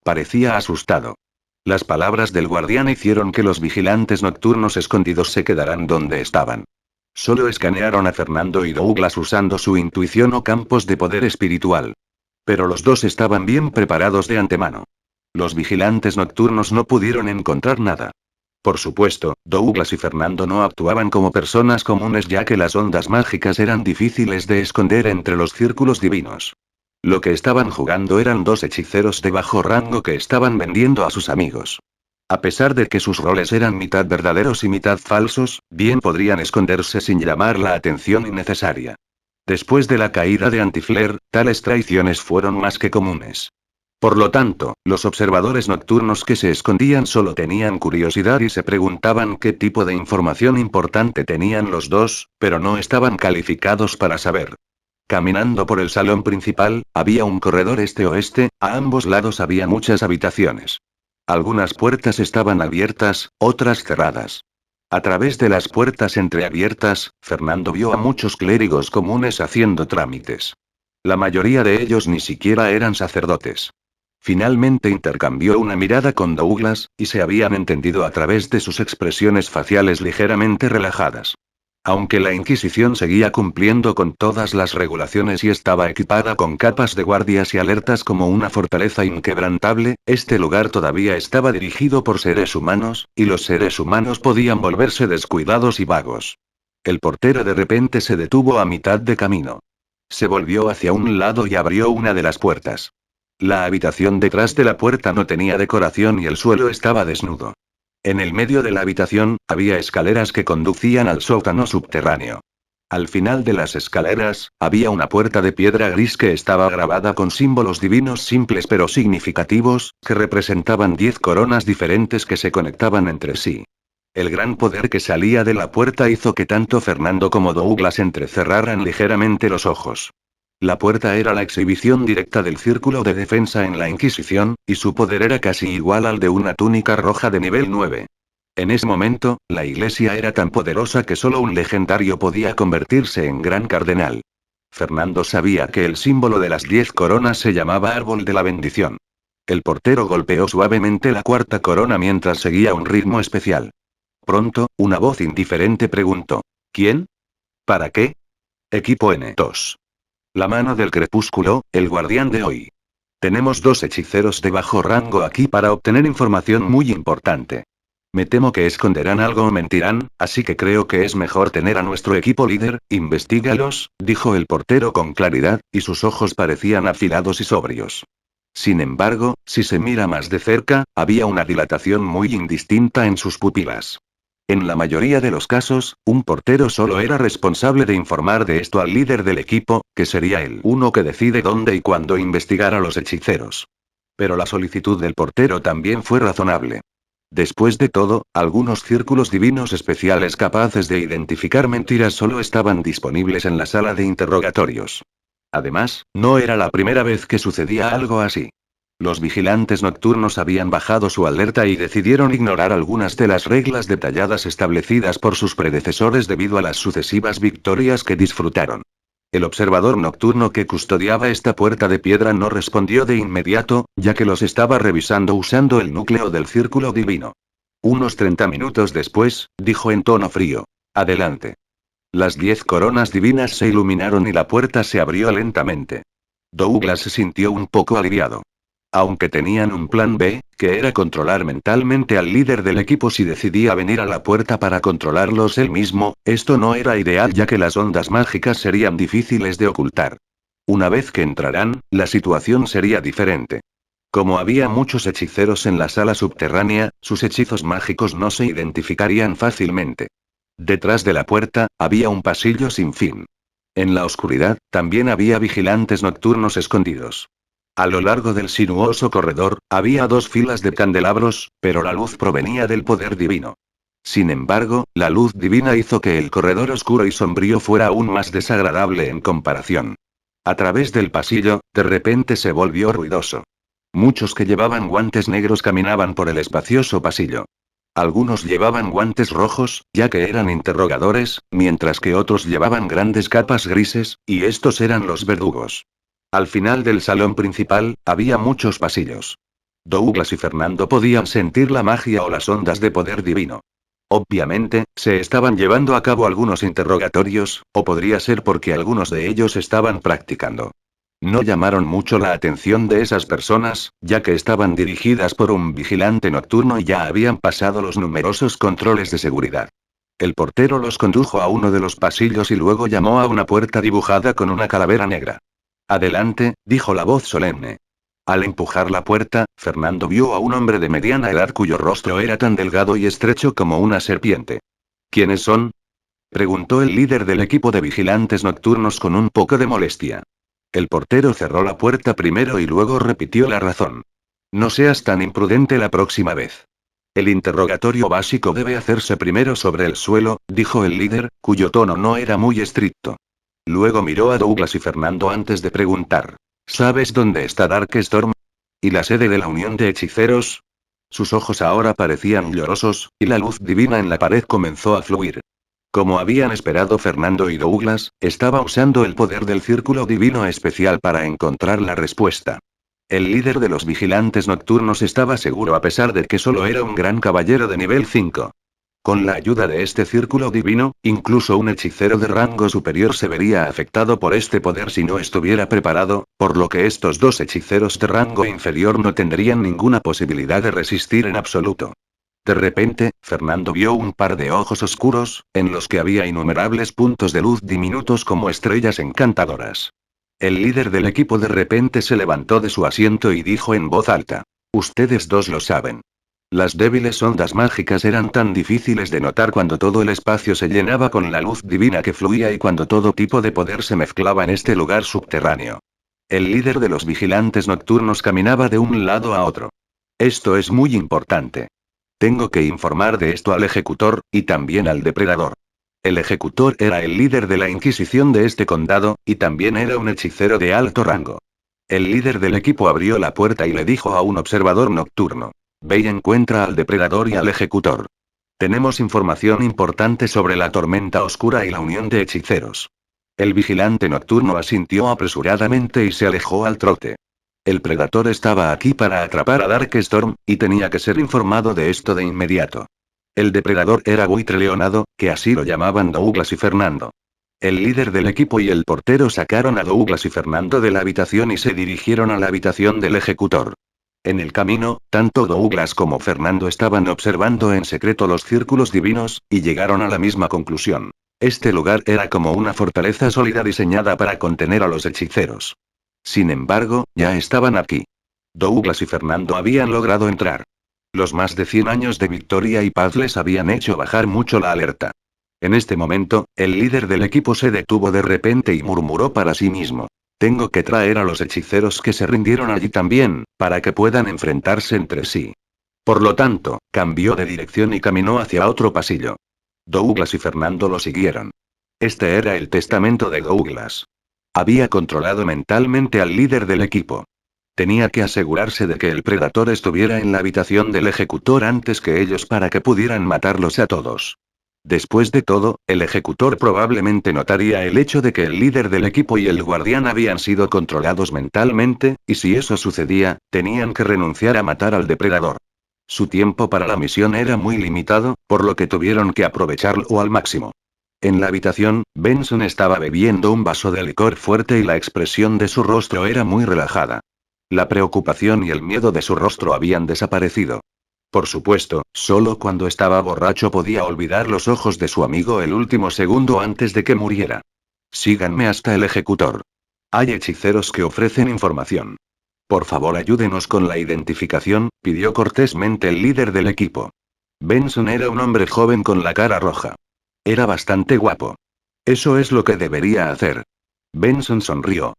Parecía asustado. Las palabras del guardián hicieron que los vigilantes nocturnos escondidos se quedaran donde estaban. Solo escanearon a Fernando y Douglas usando su intuición o campos de poder espiritual. Pero los dos estaban bien preparados de antemano. Los vigilantes nocturnos no pudieron encontrar nada. Por supuesto, Douglas y Fernando no actuaban como personas comunes ya que las ondas mágicas eran difíciles de esconder entre los círculos divinos. Lo que estaban jugando eran dos hechiceros de bajo rango que estaban vendiendo a sus amigos. A pesar de que sus roles eran mitad verdaderos y mitad falsos, bien podrían esconderse sin llamar la atención innecesaria. Después de la caída de Antifler, tales traiciones fueron más que comunes. Por lo tanto, los observadores nocturnos que se escondían solo tenían curiosidad y se preguntaban qué tipo de información importante tenían los dos, pero no estaban calificados para saber. Caminando por el salón principal, había un corredor este-oeste, a ambos lados había muchas habitaciones. Algunas puertas estaban abiertas, otras cerradas. A través de las puertas entreabiertas, Fernando vio a muchos clérigos comunes haciendo trámites. La mayoría de ellos ni siquiera eran sacerdotes. Finalmente intercambió una mirada con Douglas, y se habían entendido a través de sus expresiones faciales ligeramente relajadas. Aunque la Inquisición seguía cumpliendo con todas las regulaciones y estaba equipada con capas de guardias y alertas como una fortaleza inquebrantable, este lugar todavía estaba dirigido por seres humanos, y los seres humanos podían volverse descuidados y vagos. El portero de repente se detuvo a mitad de camino. Se volvió hacia un lado y abrió una de las puertas. La habitación detrás de la puerta no tenía decoración y el suelo estaba desnudo. En el medio de la habitación, había escaleras que conducían al sótano subterráneo. Al final de las escaleras, había una puerta de piedra gris que estaba grabada con símbolos divinos simples pero significativos, que representaban 10 coronas diferentes que se conectaban entre sí. El gran poder que salía de la puerta hizo que tanto Fernando como Douglas entrecerraran ligeramente los ojos. La puerta era la exhibición directa del círculo de defensa en la Inquisición, y su poder era casi igual al de una túnica roja de nivel 9. En ese momento, la iglesia era tan poderosa que solo un legendario podía convertirse en gran cardenal. Fernando sabía que el símbolo de las 10 coronas se llamaba Árbol de la Bendición. El portero golpeó suavemente la cuarta corona mientras seguía un ritmo especial. Pronto, una voz indiferente preguntó: ¿Quién? ¿Para qué? Equipo N2. La mano del crepúsculo, el guardián de hoy. Tenemos 2 hechiceros de bajo rango aquí para obtener información muy importante. Me temo que esconderán algo o mentirán, así que creo que es mejor tener a nuestro equipo líder. Investígalos, dijo el portero con claridad, y sus ojos parecían afilados y sobrios. Sin embargo, si se mira más de cerca, había una dilatación muy indistinta en sus pupilas. En la mayoría de los casos, un portero solo era responsable de informar de esto al líder del equipo, que sería el uno que decide dónde y cuándo investigar a los hechiceros. Pero la solicitud del portero también fue razonable. Después de todo, algunos círculos divinos especiales capaces de identificar mentiras solo estaban disponibles en la sala de interrogatorios. Además, no era la primera vez que sucedía algo así. Los vigilantes nocturnos habían bajado su alerta y decidieron ignorar algunas de las reglas detalladas establecidas por sus predecesores debido a las sucesivas victorias que disfrutaron. El observador nocturno que custodiaba esta puerta de piedra no respondió de inmediato, ya que los estaba revisando usando el núcleo del círculo divino. Unos 30 minutos después, dijo en tono frío: Adelante. Las 10 coronas divinas se iluminaron y la puerta se abrió lentamente. Douglas se sintió un poco aliviado. Aunque tenían un plan B, que era controlar mentalmente al líder del equipo si decidía venir a la puerta para controlarlos él mismo, esto no era ideal ya que las ondas mágicas serían difíciles de ocultar. Una vez que entraran, la situación sería diferente. Como había muchos hechiceros en la sala subterránea, sus hechizos mágicos no se identificarían fácilmente. Detrás de la puerta, había un pasillo sin fin. En la oscuridad, también había vigilantes nocturnos escondidos. A lo largo del sinuoso corredor, había 2 filas de candelabros, pero la luz provenía del poder divino. Sin embargo, la luz divina hizo que el corredor oscuro y sombrío fuera aún más desagradable en comparación. A través del pasillo, de repente se volvió ruidoso. Muchos que llevaban guantes negros caminaban por el espacioso pasillo. Algunos llevaban guantes rojos, ya que eran interrogadores, mientras que otros llevaban grandes capas grises, y estos eran los verdugos. Al final del salón principal, había muchos pasillos. Douglas y Fernando podían sentir la magia o las ondas de poder divino. Obviamente, se estaban llevando a cabo algunos interrogatorios, o podría ser porque algunos de ellos estaban practicando. No llamaron mucho la atención de esas personas, ya que estaban dirigidas por un vigilante nocturno y ya habían pasado los numerosos controles de seguridad. El portero los condujo a uno de los pasillos y luego llamó a una puerta dibujada con una calavera negra. Adelante, dijo la voz solemne. Al empujar la puerta, Fernando vio a un hombre de mediana edad cuyo rostro era tan delgado y estrecho como una serpiente. ¿Quiénes son? Preguntó el líder del equipo de vigilantes nocturnos con un poco de molestia. El portero cerró la puerta primero y luego repitió la razón. No seas tan imprudente la próxima vez. El interrogatorio básico debe hacerse primero sobre el suelo, dijo el líder, cuyo tono no era muy estricto. Luego miró a Douglas y Fernando antes de preguntar: ¿Sabes dónde está Darkstorm? ¿Y la sede de la Unión de Hechiceros? Sus ojos ahora parecían llorosos, y la luz divina en la pared comenzó a fluir. Como habían esperado Fernando y Douglas, estaba usando el poder del círculo divino especial para encontrar la respuesta. El líder de los vigilantes nocturnos estaba seguro a pesar de que solo era un gran caballero de nivel 5. Con la ayuda de este círculo divino, incluso un hechicero de rango superior se vería afectado por este poder si no estuviera preparado, por lo que estos 2 hechiceros de rango inferior no tendrían ninguna posibilidad de resistir en absoluto. De repente, Fernando vio un par de ojos oscuros, en los que había innumerables puntos de luz diminutos como estrellas encantadoras. El líder del equipo de repente se levantó de su asiento y dijo en voz alta: Ustedes 2 lo saben. Las débiles ondas mágicas eran tan difíciles de notar cuando todo el espacio se llenaba con la luz divina que fluía y cuando todo tipo de poder se mezclaba en este lugar subterráneo. El líder de los vigilantes nocturnos caminaba de un lado a otro. Esto es muy importante. Tengo que informar de esto al ejecutor, y también al depredador. El ejecutor era el líder de la Inquisición de este condado, y también era un hechicero de alto rango. El líder del equipo abrió la puerta y le dijo a un observador nocturno: ve y encuentra al depredador y al ejecutor. Tenemos información importante sobre la tormenta oscura y la unión de hechiceros. El vigilante nocturno asintió apresuradamente y se alejó al trote. El Predator estaba aquí para atrapar a Darkstorm, y tenía que ser informado de esto de inmediato. El depredador era Buitre Leonado, que así lo llamaban Douglas y Fernando. El líder del equipo y el portero sacaron a Douglas y Fernando de la habitación y se dirigieron a la habitación del ejecutor. En el camino, tanto Douglas como Fernando estaban observando en secreto los círculos divinos, y llegaron a la misma conclusión. Este lugar era como una fortaleza sólida diseñada para contener a los hechiceros. Sin embargo, ya estaban aquí. Douglas y Fernando habían logrado entrar. Los más de 100 años de victoria y paz les habían hecho bajar mucho la alerta. En este momento, el líder del equipo se detuvo de repente y murmuró para sí mismo: tengo que traer a los hechiceros que se rindieron allí también, para que puedan enfrentarse entre sí. Por lo tanto, cambió de dirección y caminó hacia otro pasillo. Douglas y Fernando lo siguieron. Este era el testamento de Douglas. Había controlado mentalmente al líder del equipo. Tenía que asegurarse de que el Predator estuviera en la habitación del ejecutor antes que ellos para que pudieran matarlos a todos. Después de todo, el ejecutor probablemente notaría el hecho de que el líder del equipo y el guardián habían sido controlados mentalmente, y si eso sucedía, tenían que renunciar a matar al depredador. Su tiempo para la misión era muy limitado, por lo que tuvieron que aprovecharlo al máximo. En la habitación, Benson estaba bebiendo un vaso de licor fuerte y la expresión de su rostro era muy relajada. La preocupación y el miedo de su rostro habían desaparecido. Por supuesto, solo cuando estaba borracho podía olvidar los ojos de su amigo el último segundo antes de que muriera. Síganme hasta el ejecutor. Hay hechiceros que ofrecen información. Por favor, ayúdenos con la identificación, pidió cortésmente el líder del equipo. Benson era un hombre joven con la cara roja. Era bastante guapo. Eso es lo que debería hacer. Benson sonrió.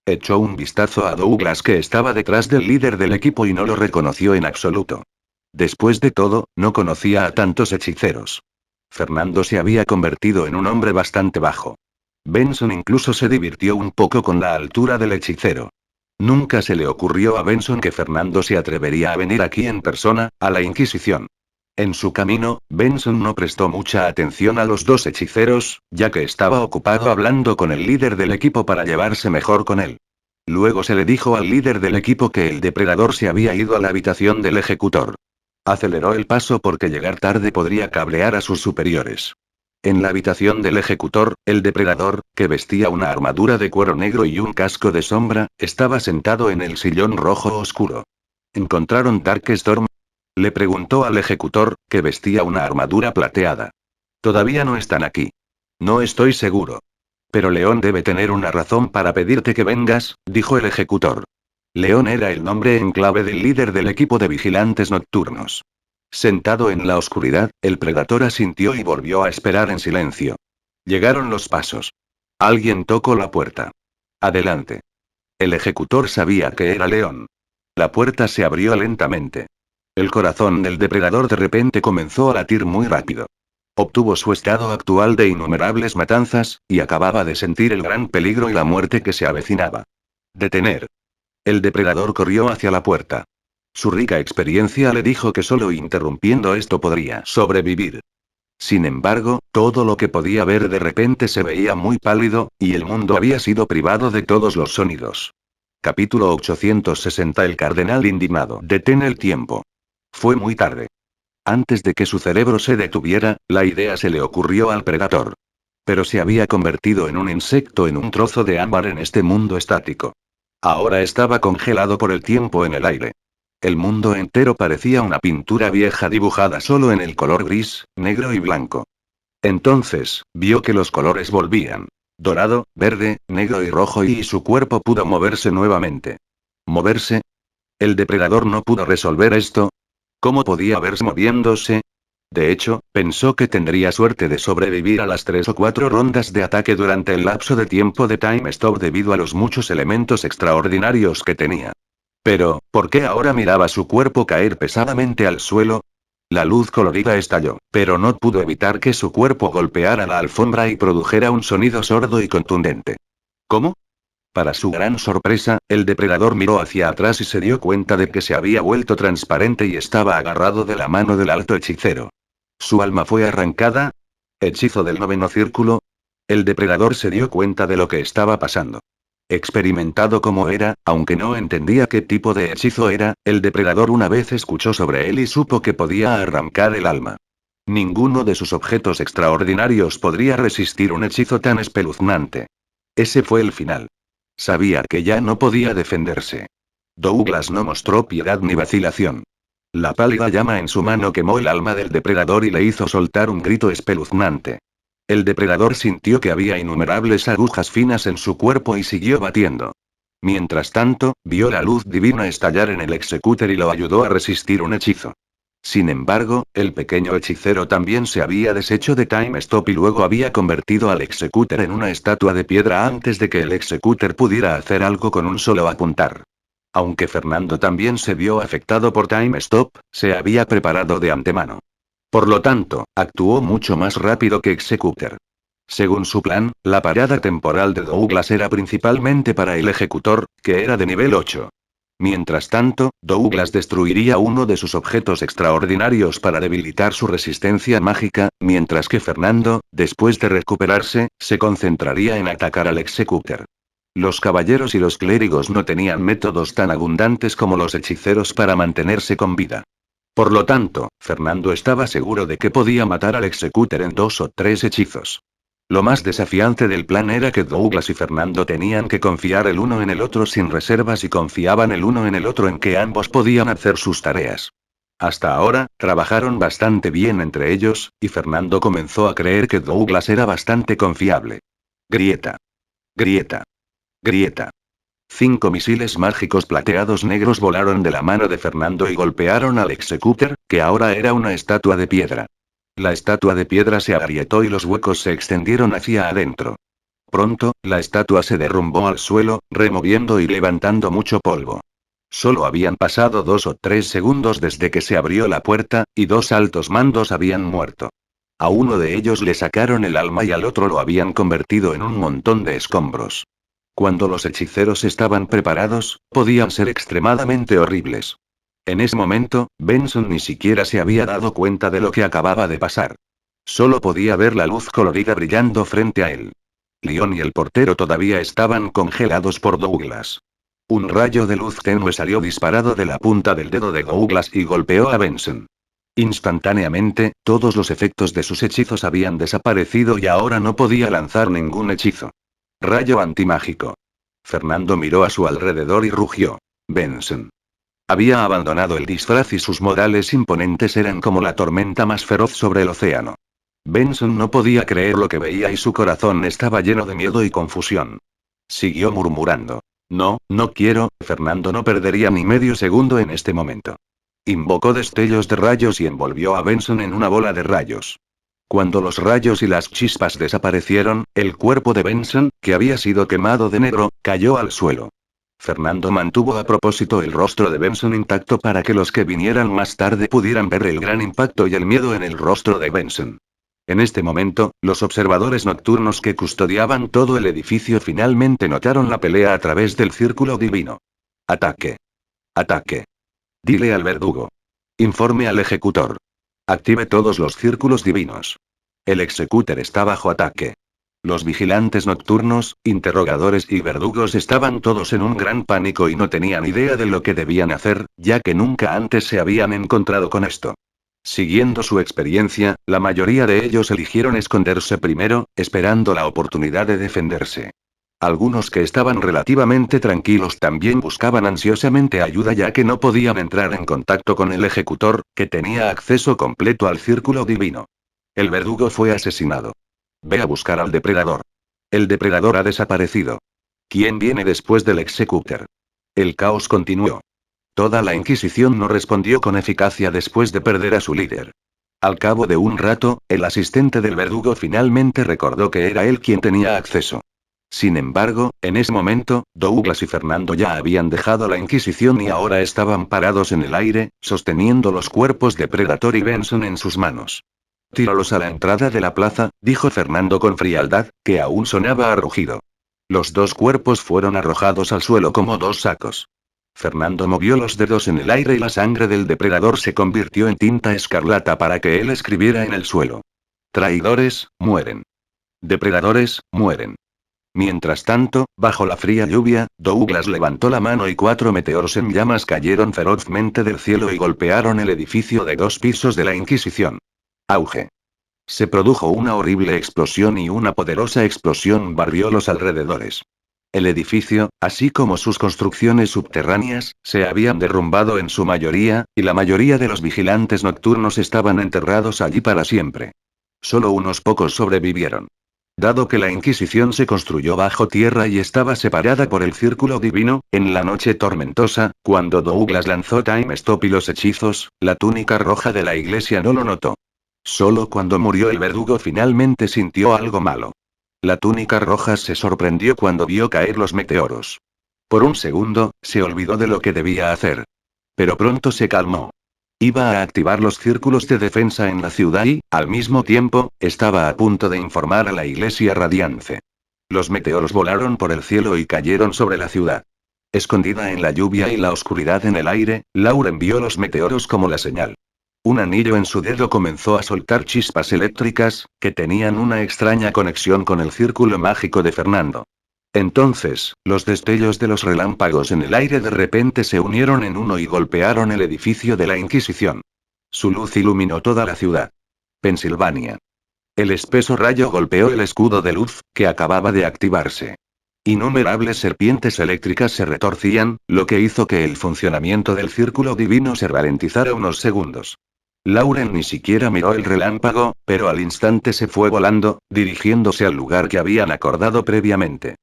Echó un vistazo a Douglas, que estaba detrás del líder del equipo, y no lo reconoció en absoluto. Después de todo, no conocía a tantos hechiceros. Fernando se había convertido en un hombre bastante bajo. Benson incluso se divirtió un poco con la altura del hechicero. Nunca se le ocurrió a Benson que Fernando se atrevería a venir aquí en persona, a la Inquisición. En su camino, Benson no prestó mucha atención a los dos hechiceros, ya que estaba ocupado hablando con el líder del equipo para llevarse mejor con él. Luego se le dijo al líder del equipo que el depredador se había ido a la habitación del ejecutor. Aceleró el paso porque llegar tarde podría cabrear a sus superiores. En la habitación del ejecutor, el depredador, que vestía una armadura de cuero negro y un casco de sombra, estaba sentado en el sillón rojo oscuro. ¿Encontraron Darkstorm?, le preguntó al ejecutor, que vestía una armadura plateada. Todavía no están aquí. No estoy seguro. Pero León debe tener una razón para pedirte que vengas, dijo el ejecutor. León era el nombre en clave del líder del equipo de vigilantes nocturnos. Sentado en la oscuridad, el Predator asintió y volvió a esperar en silencio. Llegaron los pasos. Alguien tocó la puerta. Adelante. El ejecutor sabía que era León. La puerta se abrió lentamente. El corazón del depredador de repente comenzó a latir muy rápido. Obtuvo su estado actual de innumerables matanzas, y acababa de sentir el gran peligro y la muerte que se avecinaba. Detener. El depredador corrió hacia la puerta. Su rica experiencia le dijo que solo interrumpiendo esto podría sobrevivir. Sin embargo, todo lo que podía ver de repente se veía muy pálido, y el mundo había sido privado de todos los sonidos. Capítulo 860. El cardenal indignado. Detén el tiempo. Fue muy tarde. Antes de que su cerebro se detuviera, la idea se le ocurrió al Predator. Pero se había convertido en un insecto, en un trozo de ámbar en este mundo estático. Ahora estaba congelado por el tiempo en el aire. El mundo entero parecía una pintura vieja dibujada solo en el color gris, negro y blanco. Entonces, vio que los colores volvían. Dorado, verde, negro y rojo, y su cuerpo pudo moverse nuevamente. ¿Moverse? ¿El depredador no pudo resolver esto? ¿Cómo podía verse moviéndose? De hecho, pensó que tendría suerte de sobrevivir a las 3 o 4 rondas de ataque durante el lapso de tiempo de Time Stop debido a los muchos elementos extraordinarios que tenía. Pero, ¿por qué ahora miraba su cuerpo caer pesadamente al suelo? La luz colorida estalló, pero no pudo evitar que su cuerpo golpeara la alfombra y produjera un sonido sordo y contundente. ¿Cómo? Para su gran sorpresa, el depredador miró hacia atrás y se dio cuenta de que se había vuelto transparente y estaba agarrado de la mano del alto hechicero. ¿Su alma fue arrancada? ¿Hechizo del noveno círculo? El depredador se dio cuenta de lo que estaba pasando. Experimentado como era, aunque no entendía qué tipo de hechizo era, el depredador una vez escuchó sobre él y supo que podía arrancar el alma. Ninguno de sus objetos extraordinarios podría resistir un hechizo tan espeluznante. Ese fue el final. Sabía que ya no podía defenderse. Douglas no mostró piedad ni vacilación. La pálida llama en su mano quemó el alma del depredador y le hizo soltar un grito espeluznante. El depredador sintió que había innumerables agujas finas en su cuerpo y siguió batiendo. Mientras tanto, vio la luz divina estallar en el Executor y lo ayudó a resistir un hechizo. Sin embargo, el pequeño hechicero también se había deshecho de Time Stop y luego había convertido al Executor en una estatua de piedra antes de que el Executor pudiera hacer algo con un solo apuntar. Aunque Fernando también se vio afectado por Time Stop, se había preparado de antemano. Por lo tanto, actuó mucho más rápido que Executor. Según su plan, la parada temporal de Douglas era principalmente para el ejecutor, que era de nivel 8. Mientras tanto, Douglas destruiría uno de sus objetos extraordinarios para debilitar su resistencia mágica, mientras que Fernando, después de recuperarse, se concentraría en atacar al Executor. Los caballeros y los clérigos no tenían métodos tan abundantes como los hechiceros para mantenerse con vida. Por lo tanto, Fernando estaba seguro de que podía matar al Executor en 2 o 3 hechizos. Lo más desafiante del plan era que Douglas y Fernando tenían que confiar el uno en el otro sin reservas y confiaban el uno en el otro en que ambos podían hacer sus tareas. Hasta ahora, trabajaron bastante bien entre ellos, y Fernando comenzó a creer que Douglas era bastante confiable. Grieta. Grieta. Grieta. 5 misiles mágicos plateados negros volaron de la mano de Fernando y golpearon al Executor, que ahora era una estatua de piedra. La estatua de piedra se agrietó y los huecos se extendieron hacia adentro. Pronto, la estatua se derrumbó al suelo, removiendo y levantando mucho polvo. Solo habían pasado 2 o 3 segundos desde que se abrió la puerta, y 2 altos mandos habían muerto. A uno de ellos le sacaron el alma y al otro lo habían convertido en un montón de escombros. Cuando los hechiceros estaban preparados, podían ser extremadamente horribles. En ese momento, Benson ni siquiera se había dado cuenta de lo que acababa de pasar. Solo podía ver la luz colorida brillando frente a él. Leon y el portero todavía estaban congelados por Douglas. Un rayo de luz tenue salió disparado de la punta del dedo de Douglas y golpeó a Benson. Instantáneamente, todos los efectos de sus hechizos habían desaparecido y ahora no podía lanzar ningún hechizo. Rayo antimágico. Fernando miró a su alrededor y rugió. Benson. Había abandonado el disfraz y sus modales imponentes eran como la tormenta más feroz sobre el océano. Benson no podía creer lo que veía y su corazón estaba lleno de miedo y confusión. Siguió murmurando. No, no quiero, Fernando no perdería ni medio segundo en este momento. Invocó destellos de rayos y envolvió a Benson en una bola de rayos. Cuando los rayos y las chispas desaparecieron, el cuerpo de Benson, que había sido quemado de negro, cayó al suelo. Fernando mantuvo a propósito el rostro de Benson intacto para que los que vinieran más tarde pudieran ver el gran impacto y el miedo en el rostro de Benson. En este momento, los observadores nocturnos que custodiaban todo el edificio finalmente notaron la pelea a través del círculo divino. Ataque. Ataque. Dile al verdugo. Informe al ejecutor. Active todos los círculos divinos. El Executor está bajo ataque. Los vigilantes nocturnos, interrogadores y verdugos estaban todos en un gran pánico y no tenían idea de lo que debían hacer, ya que nunca antes se habían encontrado con esto. Siguiendo su experiencia, la mayoría de ellos eligieron esconderse primero, esperando la oportunidad de defenderse. Algunos que estaban relativamente tranquilos también buscaban ansiosamente ayuda ya que no podían entrar en contacto con el ejecutor, que tenía acceso completo al círculo divino. El verdugo fue asesinado. Ve a buscar al depredador. El depredador ha desaparecido. ¿Quién viene después del Executor? El caos continuó. Toda la Inquisición no respondió con eficacia después de perder a su líder. Al cabo de un rato, el asistente del verdugo finalmente recordó que era él quien tenía acceso. Sin embargo, en ese momento, Douglas y Fernando ya habían dejado la Inquisición y ahora estaban parados en el aire, sosteniendo los cuerpos de Predator y Benson en sus manos. Tíralos a la entrada de la plaza, dijo Fernando con frialdad, que aún sonaba a rugido. Los dos cuerpos fueron arrojados al suelo como dos sacos. Fernando movió los dedos en el aire y la sangre del depredador se convirtió en tinta escarlata para que él escribiera en el suelo. Traidores, mueren. Depredadores, mueren. Mientras tanto, bajo la fría lluvia, Douglas levantó la mano y 4 meteoros en llamas cayeron ferozmente del cielo y golpearon el edificio de 2 pisos de la Inquisición. Auge. Se produjo una horrible explosión y una poderosa explosión barrió los alrededores. El edificio, así como sus construcciones subterráneas, se habían derrumbado en su mayoría, y la mayoría de los vigilantes nocturnos estaban enterrados allí para siempre. Solo unos pocos sobrevivieron. Dado que la Inquisición se construyó bajo tierra y estaba separada por el Círculo Divino, en la noche tormentosa, cuando Douglas lanzó Time Stop y los hechizos, la túnica roja de la iglesia no lo notó. Solo cuando murió el verdugo finalmente sintió algo malo. La túnica roja se sorprendió cuando vio caer los meteoros. Por un segundo, se olvidó de lo que debía hacer. Pero pronto se calmó. Iba a activar los círculos de defensa en la ciudad y, al mismo tiempo, estaba a punto de informar a la iglesia radiance. Los meteoros volaron por el cielo y cayeron sobre la ciudad. Escondida en la lluvia y la oscuridad en el aire, Lauren vio los meteoros como la señal. Un anillo en su dedo comenzó a soltar chispas eléctricas, que tenían una extraña conexión con el círculo mágico de Fernando. Entonces, los destellos de los relámpagos en el aire de repente se unieron en uno y golpearon el edificio de la Inquisición. Su luz iluminó toda la ciudad. Pensilvania. El espeso rayo golpeó el escudo de luz, que acababa de activarse. Innumerables serpientes eléctricas se retorcían, lo que hizo que el funcionamiento del círculo divino se ralentizara unos segundos. Lauren ni siquiera miró el relámpago, pero al instante se fue volando, dirigiéndose al lugar que habían acordado previamente.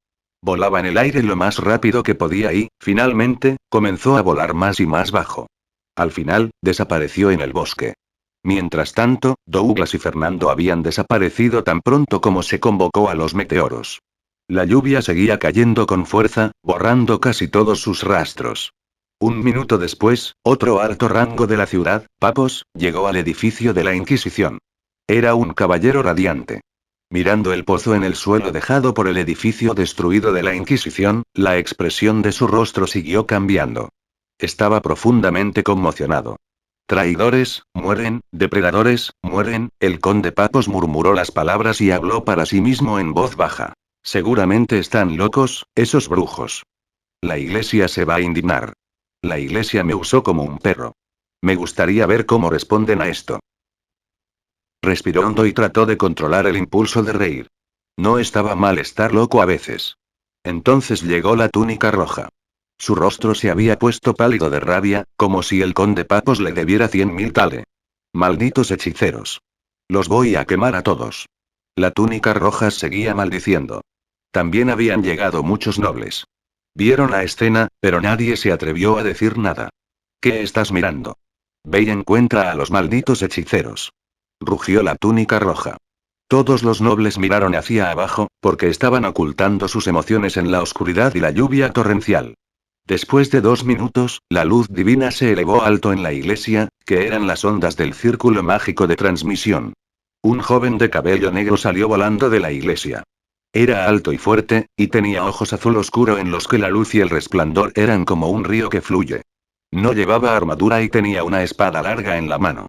Volaba en el aire lo más rápido que podía y, finalmente, comenzó a volar más y más bajo. Al final, desapareció en el bosque. Mientras tanto, Douglas y Fernando habían desaparecido tan pronto como se convocó a los meteoros. La lluvia seguía cayendo con fuerza, borrando casi todos sus rastros. Un minuto después, otro alto rango de la ciudad, Papos, llegó al edificio de la Inquisición. Era un caballero radiante. Mirando el pozo en el suelo dejado por el edificio destruido de la Inquisición, la expresión de su rostro siguió cambiando. Estaba profundamente conmocionado. Traidores, mueren, depredadores, mueren, el conde Papos murmuró las palabras y habló para sí mismo en voz baja. Seguramente están locos, esos brujos. La iglesia se va a indignar. La iglesia me usó como un perro. Me gustaría ver cómo responden a esto. Respiró hondo y trató de controlar el impulso de reír. No estaba mal estar loco a veces. Entonces llegó la túnica roja. Su rostro se había puesto pálido de rabia, como si el conde Papos le debiera 100.000 tale. Malditos hechiceros. Los voy a quemar a todos. La túnica roja seguía maldiciendo. También habían llegado muchos nobles. Vieron la escena, pero nadie se atrevió a decir nada. ¿Qué estás mirando? Ve y encuentra a los malditos hechiceros. Rugió la túnica roja. Todos los nobles miraron hacia abajo, porque estaban ocultando sus emociones en la oscuridad y la lluvia torrencial. Después de 2 minutos, la luz divina se elevó alto en la iglesia, que eran las ondas del círculo mágico de transmisión. Un joven de cabello negro salió volando de la iglesia. Era alto y fuerte, y tenía ojos azul oscuro en los que la luz y el resplandor eran como un río que fluye. No llevaba armadura y tenía una espada larga en la mano.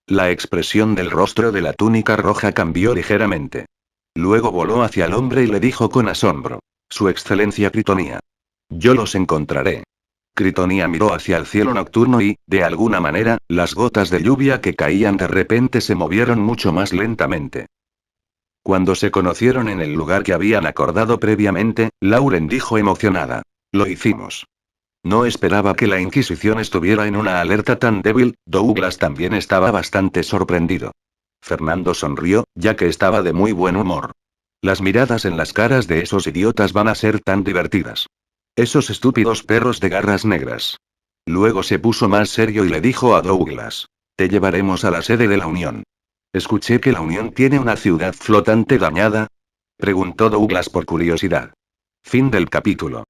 La expresión del rostro de la túnica roja cambió ligeramente. Luego voló hacia el hombre y le dijo con asombro: Su excelencia Critonía. Yo los encontraré. Critonía miró hacia el cielo nocturno y, de alguna manera, las gotas de lluvia que caían de repente se movieron mucho más lentamente. Cuando se conocieron en el lugar que habían acordado previamente, Lauren dijo emocionada: Lo hicimos. No esperaba que la Inquisición estuviera en una alerta tan débil. Douglas también estaba bastante sorprendido. Fernando sonrió, ya que estaba de muy buen humor. Las miradas en las caras de esos idiotas van a ser tan divertidas. Esos estúpidos perros de garras negras. Luego se puso más serio y le dijo a Douglas. Te llevaremos a la sede de la Unión. Escuché que la Unión tiene una ciudad flotante dañada. Preguntó Douglas por curiosidad. Fin del capítulo.